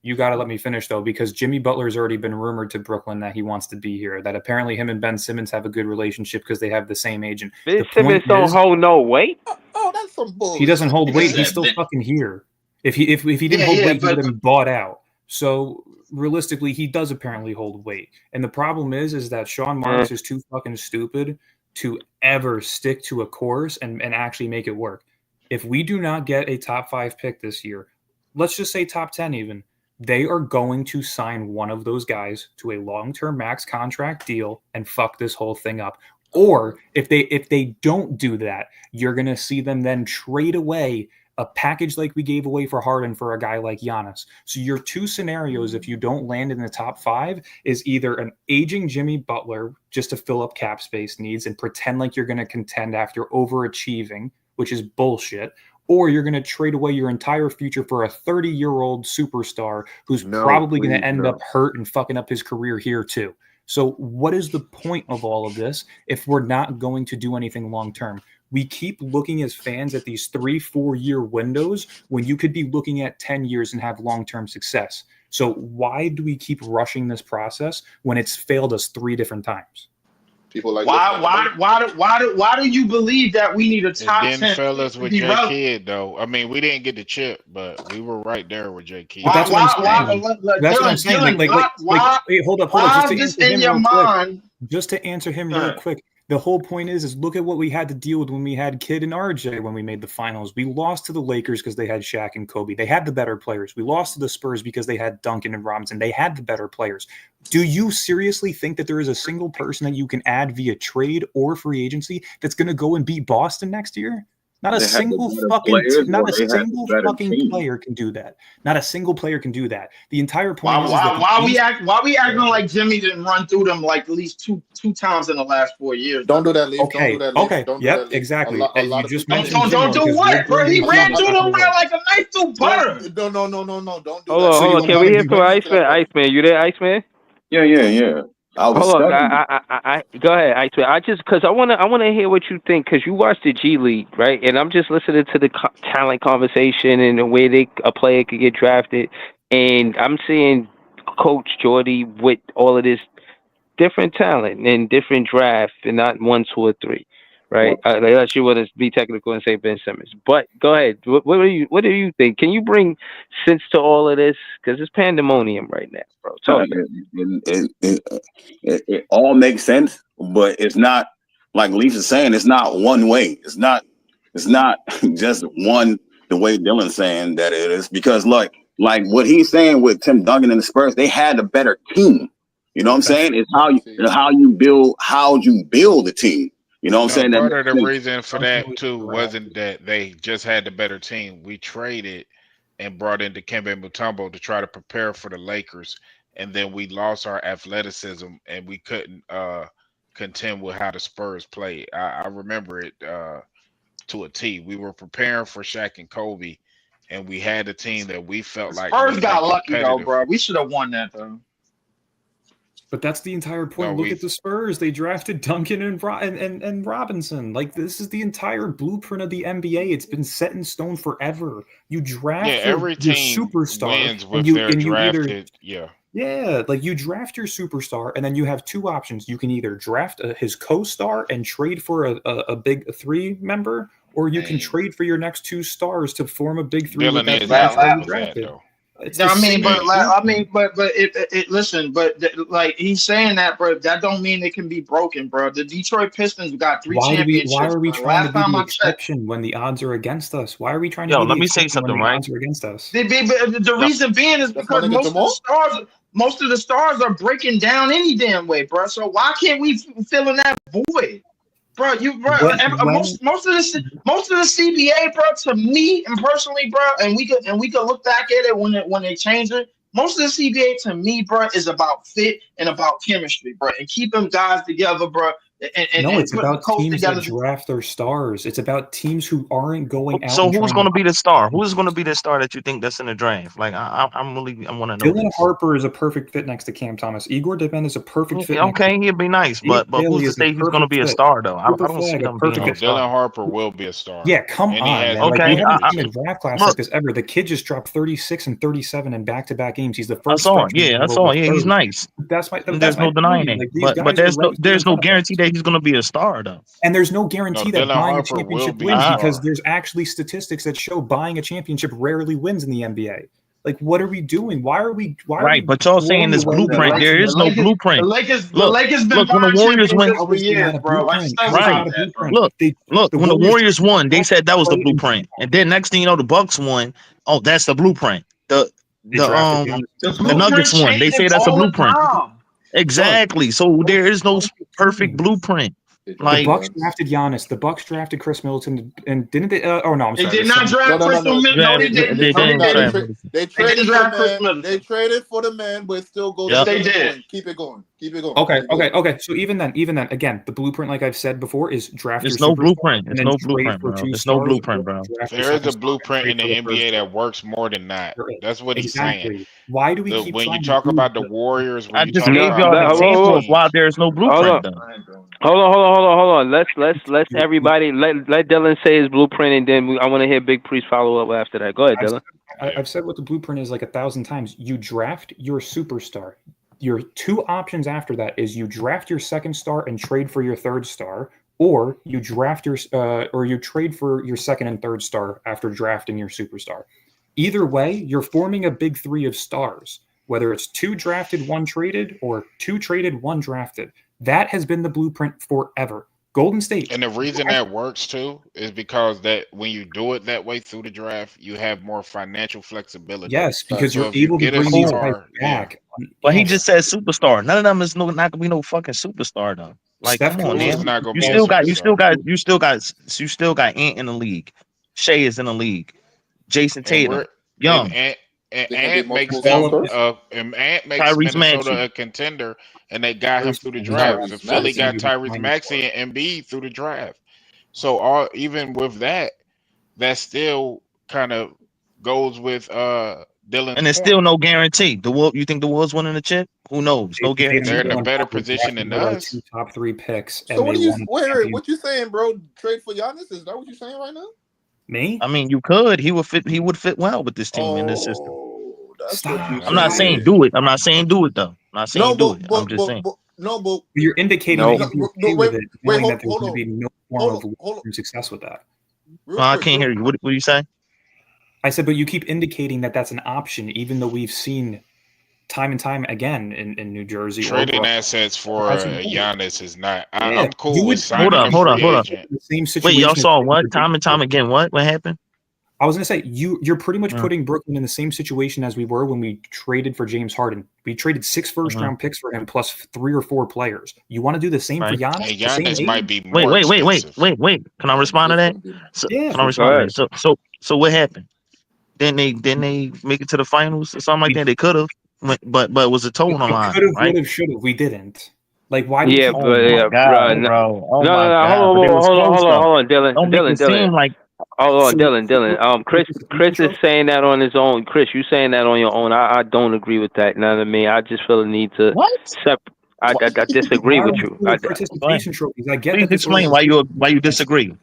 you got to let me finish, though, because Jimmy Butler's already been rumored to Brooklyn that he wants to be here, that apparently him and Ben Simmons have a good relationship because they have the same agent. Ben Simmons don't hold no weight. Oh, that's some bullshit. He doesn't hold weight. He's still fucking here. If he didn't hold weight, he would have been bought out. So realistically, he does apparently hold weight. And the problem is that Sean Marks is too fucking stupid to ever stick to a course and actually make it work. If we do not get a top 5 pick this year, let's just say top 10 even, they are going to sign one of those guys to a long-term max contract deal and fuck this whole thing up. Or if they don't do that, you're going to see them then trade away a package like we gave away for Harden for a guy like Giannis. So your two scenarios, if you don't land in the top 5, is either an aging Jimmy Butler just to fill up cap space needs and pretend like you're going to contend after overachieving, which is bullshit, or you're going to trade away your entire future for a 30-year-old superstar who's probably going to end up hurt and fucking up his career here too. So what is the point of all of this if we're not going to do anything long-term? We keep looking as fans at these 3-4 year windows when you could be looking at 10 years and have long-term success. So why do we keep rushing this process when it's failed us 3 different times? People like why do you believe that we need a top 10? It didn't fail us with J Kidd though. I mean, we didn't get the chip, but we were right there with J Kidd. That's what I'm saying. Wait, hold up. Just to answer him real quick. The whole point is look at what we had to deal with when we had Kidd and RJ when we made the finals. We lost to the Lakers because they had Shaq and Kobe. They had the better players. We lost to the Spurs because they had Duncan and Robinson. They had the better players. Do you seriously think that there is a single person that you can add via trade or free agency that's going to go and beat Boston next year? Not a single fucking player can do that. Not a single player can do that. The entire point is why we acting like Jimmy didn't run through them like at least two times in the last 4 years? Don't do that, Leaf. Okay. Don't do that, Leaf. Yep. Exactly. You just mentioned don't do what, bro? He ran through them like a knife through butter. No. Don't do that. Hold on. Can we hear from Iceman? Iceman, you there, Iceman? Yeah. Hold on, I go ahead, I just because I want to hear what you think because you watched the G League, right? And I'm just listening to the talent conversation and the way a player could get drafted, and I'm seeing Coach Jordy with all of this different talent and different draft, and not 1, 2, or 3, right? Unless you want to be technical and say Ben Simmons, but go ahead. What do you think? Can you bring sense to all of this? Because it's pandemonium right now, bro. It all makes sense, but it's not like Leaf is saying. It's not one way. It's not just one. The way Dylan's saying that it is because like what he's saying with Tim Duncan and the Spurs, they had a better team. You know what I'm saying? It's how you build the team. You know what I'm saying? Part of the reason for that too wasn't that they just had the better team. We traded and brought in Dikembe Mutombo to try to prepare for the Lakers, and then we lost our athleticism and we couldn't contend with how the Spurs played. I remember it to a T. We were preparing for Shaq and Kobe, and we had a team that we felt like Spurs got lucky though, bro. We should have won that though. But that's the entire point. Look at the Spurs. They drafted Duncan and Robinson. Like, this is the entire blueprint of the NBA. It's been set in stone forever. You draft every your team superstar. Wins with their drafted, Yeah, like you draft your superstar, and then you have 2 options. You can either draft his co-star and trade for a big 3 member, or you can trade for your next 2 stars to form a big 3 with that drafted. Listen, like he's saying that, bro. That don't mean it can be broken, bro. The Detroit Pistons got 3 championships. Why are we trying to be the exception when the odds are against us? Why are we trying to? Let me say something, right? Odds are against us. The reason being is because most of the stars are breaking down any damn way, bro. So why can't we fill in that void? Bro, most of the CBA, bro, to me and personally, bro, and we could look back at it when they changed it. Most of the CBA to me, bro, is about fit and about chemistry, bro, and keeping guys together, bro, No, it's putting the about coach teams together. that draft their stars. It's about teams who aren't going out. So and who's trying going to to be the star? Who's going to be the star that you think that's in the draft? Like I want to know Dylan this. Harper is a perfect fit next to Cam Thomas. Igor Devin is a perfect fit. Okay, he'd be nice, but who's Bailey to is a say he's going to perfect be a fit. star though? I Cooper don't see Flag, a him being perfect a fit. star. Dylan Harper will be a star. Yeah, come And he on, has man. Like, Okay, we haven't I- seen a draft class look. like this ever. The kid just dropped 36 and 37 in back-to-back games. He's the I first. saw it. veteran Yeah, to I go saw over it. Yeah, he's 30. nice. That's my There's no point. denying it. Like, these But guys are right there's in no front of us. guarantee that he's going to be a star though. And there's no guarantee that Dylan buying a Harper will championship be a wins star. because there's actually statistics that show buying a championship rarely wins in the NBA. Like, what are we doing? Why are we Right, but y'all saying this blueprint. There is no blueprint. The Look, Lakers been look when the buying Warriors win. championships for years, bro. Like, stop Right. that, bro. Look, when the Warriors won, they said that was the played in blueprint. And then next thing you know, the Bucks won. Oh, that's the blueprint. The drafted The the Nuggets blueprint won. They say changes that's a all the blueprint. time. Exactly. So there is no perfect blueprint. The Like Bucks drafted Giannis. The Bucks drafted Chris Middleton, and didn't they? Oh no, I'm They sorry. did not draft Chris Middleton. No, they didn't. They No, they didn't didn't. draft They They traded didn't for draft the Chris man. Middleton. They traded for the man, but it still goes. Yep. They did. Keep it going. Keep it going. Okay, Keep it going. okay. So even then, again, the blueprint, like I've said before, is draft There's your no superstar blueprint. and There's then no trade blueprint, for bro. two There's no stars, blueprint, or bro. draft your There is second a star and blueprint trade in the for the third NBA star. that works more than that. That's what he's saying. Exactly. Why do we keep When you trying talk to do about the Warriors, when I you just talk gave about y'all an all these example of teams, why there's no Hold blueprint on. though. Hold on. Let's everybody let Dylan say his blueprint, and then I want to hear Big Priest follow up after that. Go ahead, Dylan. I've said what the blueprint is like 1,000 times. You draft your superstar. Your two options after that is you draft your second star and trade for your third star, or you draft your or you trade for your second and third star after drafting your superstar. Either way, you're forming a big three of stars, whether it's 2 drafted, 1 traded, or 2 traded, 1 drafted. That has been the blueprint forever. Golden State. and the reason that works too is because that when you do it that way through the draft, you have more financial flexibility. Yes, because So you're if you able to get a bring these guys star, back. But he Yes. just said superstar. None of them is not gonna be no fucking superstar though. Like, Steph come on, Curry man. is not gonna You be a still got superstar. you still got Ant in the league. Shea is in the league. Jason And Tatum, we're young. and They gonna be Ant makes multiple them superstars. and Ant makes Tyrese Minnesota Maxey. a contender, and they got him through the Tyrese draft. So Tyrese Philly got Maxey. Tyrese Maxey and Embiid through the draft. So even with that, that still kind of goes with Dylan's And there's point. still no guarantee. You think the Wolves winning the chip? Who knows? No Jason Tatum guarantee. They're in a won better top, was position drafted than by, like, us. 2 top 3 picks, So and what they are you? won Wait, what you saying, bro? Trade for Giannis? Is that what you saying right now? Me? I mean, you could. He would fit well with this team in this system. Oh, that's Stop. what you I'm not saying saying. do it. I'm not saying do it though. I'm not saying No, do it. I'm just saying. but You're indicating No. that you'd be okay no, with it, wait, knowing that there's hold going to on, be no form of long-term success with that. real I quick, can't hear you. What do you say? I said, but you keep indicating that that's an option, even though we've seen time and time again in New Jersey. Trading or assets for Giannis is not. Yeah, I'm cool you with would signing a Hold free on. agent. The same Wait, situation. y'all saw as what? Brooklyn. Time and time again. What happened? I was going to say you're pretty much Yeah. putting Brooklyn in the same situation as we were when we traded for James Harden. We traded 6 first-round picks for him plus 3 or 4 players. You want to do the same for Right. Giannis? And The same Giannis age? might be more Wait. expensive. Can I respond to that? So, Yeah. can I respond to that? So what happened? Then they make it to the finals or something like that. They could have, but it was a toe on the line, Could have, right? would have, should have. We didn't. Like, why do we Yeah, keep but my yeah, God, bro. bro. Oh No, my no, God. hold But it was close, though. on, Dylan. Don't make it seem like Hold on, So- Dylan. Chris is saying that on his own. Chris, you saying that on your own. I don't agree with that. You know what I mean? I just feel the need to what? I disagree Why with are we you. doing participation trophies. I get Please that this explain why you disagree.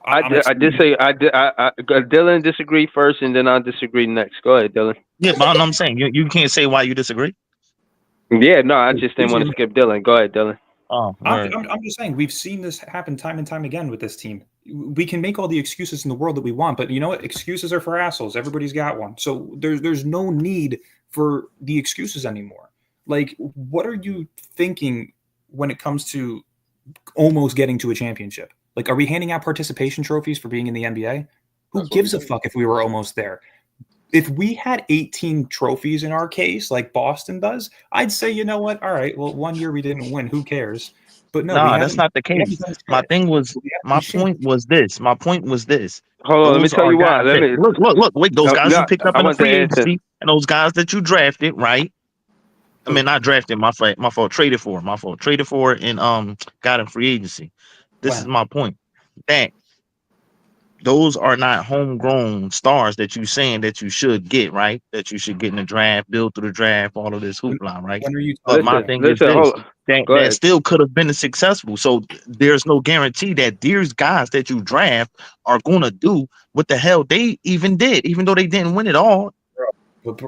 I disagree. Dylan disagree first, and then I'll disagree next. Go ahead, Dylan. Yeah, but I'm saying you can't say why you disagree. Yeah, no, I just didn't want to skip Dylan. Go ahead, Dylan. Oh, I'm just saying we've seen this happen time and time again with this team. We can make all the excuses in the world that we want, but you know what? Excuses are for assholes. Everybody's got one. So there's no need for the excuses anymore. Like, what are you thinking when it comes to almost getting to a championship? Like, are we handing out participation trophies for being in the NBA? Who gives a fuck if we were almost there? If we had 18 trophies in our case, like Boston does, I'd say, you know what? All right, well, one year we didn't win. Who cares? But no, that's not the case. My point was this. Hold on, let me tell you why. Look. Wait, those guys you picked up I in the want to free answer. agency and those guys that you drafted, right? I mean, not drafted. My fault. Traded for. My fault. Traded for and got in free agency. This is my point. That those are not homegrown stars that you saying that you should get, right? That you should get in the draft, build through the draft, all of this hoopla, right? When are you But my thing is Listen, this: hold on. that Go ahead. still could have been successful. So there's no guarantee that these guys that you draft are gonna do what the hell they even did, even though they didn't win it all.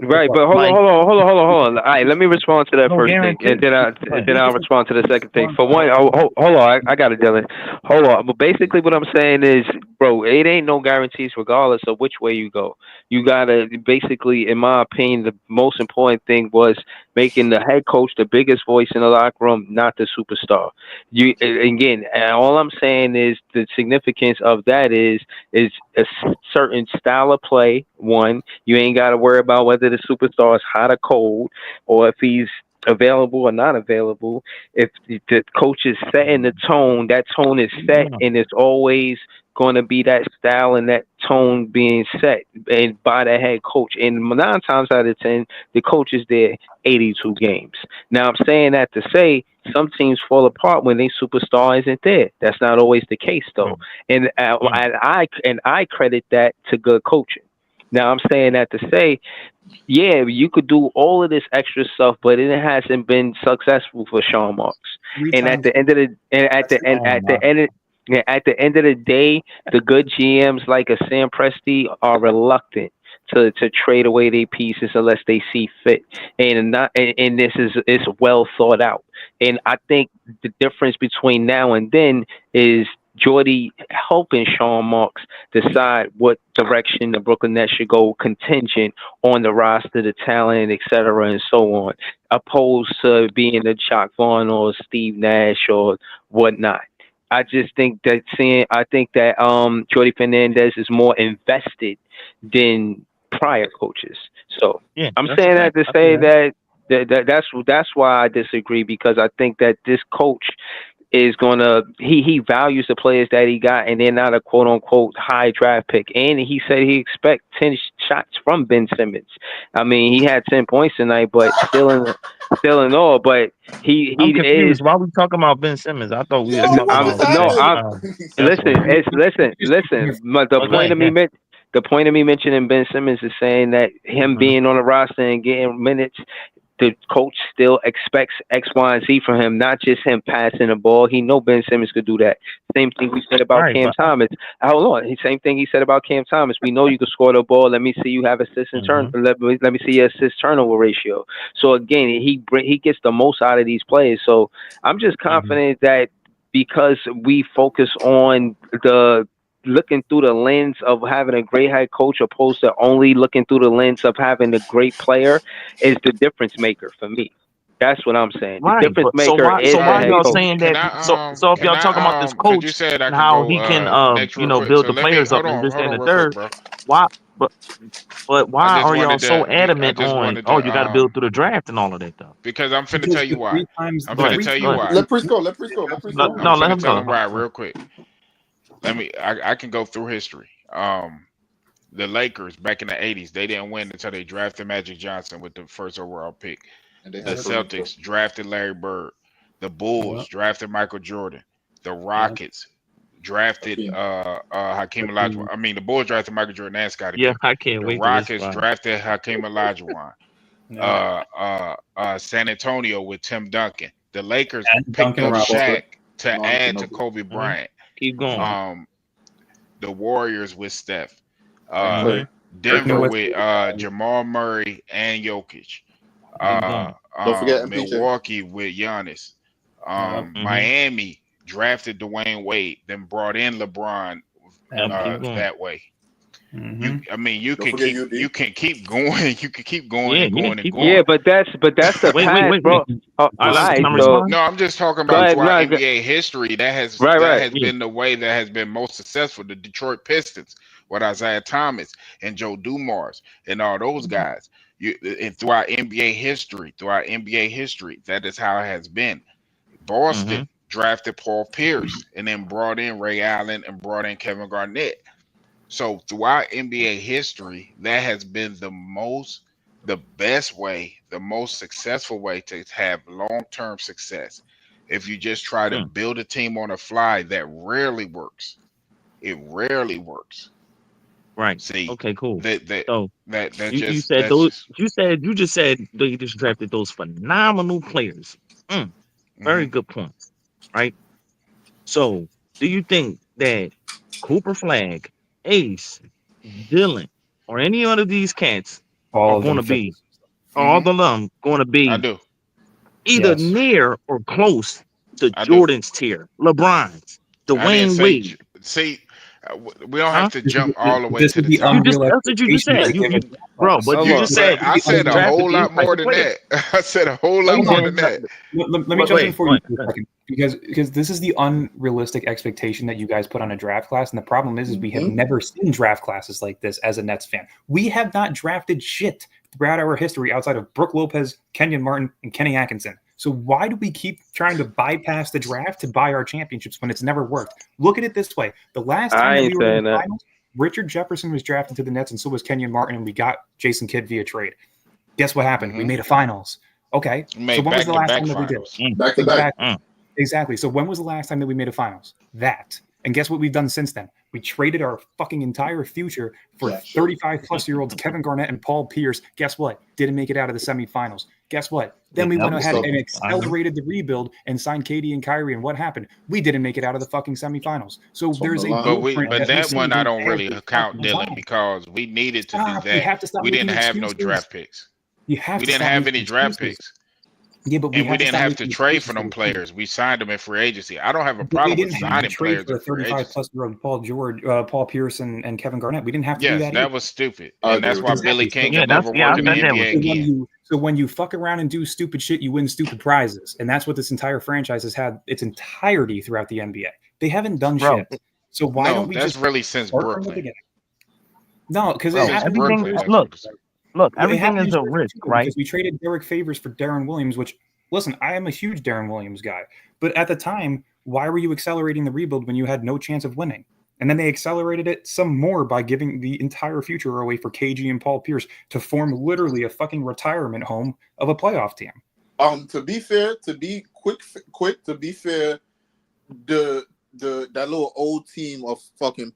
Right, but hold Like, on. All right, let me respond to that no first thing, and guarantee. then I'll respond to the second thing. For one, hold on, I got it, Dylan. Hold on. But basically, what I'm saying is, bro, it ain't no guarantees regardless of which way you go. You gotta basically, in my opinion, the most important thing was making the head coach the biggest voice in the locker room, not the superstar. You again, and all I'm saying is the significance of that is a certain style of play. One, you ain't got to worry about whether the superstar is hot or cold, or if he's available or not available. If the coach is setting the tone, that tone is set, and it's always going to be that style and that tone being set and by the head coach. And 9 times out of 10, the coach is there 82 games. Now I'm saying that to say some teams fall apart when their superstar isn't there. That's not always the case though, and I credit that to good coaching. Now I'm saying that to say, yeah, you could do all of this extra stuff, but it hasn't been successful for Sean Marks. And at the end of the and at the end at the end of, yeah, at the end of the day, the good GMs like a Sam Presti are reluctant to trade away their pieces unless they see fit, and this is well thought out. And I think the difference between now and then is Jordy helping Sean Marks decide what direction the Brooklyn Nets should go contingent on the roster, the talent, et cetera, and so on, opposed to being a Chuck Vaughn or Steve Nash or whatnot. I think that Jordy Fernandez is more invested than prior coaches. So yeah, I'm that's a saying that fact. to say that's why I disagree, because I think that this coach is gonna he values the players that he got, and they're not a quote unquote high draft pick. And he said he expects 10 shots from Ben Simmons. I mean, he had 10 points tonight, but still in all. But he I'm is. confused. Why we talking about Ben Simmons? I thought we was No, talking about that. That's listen. what. Listen. But the Oh, point go of me ahead. the point of me mentioning Ben Simmons is saying that him Mhm. being on the roster and getting minutes, the coach still expects X, Y, and Z from him, not just him passing the ball. He know Ben Simmons could do that. Same thing we said about Right, Cam but Thomas. Hold on. Same thing he said about Cam Thomas. We know you can score the ball. Let me see you have assist and turn. Let me see your assist turnover ratio. So again, he gets the most out of these players. So I'm just confident that because we focus on the looking through the lens of having a great head coach opposed to only looking through the lens of having a great player is the difference maker for me. That's what I'm saying. The right, difference but so maker why is the head y'all coach. saying Can that? So if can y'all talking about this because you coach said I and can how go he can next real quick. build So the let me players up and this hold and on the real quick, third, bro. why? But I why just are y'all wanted so to I adamant just on? wanted Oh, you to got to build through the draft and all of that stuff. because I'm finna Because tell you the why. three times I'm Go finna ahead. tell Go you ahead. why. Let Priest go. Let Priest go. Let Priest go. I'm No, let finna him tell go. him why real quick. I can go through history. The Lakers back in the '80s, they didn't win until they drafted Magic Johnson with the first overall pick. And they The had Kareem too. Celtics drafted Larry Bird. The Yep. Bulls drafted Michael Jordan. The Yep. Rockets drafted Hakeem. Hakeem Olajuwon. Hakeem. I mean, the Bulls drafted Michael Jordan and Scottie Yeah, Pippen. I can't The wait to this Rockets spot. drafted Hakeem Olajuwon. Yep. San Antonio with Tim Duncan. The Lakers And picked Duncan up Tony Robinson. Shaq Parker. to No, add to Ginobili. Kobe Mhm. Bryant. Keep going. Yep. The Warriors with Steph. And Uh, Mhm. Clay. Working Denver with with Jamal Murray and Jokic. Keep going. Don't forget MPJ. Milwaukee with Giannis. Yep. Mhm. Miami drafted Dwayne Wade, then brought in LeBron Yep. Yep. Keep going. that way. Mm-hmm. I mean, Don't forget UD. you can keep going, you can keep going Yeah, and yeah. going and Keep Yeah, going. going. but that's the Wait. past, bro. All I let right, him so respond. No, I'm just talking go about ahead. throughout No, NBA history. That right. has Yeah. been the way that has been most successful. The Detroit Pistons with Isaiah Thomas and Joe Dumars and all those guys. And throughout NBA history, that is how it has been. Mhm. Boston drafted Paul Pierce and then brought in Ray Allen and brought in Kevin Garnett. So throughout NBA history, that has been the best way the most successful way to have long-term success. If you just try to build a team on the fly, that rarely works. It rarely works. Right. See, Okay, cool. that that So that you just said that's those just you just said they just drafted those phenomenal players. Very hmm good points. Right. So do you think that Cooper Flag, Ace, Dylan, or any one of these cats are All of going them to fit. be all of them going to I be do. either Yes. near or close to I do. Jordan's tier, LeBron's, I didn't Dwayne say Wade? see. We don't have Huh? to This is, jump all the way this to is the the You top. just unreal that's what you just expectation said. to give a draft Bro, class. but You, you Look, just but said I you this is said just a the drafted whole these lot type more of than players. that. I said a whole lot You more said than that. let me wait, jump in wait, for go you ahead, for go a ahead. second because this is the unrealistic expectation that you guys put on a draft class, and the problem is we have never seen draft classes like this as a Nets fan. We have not drafted shit throughout our history outside of Brooke Lopez, Kenyon Martin, and Kenny Atkinson. So why do we keep trying to bypass the draft to buy our championships when it's never worked? Look at it this way: the last time I that ain't we were in saying the that. finals, Richard Jefferson was drafted to the Nets, and so was Kenyon Martin, and we got Jason Kidd via trade. Guess what happened? We hmm made a finals. Okay, We so made when was the last back-to-back time that we did it? finals. Back to back. Exactly. Exactly. So when was the last time that we made a finals? That. And guess what we've done since then? We traded our fucking entire future for 35 plus year olds Kevin Garnett and Paul Pierce. Guess what? Didn't make it out of the semifinals. Guess what? Then we went ahead and accelerated the rebuild and signed Katie and Kyrie. And what happened? We didn't make it out of the fucking semifinals. So It's on the there's a line. blueprint But that we that see one I being don't carried really count, fucking Dylan, time. because we needed to do Stop. You that. have to stop We making didn't have no excuses. draft picks. You have We to didn't stop have making any draft excuses. picks. Yeah, but we And we have to didn't stop have to making trade for excuses for them the team. players. We signed them in free agency. I don't have a But we problem with didn't have to signing trade players for in a free 35 agency. plus year old Paul Pierce and Kevin Garnett. We didn't have to do Yes, that either. that was stupid. I And agree that's with why you. Billy Exactly. King Yeah, can that's never yeah, work I in the said that was NBA stupid. So when you fuck around and do stupid shit, you win stupid prizes, and that's what this entire franchise has had its entirety throughout the NBA. They haven't done Bro, shit. So why No, don't we that's just really since start from the Brooklyn. beginning? No, because it bro, Since happened in everything Brooklyn, Jersey. that's what it's look, It everything happened is in a Jersey risk, too right? because we traded Derek Favors for Darren Williams. Which, listen, I am a huge Darren Williams guy, but at the time, why were you accelerating the rebuild when you had no chance of winning? And then they accelerated it some more by giving the entire future away for KG and Paul Pierce to form literally a fucking retirement home of a playoff team. To be fair, to be quick, to be fair, the that little old team of fucking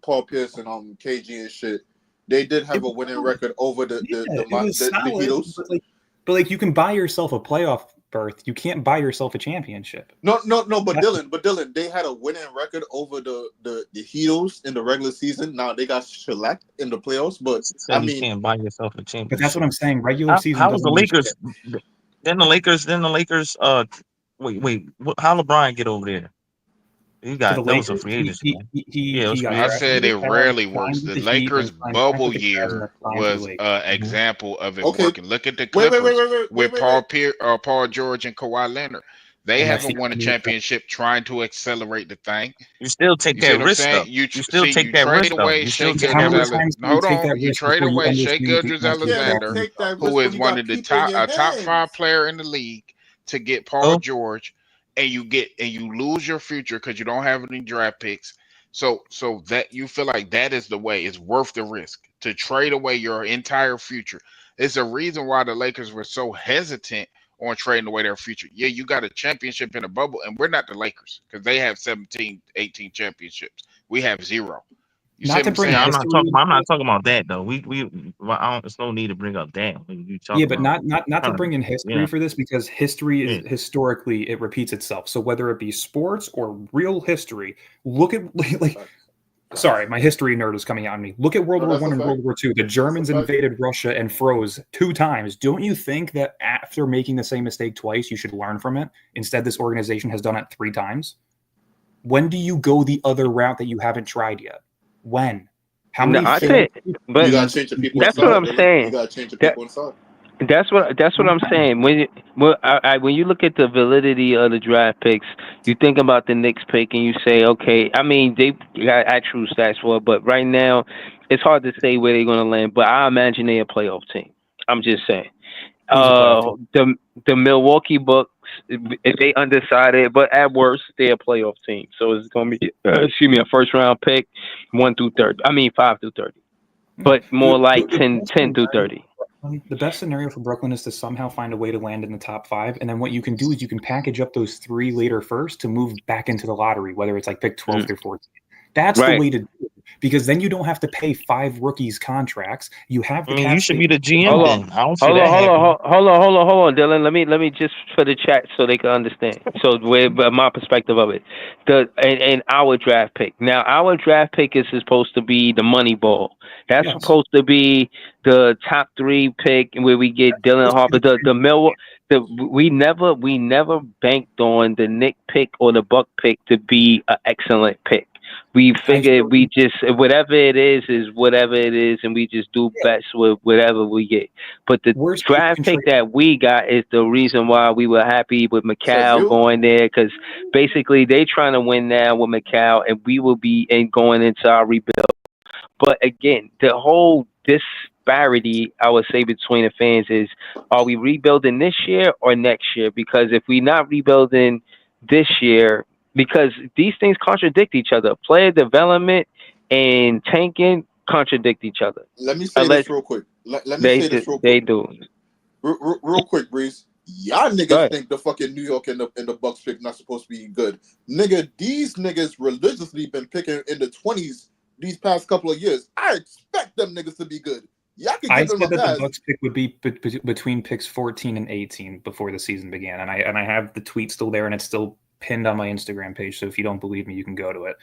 Paul Pierce and KG and shit, they did have a winning record over the Heatles. But like you can buy yourself a playoff berth. You can't buy yourself a championship. No, but Dylan, they had a winning record over the Heatles in the regular season. Now they got shellacked in the playoffs, but Said you can't buy yourself a championship. But that's what I'm saying. Regular season. How was the Lakers? Then the Lakers. Wait. How LeBron get over there? He got that was a free agency. Yeah, it was free I agency. said it rarely works. The Lakers bubble year was an example of it working. Look at the Clippers with Paul George and Kawhi Leonard. They haven't won a championship trying to accelerate the thing. You still take that risk, though. You still take that risk, though. You still take that risk. Hold on. You trade away Shai Gilgeous-Alexander, who is one of the top 5 player in the league, to get Paul George, and you lose your future because you don't have any draft picks. So that you feel like that is the way. It's worth the risk to trade away your entire future. It's a reason why the Lakers were so hesitant on trading away their future. Yeah, you got a championship in a bubble, and we're not the Lakers because they have 17, 18 championships. We have 0. You see what I'm saying? I'm not talking about that though. There's no need to bring up that. But not to bring in history for this, because history is historically it repeats itself. So whether it be sports or real history, look at sorry, my history nerd is coming out on me. Look at World War I and World War II. The Germans invaded Russia and froze 2 times. Don't you think that after making the same mistake twice, you should learn from it? Instead, this organization has done it 3 times. When do you go the other route that you haven't tried yet? When? How many? No, I think, but you gotta change the people. That's what I'm saying. You gotta change the people inside. That's what I'm saying. When you look at the validity of the draft picks, you think about the Knicks pick and you say, okay, I mean they got actual stats for it, but right now it's hard to say where they're going to land. But I imagine they're a playoff team. I'm just saying. The Milwaukee Bucks, if they undecided, but at worst they're a playoff team. So it's going to be a first round pick, 1 through 30. I mean 5 through 30, but more like 10 through 30. The best scenario for Brooklyn is to somehow find a way to land in the top 5, and then what you can do is you can package up those 3 later first to move back into the lottery, whether it's like pick 12 through 14. That's the way to do it, because then you don't have to pay 5 rookies contracts. You have the cap you should be the space. GM then. I don't see that happening. Hold on, Dylan. Let me just for the chat so they can understand. So, my perspective of it, and our draft pick. Now, our draft pick is supposed to be the money ball. That's supposed to be the top 3 pick where we get Dylan Harper. We never banked on the Nick pick or the Buck pick to be an excellent pick. We figured we just whatever it is whatever it is, and we just do bets with whatever we get. But the draft pick that we got is the reason why we were happy with Macau going there, because basically they trying to win now with Macau, and we will be going into our rebuild. But again, the whole disparity I would say between the fans is: are we rebuilding this year or next year? Because if we're not rebuilding this year, because these things contradict each other. Player development and tanking contradict each other. Let me say this real quick. Let me say this real quick. They do. Real quick, Breeze. Y'all niggas think the fucking New York and the Bucks pick not supposed to be good. Nigga, these niggas religiously been picking in the 20s these past couple of years. I expect them niggas to be good. Y'all can give them a pass. The Bucks pick would be between picks 14 and 18 before the season began, and I have the tweet still there, and it's still pinned on my Instagram page. So if you don't believe me, you can go to it.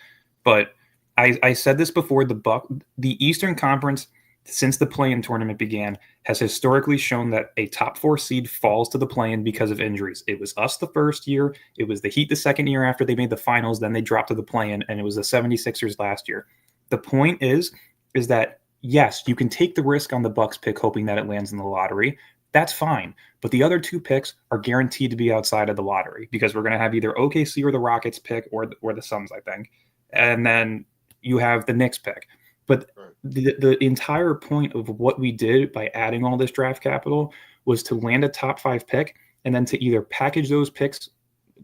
But I said this before: the Eastern Conference, since the play-in tournament began, has historically shown that a top 4 seed falls to the play-in because of injuries. It was us the first year. It was the Heat the second year after they made the finals. Then they dropped to the play-in, and it was the 76ers last year. The point is that, yes, you can take the risk on the Bucks pick hoping that it lands in the lottery. That's fine. But the other 2 picks are guaranteed to be outside of the lottery, because we're going to have either OKC or the Rockets pick or the Suns, I think. And then you have the Knicks pick. But the entire point of what we did by adding all this draft capital was to land a top 5 pick, and then to either package those picks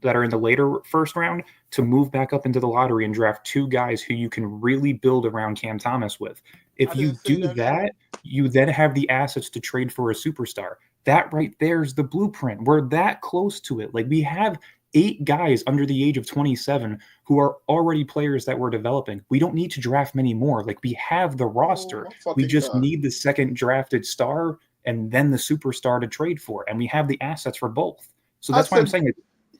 that are in the later first round to move back up into the lottery and draft 2 guys who you can really build around Cam Thomas with. If you do that, you then have the assets to trade for a superstar. That right there is the blueprint. We're that close to it. Like, we have 8 guys under the age of 27 who are already players that we're developing. We don't need to draft many more. Like, we have the roster. We just need the second drafted star and then the superstar to trade for. And we have the assets for both. So that's why I'm saying,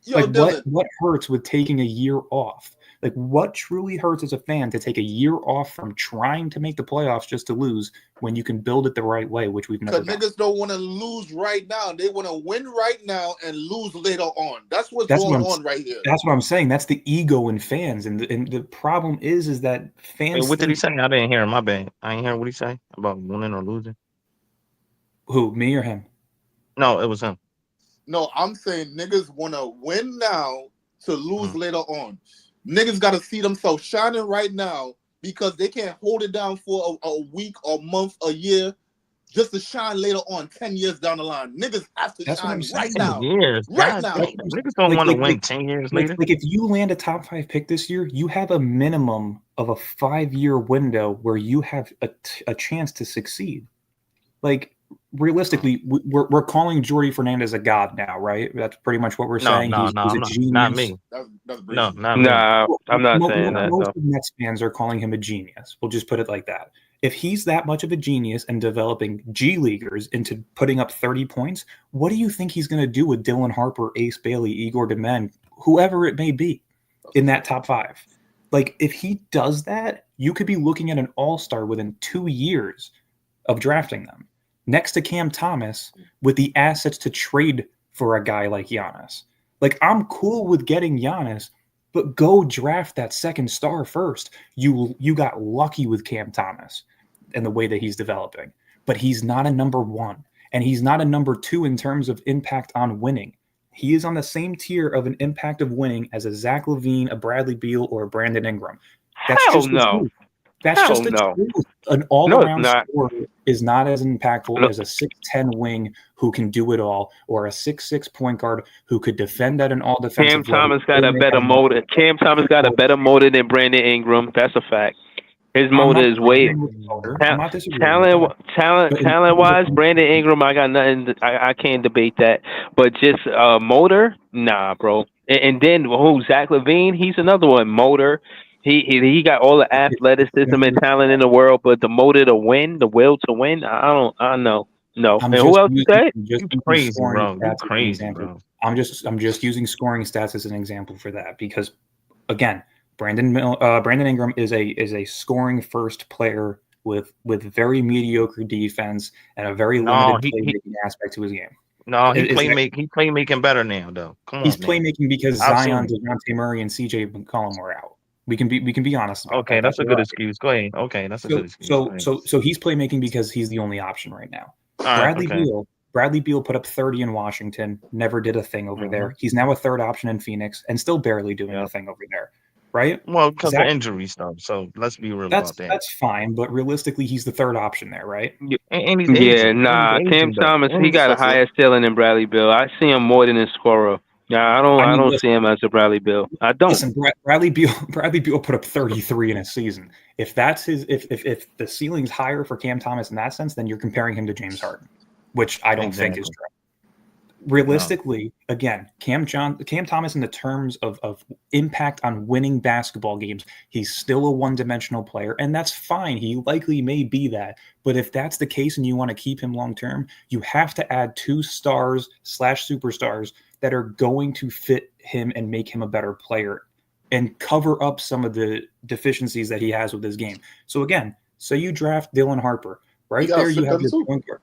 what hurts with taking a year off? Like, what truly hurts as a fan to take a year off from trying to make the playoffs just to lose when you can build it the right way, which we've never done? Niggas don't want to lose right now. They want to win right now and lose later on. That's going on right here. That's what I'm saying. That's the ego in fans. And the problem is that fans... Wait, what did he say? I didn't hear him. My bad. I didn't hear what he say about winning or losing. Who, me or him? No, it was him. No, I'm saying niggas want to win now to lose later on. Niggas got to see themselves shining right now, because they can't hold it down for a week or month, a year, just to shine later on 10 years down the line. Niggas have to shine right now. Right now. Niggas don't want to win 10 years later. Like, if you land a top 5 pick this year, you have a minimum of a 5-year window where you have a chance to succeed. Like, realistically, we're calling Jordy Fernandez a god now, right? That's pretty much what we're saying. He's a genius. Not me. No, I'm not saying that. Most of Mets fans are calling him a genius. We'll just put it like that. If he's that much of a genius and developing G leaguers into putting up 30 points, what do you think he's going to do with Dylan Harper, Ace Bailey, Igor Demen, whoever it may be in that top 5? Like, if he does that, you could be looking at an all-star within 2 years of drafting them, next to Cam Thomas, with the assets to trade for a guy like Giannis. Like, I'm cool with getting Giannis, but go draft that second star first. You got lucky with Cam Thomas and the way that he's developing, but he's not a number 1, and he's not a number 2 in terms of impact on winning. He is on the same tier of an impact of winning as a Zach LaVine, a Bradley Beal, or a Brandon Ingram. That's Hell just no. the truth. That's just the truth. An all-around scorer is not as impactful as a 6'10" wing who can do it all, or a 6'6" point guard who could defend at an all-defensive Cam Thomas got a better motor. Cam Thomas got a better motor than Brandon Ingram. That's a fact. His I'm motor not is way disagreeing with the motor. I'm not disagreeing with talent, that. But in talent terms of wise. Brandon Ingram, I got nothing. I can't debate that. But just motor, nah, bro. And then Zach LaVine? He's another one. Motor. He got all the athleticism and talent in the world, but the motor to win, the will to win, I don't know. No. I'm And who just else you using said? just You using crazy, scoring bro. You stats as an crazy, example. bro. I'm just using scoring stats as an example for that because again, Brandon Ingram is a scoring first player with very mediocre defense and a very No, limited playmaking aspect to his game. he Is that playmaking better now though. Come he's on, man. playmaking because I've seen Zion, it. DeJounte Murray, and CJ McCollum were out. We can be honest about Okay, that. that's a They're good out. excuse. Go ahead. Okay, that's a good excuse. Go ahead. So he's playmaking because he's the only option right now. All right, Bradley okay. Beal put up 30 in Washington, never did a thing over Mm-hmm. there. He's now a third option in Phoenix and still barely doing a thing over there. Right? Well, because of Zach, injury stuff. So let's be real about that. that's fine, but realistically he's the third option there, right? And he's Yeah, aging. nah. And he's Cam aging though. Thomas, And he he's got a suffering. higher ceiling than Bradley Bill. I see him more than a scorer. Yeah, I don't Listen, see him as a Bradley Bill. I don't. Listen, Bradley Beal put up 33 in a season. If that's if the ceiling's higher for Cam Thomas in that sense, then you're comparing him to James Harden, which I don't think is true. Realistically, again, Cam Thomas in the terms of impact on winning basketball games, he's still a one-dimensional player, and that's fine. He likely may be that. But if that's the case and you want to keep him long-term, you have to add 2 stars/superstars that are going to fit him and make him a better player and cover up some of the deficiencies that he has with his game. So again, say you draft Dylan Harper. Right there you have your point guard.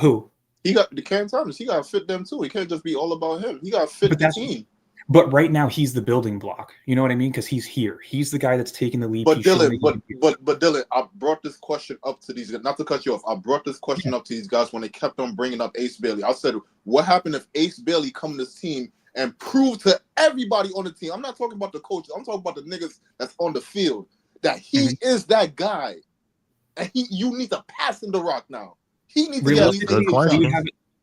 Who? He got the Cam Thomas. He got to fit them too. He can't just be all about him. He got to fit the team. But right now he's the building block. You know what I mean? Because he's here. He's the guy that's taking the lead. But Dylan, but Dylan, I brought this question up to these. Not to cut you off. I brought this question up to these guys when they kept on bringing up Ace Bailey. I said, what happened if Ace Bailey come to this team and prove to everybody on the team? I'm not talking about the coaches. I'm talking about the niggas that's on the field that he is that guy, and you need to pass him the rock now. He needs to get at least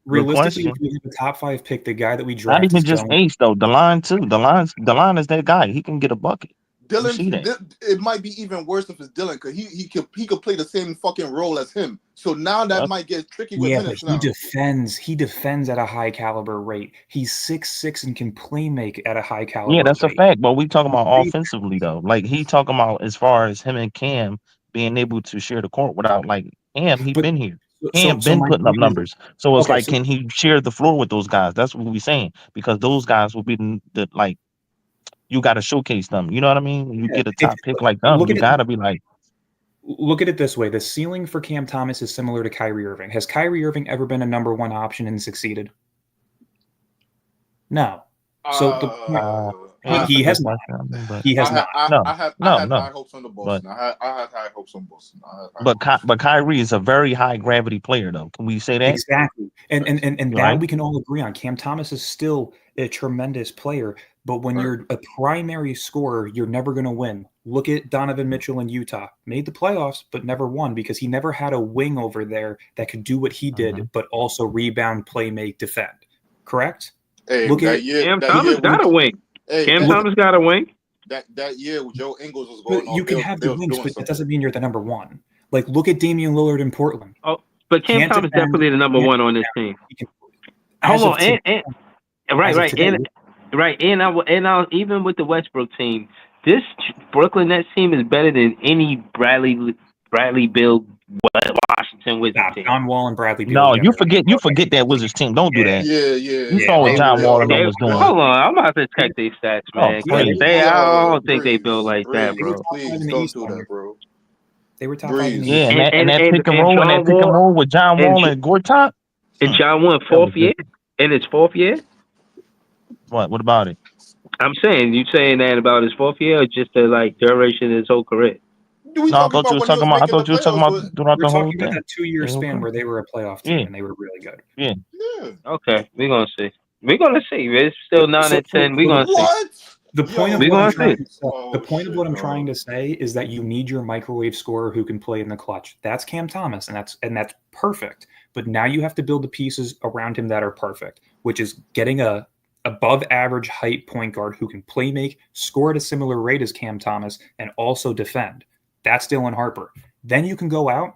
Realistically, if we have a top 5 pick, the guy that we draft not even just Ace though. The line too. The line is that guy. He can get a bucket. Dylan, it might be even worse if it's Dylan because he could play the same fucking role as him. So now that might get tricky with minutes now. He defends at a high caliber rate. He's 6'6" and can play make at a high caliber rate. Yeah, that's a fact. But we talking about offensively though. Like he talking about as far as him and Cam being able to share the court without like Cam, he been here. Cam been putting up numbers. So it's can he share the floor with those guys? That's what we saying. Because those guys will be the like you got to showcase them. You know what I mean? You get a top pick like them, you got to be like. Look at it this way. The ceiling for Cam Thomas is similar to Kyrie Irving. Has Kyrie Irving ever been a number 1 option and succeeded? No. So he has not. He has not. I had high hopes on the Boston. I had high hopes on Boston. But Kyrie is a very high gravity player, though. Can we say that? Exactly. And that we can all agree on. Cam Thomas is still a tremendous player, but when you're a primary scorer, you're never going to win. Look at Donovan Mitchell in Utah. Made the playoffs, but never won because he never had a wing over there that could do what he did, but also rebound, play, make, defend. Correct? Hey, look at Cam Thomas got a wing. Cam Thomas got a wing. That year with Joe Ingles was going on. You can have the wings, but that doesn't mean you're the number 1. Like, look at Damian Lillard in Portland. Oh, but Cam Thomas definitely the number 1 on this team. Hold on, and even with the Westbrook team, this Brooklyn Nets team is better than any Bradley Bill Washington Wizards team. John Wall and Bradley Beal. No, you forget that Wizards team. Don't do that. You saw what John Wall and them was doing. Hold on, I'm about to check these stats, man. I don't think they built like that, bro. Please don't do that, bro. They were top 5 in the East. And that pick and roll with John Wall and Gortat. And John won 4th year in his 4th year. What about it? I'm saying you saying that about his 4th year, or just the duration of his whole career. I thought you were talking about throughout the whole thing. That 2-year span where they were a playoff team and they were really good. Yeah. Okay, we're gonna see. It's still 9-10. We're gonna see. The point of what I'm trying to say is that you need your microwave scorer who can play in the clutch. That's Cam Thomas, and that's perfect. But now you have to build the pieces around him that are perfect, which is getting a above average height point guard who can play make, score at a similar rate as Cam Thomas, and also defend. That's Dylan Harper. Then you can go out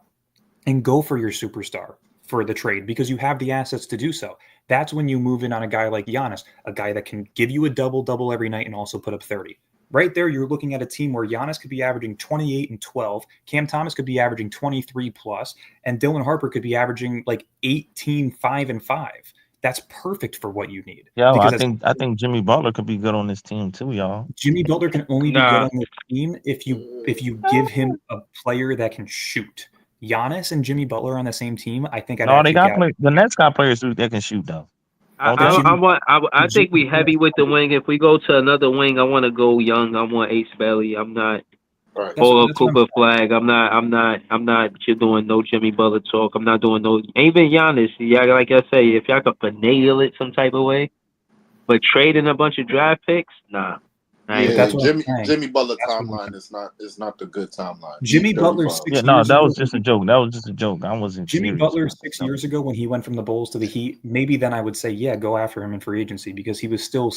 and go for your superstar for the trade because you have the assets to do so. That's when you move in on a guy like Giannis, a guy that can give you a double-double every night and also put up 30. Right there, you're looking at a team where Giannis could be averaging 28 and 12, Cam Thomas could be averaging 23 plus, and Dylan Harper could be averaging like 18, 5, and 5. That's perfect for what you need. Yo, Because I think Jimmy Butler could be good on this team too, y'all. Jimmy Butler can only be good Nah. on the team if you give him a player that can shoot. Giannis and Jimmy Butler on the same team, I think I'd No, they actually got get. the Nets got players that can shoot though. I think we heavy with the wing. If we go to another wing, I want to go young. I want Ace Bailey. I'm not or Cooper Flag. I'm not doing no Jimmy Butler talk. I'm not doing no even Giannis. Yeah, like I say, if y'all could finagle it some type of way, but trading a bunch of draft picks, nah. Yeah, Jimmy Butler timeline is not the good timeline. Jimmy Butler 6 Yeah, no, years that ago. was just a joke. That was just a joke. I wasn't Jimmy serious. Butler 6 years ago when he went from the Bulls to the Heat, maybe then I would say, yeah, go after him in free agency because he was still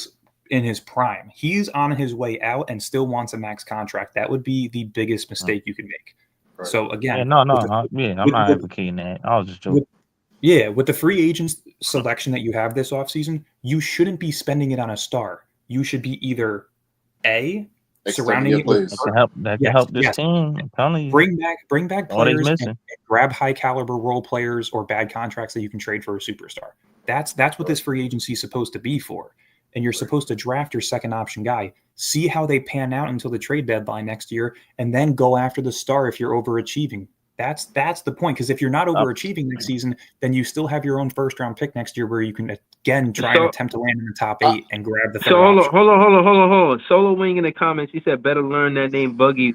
in his prime. He's on his way out and still wants a max contract. That would be the biggest mistake you could make. Right. So again, yeah, I'm not advocating that. I was just joking. With the free agents selection that you have this offseason, you shouldn't be spending it on a star. You should be either surrounding it with that can help this team. I'm telling you. Bring back players and grab high caliber role players or bad contracts that you can trade for a superstar. That's what this free agency is supposed to be for. And you're supposed to draft your second option guy, see how they pan out until the trade deadline next year, and then go after the star if you're overachieving. That's the point. Because if you're not overachieving next season, then you still have your own first round pick next year where you can again try and attempt to land in the top 8 and grab the third option. Hold on. Solo Wing in the comments, he said better learn that name Boogie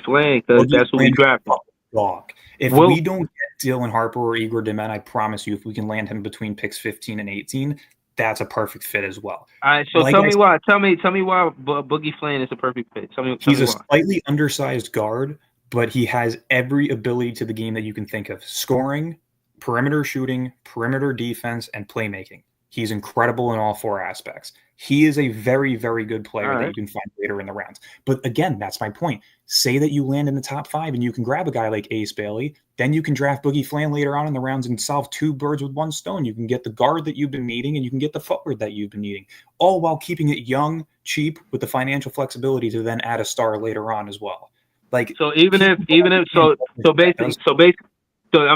Flang because that's who we drafted. Dog. If we don't get Dylan Harper or Igor Demen, I promise you, if we can land him between picks 15 and 18, that's a perfect fit as well. All right, so tell me why. Tell me why Boogie Flang is a perfect fit. He's a slightly undersized guard, but he has every ability to the game that you can think of: scoring, perimeter shooting, perimeter defense, and playmaking. He's incredible in all 4 aspects. He is a very, very good player that you can find later in the rounds. But again, that's my point. Say that you land in the top 5 and you can grab a guy like Ace Bailey. Then you can draft Boogie Flan later on in the rounds and solve 2 birds with 1 stone. You can get the guard that you've been needing and you can get the forward that you've been needing, all while keeping it young, cheap, with the financial flexibility to then add a star later on as well. Like, so I'm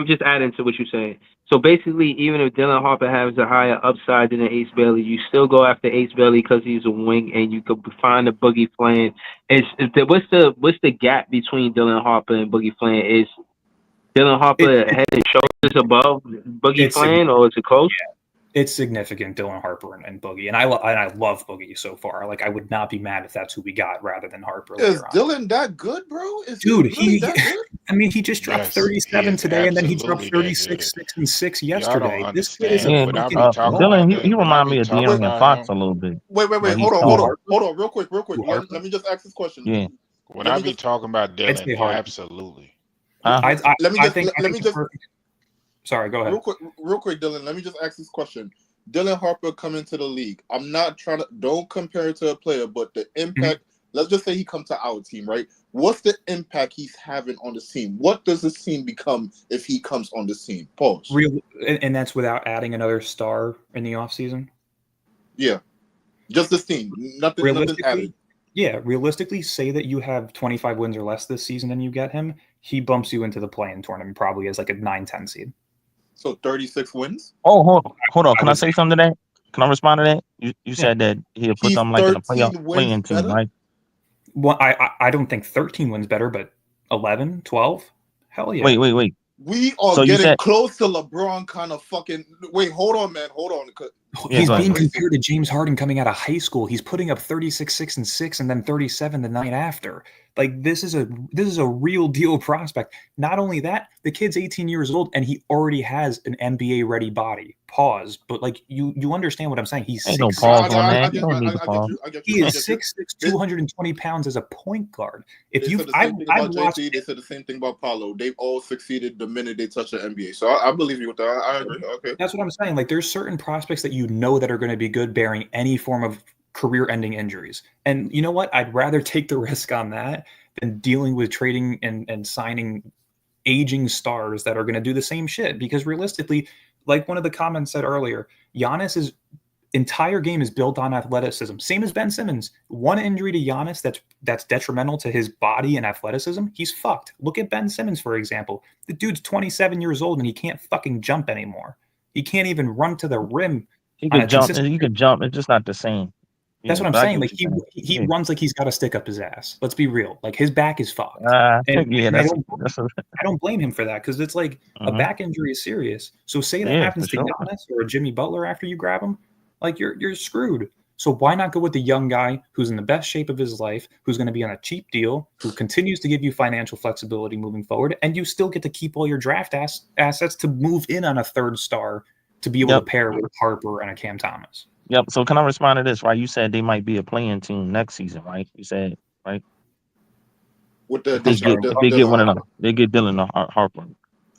just adding to what you're saying. So basically, even if Dylan Harper has a higher upside than Ace Bailey, you still go after Ace Bailey because he's a wing, and you could find a Boogie Flan. What's the gap between Dylan Harper and Boogie Flan? Is Dylan Harper head and shoulders above Boogie Flan, or is it close? Yeah. It's significant, Dylan Harper and Boogie, and I love Boogie so far. Like, I would not be mad if that's who we got rather than Harper. Is Dylan that good, bro? Dude, he that good? I mean, he just dropped 37 today, and then he dropped 36, 6, and 6 yesterday. This kid is Dylan. He remind me of De'Aaron Fox a little bit. Wait, hold on, real quick. Let me just ask this question. Yeah. When I be talking about Dylan, absolutely. Sorry, go ahead. Real quick, Dylan. Let me just ask this question. Dylan Harper coming to the league. I'm not trying to. Don't compare it to a player, but the impact. Let's just say he comes to our team, right? What's the impact he's having on the team? What does this team become if he comes on the team? Pause. And that's without adding another star in the offseason? Yeah, just this team. Nothing added. Yeah, realistically, say that you have 25 wins or less this season and you get him, he bumps you into the play-in tournament probably as like a 9-10 seed. So 36 wins? Oh, hold on. Can I say something to that? Can I respond to that? You said that he'll put them like in a play-in team, right? Well, I don't think 13 wins better, but 11, 12? Hell yeah. Wait. We are getting close to LeBron kind of fucking... Wait, hold on, man. Hold on. He's being compared to James Harden coming out of high school. He's putting up 36, 6, and 6, and then 37 the night after. Like, this is a real deal prospect. Not only that, the kid's 18 years old and he already has an NBA ready body. Pause. But like, you understand what I'm saying? He's 6'6". No pause on that. You don't need to pause. He is 6'6", 220 pounds as a point guard. They said the same thing about Paulo. They've all succeeded the minute they touch the NBA. So I believe you with that. I agree. Okay. That's what I'm saying. Like, there's certain prospects that you know that are going to be good, bearing any form of career-ending injuries. And you know what? I'd rather take the risk on that than dealing with trading and signing aging stars that are going to do the same shit. Because realistically, like one of the comments said earlier, Giannis's entire game is built on athleticism. Same as Ben Simmons. One injury to Giannis that's detrimental to his body and athleticism, he's fucked. Look at Ben Simmons, for example. The dude's 27 years old and he can't fucking jump anymore. He can't even run to the rim. He could jump. He could jump. It's just not the same. That's what I'm but I saying. get Like what you're he saying. runs like he's got to stick up his ass. Let's be real. Like his back is fucked. And Yeah, I that's don't blame him for that because it's like a back injury is serious. So say that Yeah, happens for to sure. Giannis or a Jimmy Butler after you grab him, like you're screwed. So why not go with the young guy who's in the best shape of his life, who's going to be on a cheap deal, who continues to give you financial flexibility moving forward, and you still get to keep all your draft assets to move in on a third star to be able to pair with Harper and a Cam Thomas. Yep. So can I respond to this? Right? You said they might be a playing team next season, right? You said right. With the If they addition get of if they get Dylan one of them, Harper. they get Dylan Harper.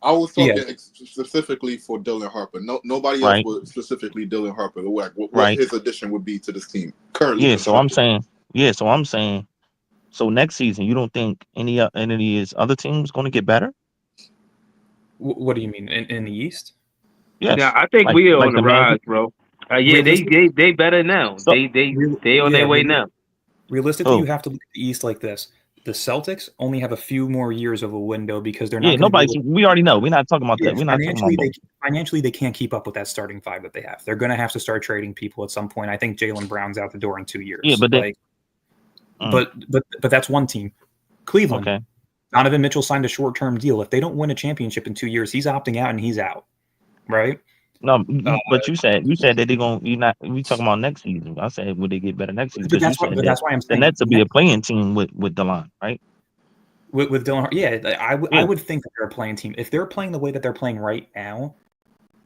I was talking Yeah. specifically for Dylan Harper. Nobody else Right. was specifically Dylan Harper. Like what Right. his addition would be to this team currently Yeah. So I'm constructed. saying. So next season, you don't think any of his other teams going to get better? What do you mean in the East? Yes. Yeah, I think like we are like on the the Magic. rise, bro. Yeah, they better now. So, They on their way now. Realistically, Oh. you have to look at the East like this. The Celtics only have a few more years of a window because they're yeah, not going to be nobody's. able to. We already know. We're not talking about Yeah, that. We're not talking about. financially, they can't keep up with that starting five that they have. They're going to have to start trading people at some point. I think Jaylen Brown's out the door in 2 years. Yeah, but but that's one team. Cleveland. Okay. Donovan Mitchell signed a short-term deal. If they don't win a championship in 2 years, he's opting out and he's out. Right? No, but you said that they're going. You not. We talking about next season. I said would they get better next season? But Because you said that that's why I'm the saying Nets will be a playing team with DeLon, right? With Dylan, I would think that they're a playing team. If they're playing the way that they're playing right now,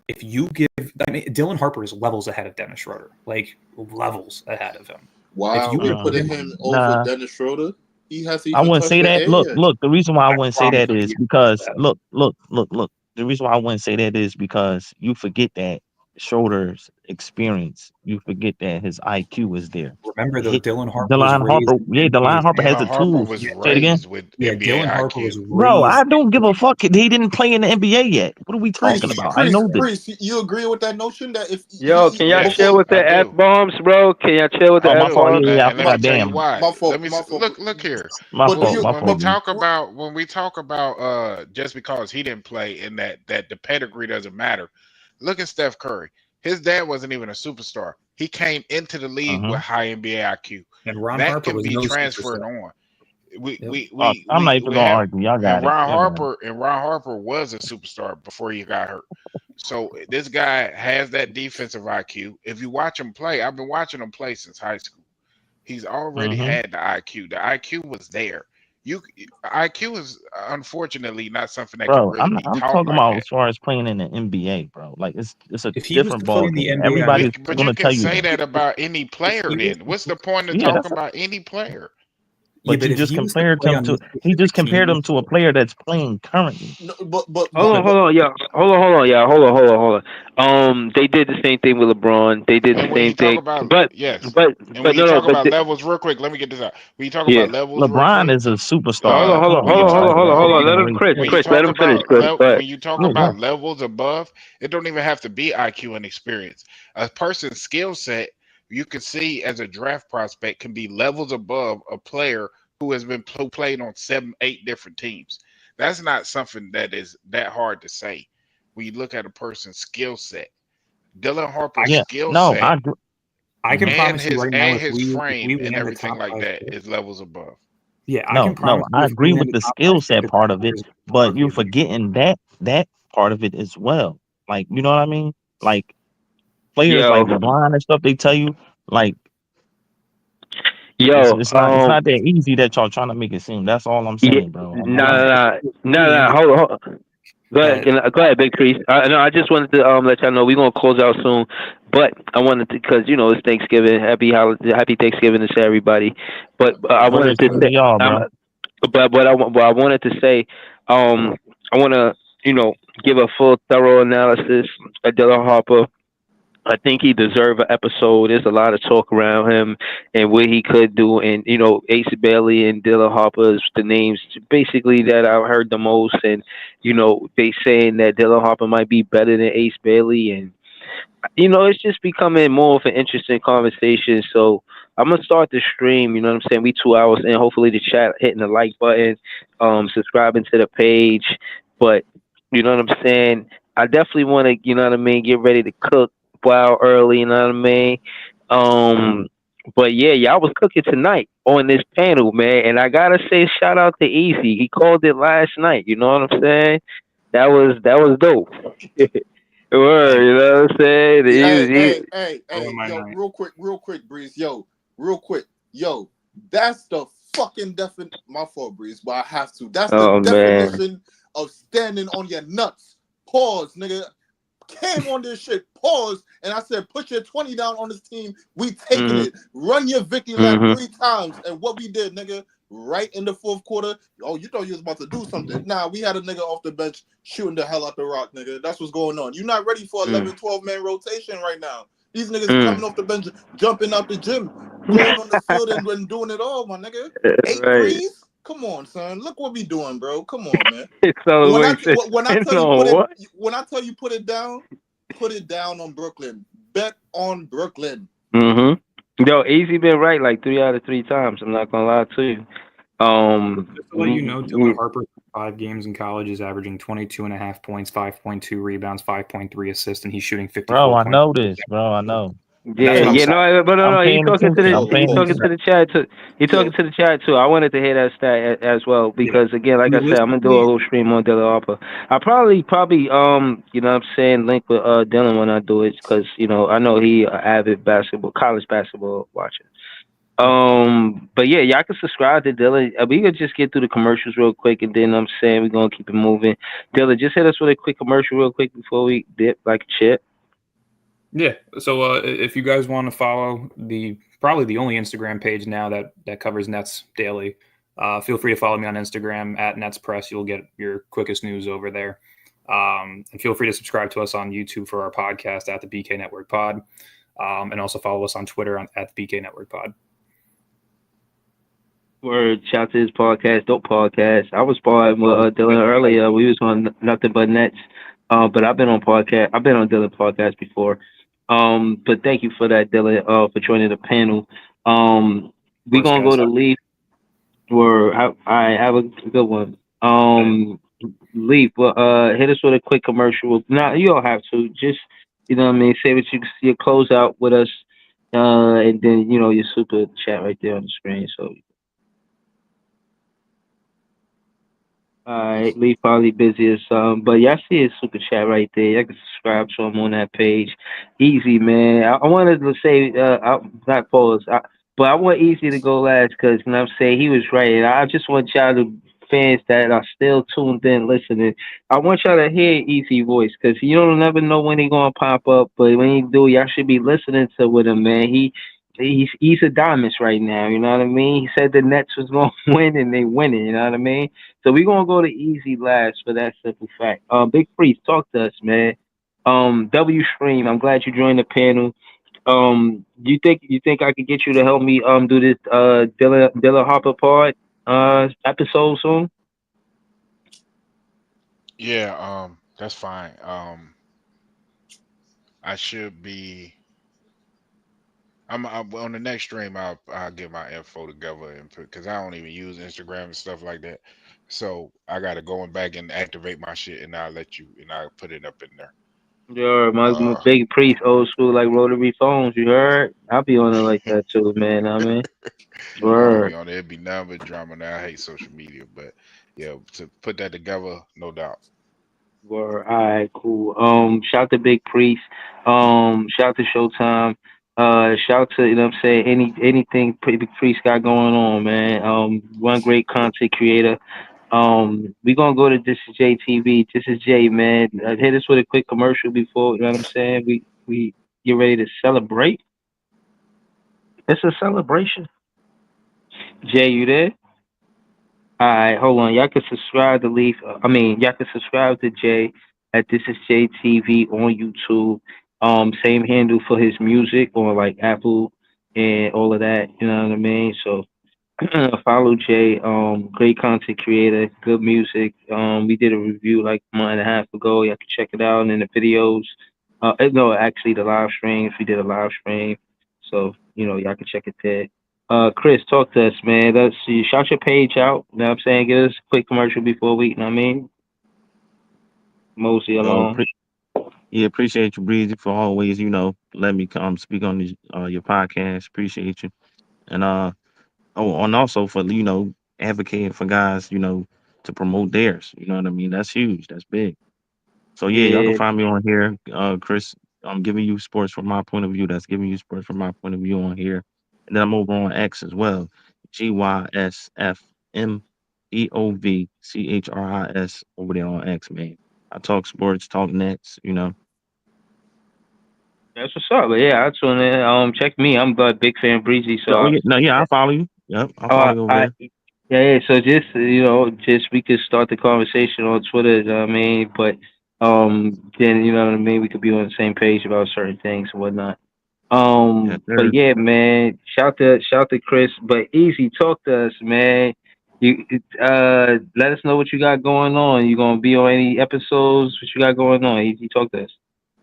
if you give, Dylan Harper is levels ahead of Dennis Schroeder, like levels ahead of him. Wow, if you you're were putting him over Dennis Schroeder. He hasn't even I wouldn't touched say the that. air Look, yet. the reason why I wouldn't say that promise is you because that. look. The reason why I wouldn't say that is because you forget that Schroeder's experience. You forget that his IQ is there. Remember though, Dylan Harper DeLon Harper. Yeah, DeLon Harper has the Harper tools. was Say it again. raised with NBA Dylan Harper IQ. was Bro, I raised. don't give a fuck. He didn't play in the NBA yet. What are we talking about? I know this. Priest, you agree with that notion that if Yo, can y'all Yes, chill with the I F do. bombs, bro? Can y'all chill with the Oh, my F fault. bombs? Yeah, I And let me forgot. tell you Damn. why. My fault, Let me my fault. look here. My But do fault. you- My When we fault. talk about just because he didn't play in that the pedigree doesn't matter. Look at Steph Curry. His dad wasn't even a superstar. He came into the league with high NBA IQ. And Ron That Harper can was be no transferred superstar. on. We Yep. we I'm we not we, even we gonna have argue. Y'all got and it. Ron Harper was a superstar before he got hurt. So this guy has that defensive IQ. If you watch him play, I've been watching him play since high school. He's already had the IQ. The IQ was there. IQ is unfortunately not something that can Bro, really be I'm taught talking like about that. as far as playing in the NBA, bro. Like it's a If he was different to play ball in the game. NBA, Everybody's But you gonna can tell you say that. that about any player. he was Then what's the point of Yeah, talking about any player? Yeah, but but you if just he was to compared play him on to this he just specific compared team, him to a player that's playing currently. No, but Hold on, yeah. Hold on, yeah. Hold on. They did the same thing with LeBron. They did the And when you same talk thing, about but yes, and when but you no, talk but about levels, real quick, let me get this out. When you talk yeah. about levels, real LeBron quick, is a superstar. Like, come on, when you bro. talk Like Hold on. ain't Let gonna him, waste Chris. when that. you Chris, let talk him finish. about Chris, go ahead. when you talk Yeah, about levels above, it don't even have to be IQ and experience. A person's skill set, you can see as a draft prospect, can be levels above a player who has been played on 7, 8 different teams. That's not something that is that hard to say. When you look at a person's skill set, Dylan Harper's yeah. skill No, set I agree. I can and promise you his right now, if frame we and land the everything top like 5 that pick, is levels above. yeah, I can No, promise you I if we agree land with the the top 5 skill pick, set this part guy of it, is but you're arguably. forgetting that part of it as well. Like, you know what I mean? Like players Yo, like LeBron and stuff, they tell you like yo. it's not that easy that y'all trying to make it seem. That's all I'm Yeah, saying, bro. Like, nah. Hold on. Go ahead, go ahead, Big Crease. No, I just wanted to let y'all know we're gonna close out soon, but I wanted to, because it's Thanksgiving. Happy Thanksgiving to everybody. But I Word wanted is to to say, y'all, bro. but what I wanted to say, I want to give a full thorough analysis of Dylan Harper I think he deserved an episode. There's a lot of talk around him and what he could do. And, Ace Bailey and Dylan Harper is the names basically that I've heard the most. And, they saying that Dylan Harper might be better than Ace Bailey. And it's just becoming more of an interesting conversation. So I'm gonna start the stream. You know what I'm saying? We 2 hours in. Hopefully the chat hitting the like button, subscribing to the page. But you know what I'm saying? I definitely want to, you know what I mean, get ready to cook while early. You know what I mean? Um, but yeah, y'all was cooking tonight on this panel, man. And I gotta say, shout out to Easy. He called it last night. You know what I'm saying? That was dope. Word, you know what I'm saying? Yo, real quick, Breeze. Yo, real quick. Yo, that's the fucking my fault, Breeze, but I have to. That's the Oh man. definition of standing on your nuts. Pause, nigga. Came on this shit, pause, and I said, put your 20 down on this team. We taking Mhm. it. Run your Vicky lap Mhm. 3 times. And what we did, nigga, right in the fourth quarter. Oh, you thought you was about to do something. Nah, we had a nigga off the bench shooting the hell out the rock, nigga. That's what's going on. You're not ready for 11, 12-man rotation right now. These niggas coming off the bench, jumping out the gym, going on the field and doing it all, my nigga. 8 Right. threes? Come on, son. Look what we doing, bro. Come on, man. So When wait, I tell you no what? when I tell you put it down on Brooklyn. Bet on Brooklyn. Mhm. Yo, Easy been right like 3 out of 3 times. I'm not gonna lie to you. Just to let you know, Dylan Harper, 5 games in college, is averaging 22.5 points, 5.2 rebounds, 5.3 assists, and he's shooting Bro, 54 I points. know this, bro. I know. And that's what I'm saying. No, but I'm no. He's paying talking to attention. I'm he's paying talking to attention. the chat too. He's talking to the chat too. I wanted to hear that stat as well because again, like I said, I'm gonna do a little stream on Dylan Harper. I probably you know what I'm saying, link with Dylan when I do it because I know he avid college basketball watcher. But yeah, y'all can subscribe to Dylan. We could just get through the commercials real quick, and then I'm saying we're gonna keep it moving. Dylan, just hit us with a quick commercial real quick before we dip like a chip. Yeah. So if you guys want to follow probably the only Instagram page now that covers Nets daily, feel free to follow me on Instagram at Nets Press. You'll get your quickest news over there. And feel free to subscribe to us on YouTube for our podcast at the BK Network Pod. And also follow us on Twitter at the BK Network Pod. Word, shout out to his podcast, dope podcast. I was part with Dylan earlier. We was on Nothing But Nets. But I've been on Dylan podcast before. But thank you for that, Dylan, for joining the panel. We gonna go to Leaf. I have a good one. Leaf, hit us with a quick commercial. Nah, you don't have to. Just you know what I mean. Say what you close out with us, and then your super chat right there on the screen. So. All right, Lee probably busy or something, but y'all see his super chat right there. Y'all can subscribe to him on that page. Easy, man. I wanted to say, not pause, but I want Easy to go last because, you know what I'm saying, he was right. And I just want y'all to, fans that are still tuned in listening, I want y'all to hear Easy voice because you don't never know when he going to pop up, but when he do, y'all should be listening to with him, man. He's a diamond right now, you know what I mean? He said the Nets was going to win and they winning, you know what I mean? So we're gonna go to Easy last for that simple fact. Big Priest, talk to us, man. W Stream, I'm glad you joined the panel. You think I could get you to help me do this Dylan Harper part episode soon? Yeah, that's fine. I should be. I'm on the next stream. I'll get my info together and put because I don't even use Instagram and stuff like that. So I gotta go back and activate my shit, and I'll put it up in there. Yeah, my Big Priest, old school like rotary phones. You heard? I'll be on it like that too, man. I mean, You know I'll be word. on there. It'd be nothing but drama. Now I hate social media, but yeah, to put that together, no doubt. Word. All right, cool. Shout to Big Priest. Shout to Showtime. Shout to what I'm saying anything Big Priest got going on, man. One great content creator. We gonna go to This Is JTV. This is Jay, man. Hit us with a quick commercial before you know what I'm saying. We get ready to celebrate. It's a celebration. Jay, you there? All right, hold on. Y'all can subscribe to Leaf. Y'all can subscribe to Jay at This Is JTV on YouTube. Same handle for his music on like Apple and all of that. You know what I mean? So follow Jay. Great content creator, good music. We did a review like a month and a half ago. You can check it out and the videos. No, actually the live streams. We did a live stream, so y'all can check it there. Chris, talk to us, man. Let's see. Shout your page out. You know what I'm saying? Give us a quick commercial before we. You know what I mean? Mosey Yo, along. yeah, appreciate you, Breezy, for always, let me come speak on your podcast. Appreciate you. And and also for, advocating for guys, to promote theirs. You know what I mean? That's huge. That's big. So yeah, y'all can Yeah, find me on here. Chris, I'm giving you sports from my point of view. That's giving you sports from my point of view on here. And then I'm over on X as well. GYSFMEOVCHRIS over there on X, man. I talk sports, talk nets. that's what's up. But yeah, I tune in. Check me. I'm a big fan Breezy. So Oh yeah, no, yeah, I'll follow you. Yep, I'll follow you over I there. yeah. So just just we could start the conversation on Twitter. You know what I mean, but then you know what I mean. We could be on the same page about certain things and whatnot. Yes, But sir. yeah, man. Shout to Chris. But easy, talk to us, man. You let us know what you got going on. You gonna be on any episodes? What you got going on? Easy, talk to us.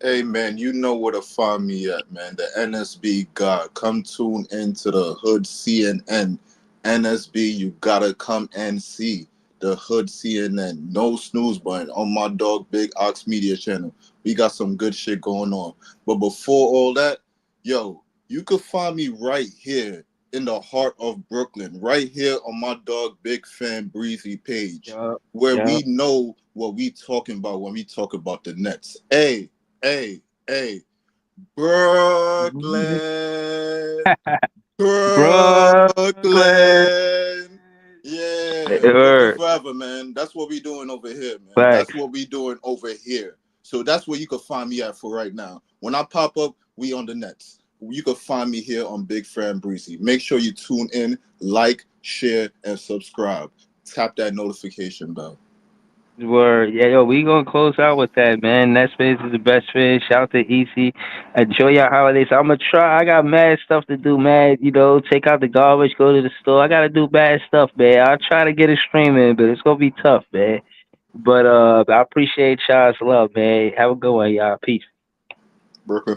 Hey man, you know where to find me at, man. The NSB God. Come tune into the Hood CNN. NSB, you gotta come and see the Hood CNN. No snooze button on my dog Big Ox Media channel. We got some good shit going on. But before all that, yo, you could find me right here in the heart of Brooklyn, right here on my dog Big Fan Breezy page, Yeah, where yeah. we know what we talking about when we talk about the Nets. Hey, Brooklyn, Brooklyn. Brooklyn. Yeah, Brooklyn Word. forever, man. That's what we doing over here, man. That's Facts. what we doing over here. So that's where you can find me at for right now. When I pop up, we on the Nets. You can find me here on Big Fan Breezy. Make sure you tune in, like, share, and subscribe. Tap that notification bell. Word. Yeah, yo, we gonna close out with that, man. That space is the best fish. Shout out to Easy. Enjoy your holidays. I'm gonna try. I got mad stuff to do, man. Take out the garbage, go to the store. I gotta do bad stuff, man. I'll try to get a stream in, but it's gonna be tough, man. But I appreciate y'all's love, man. Have a good one, y'all. Peace. Brooklyn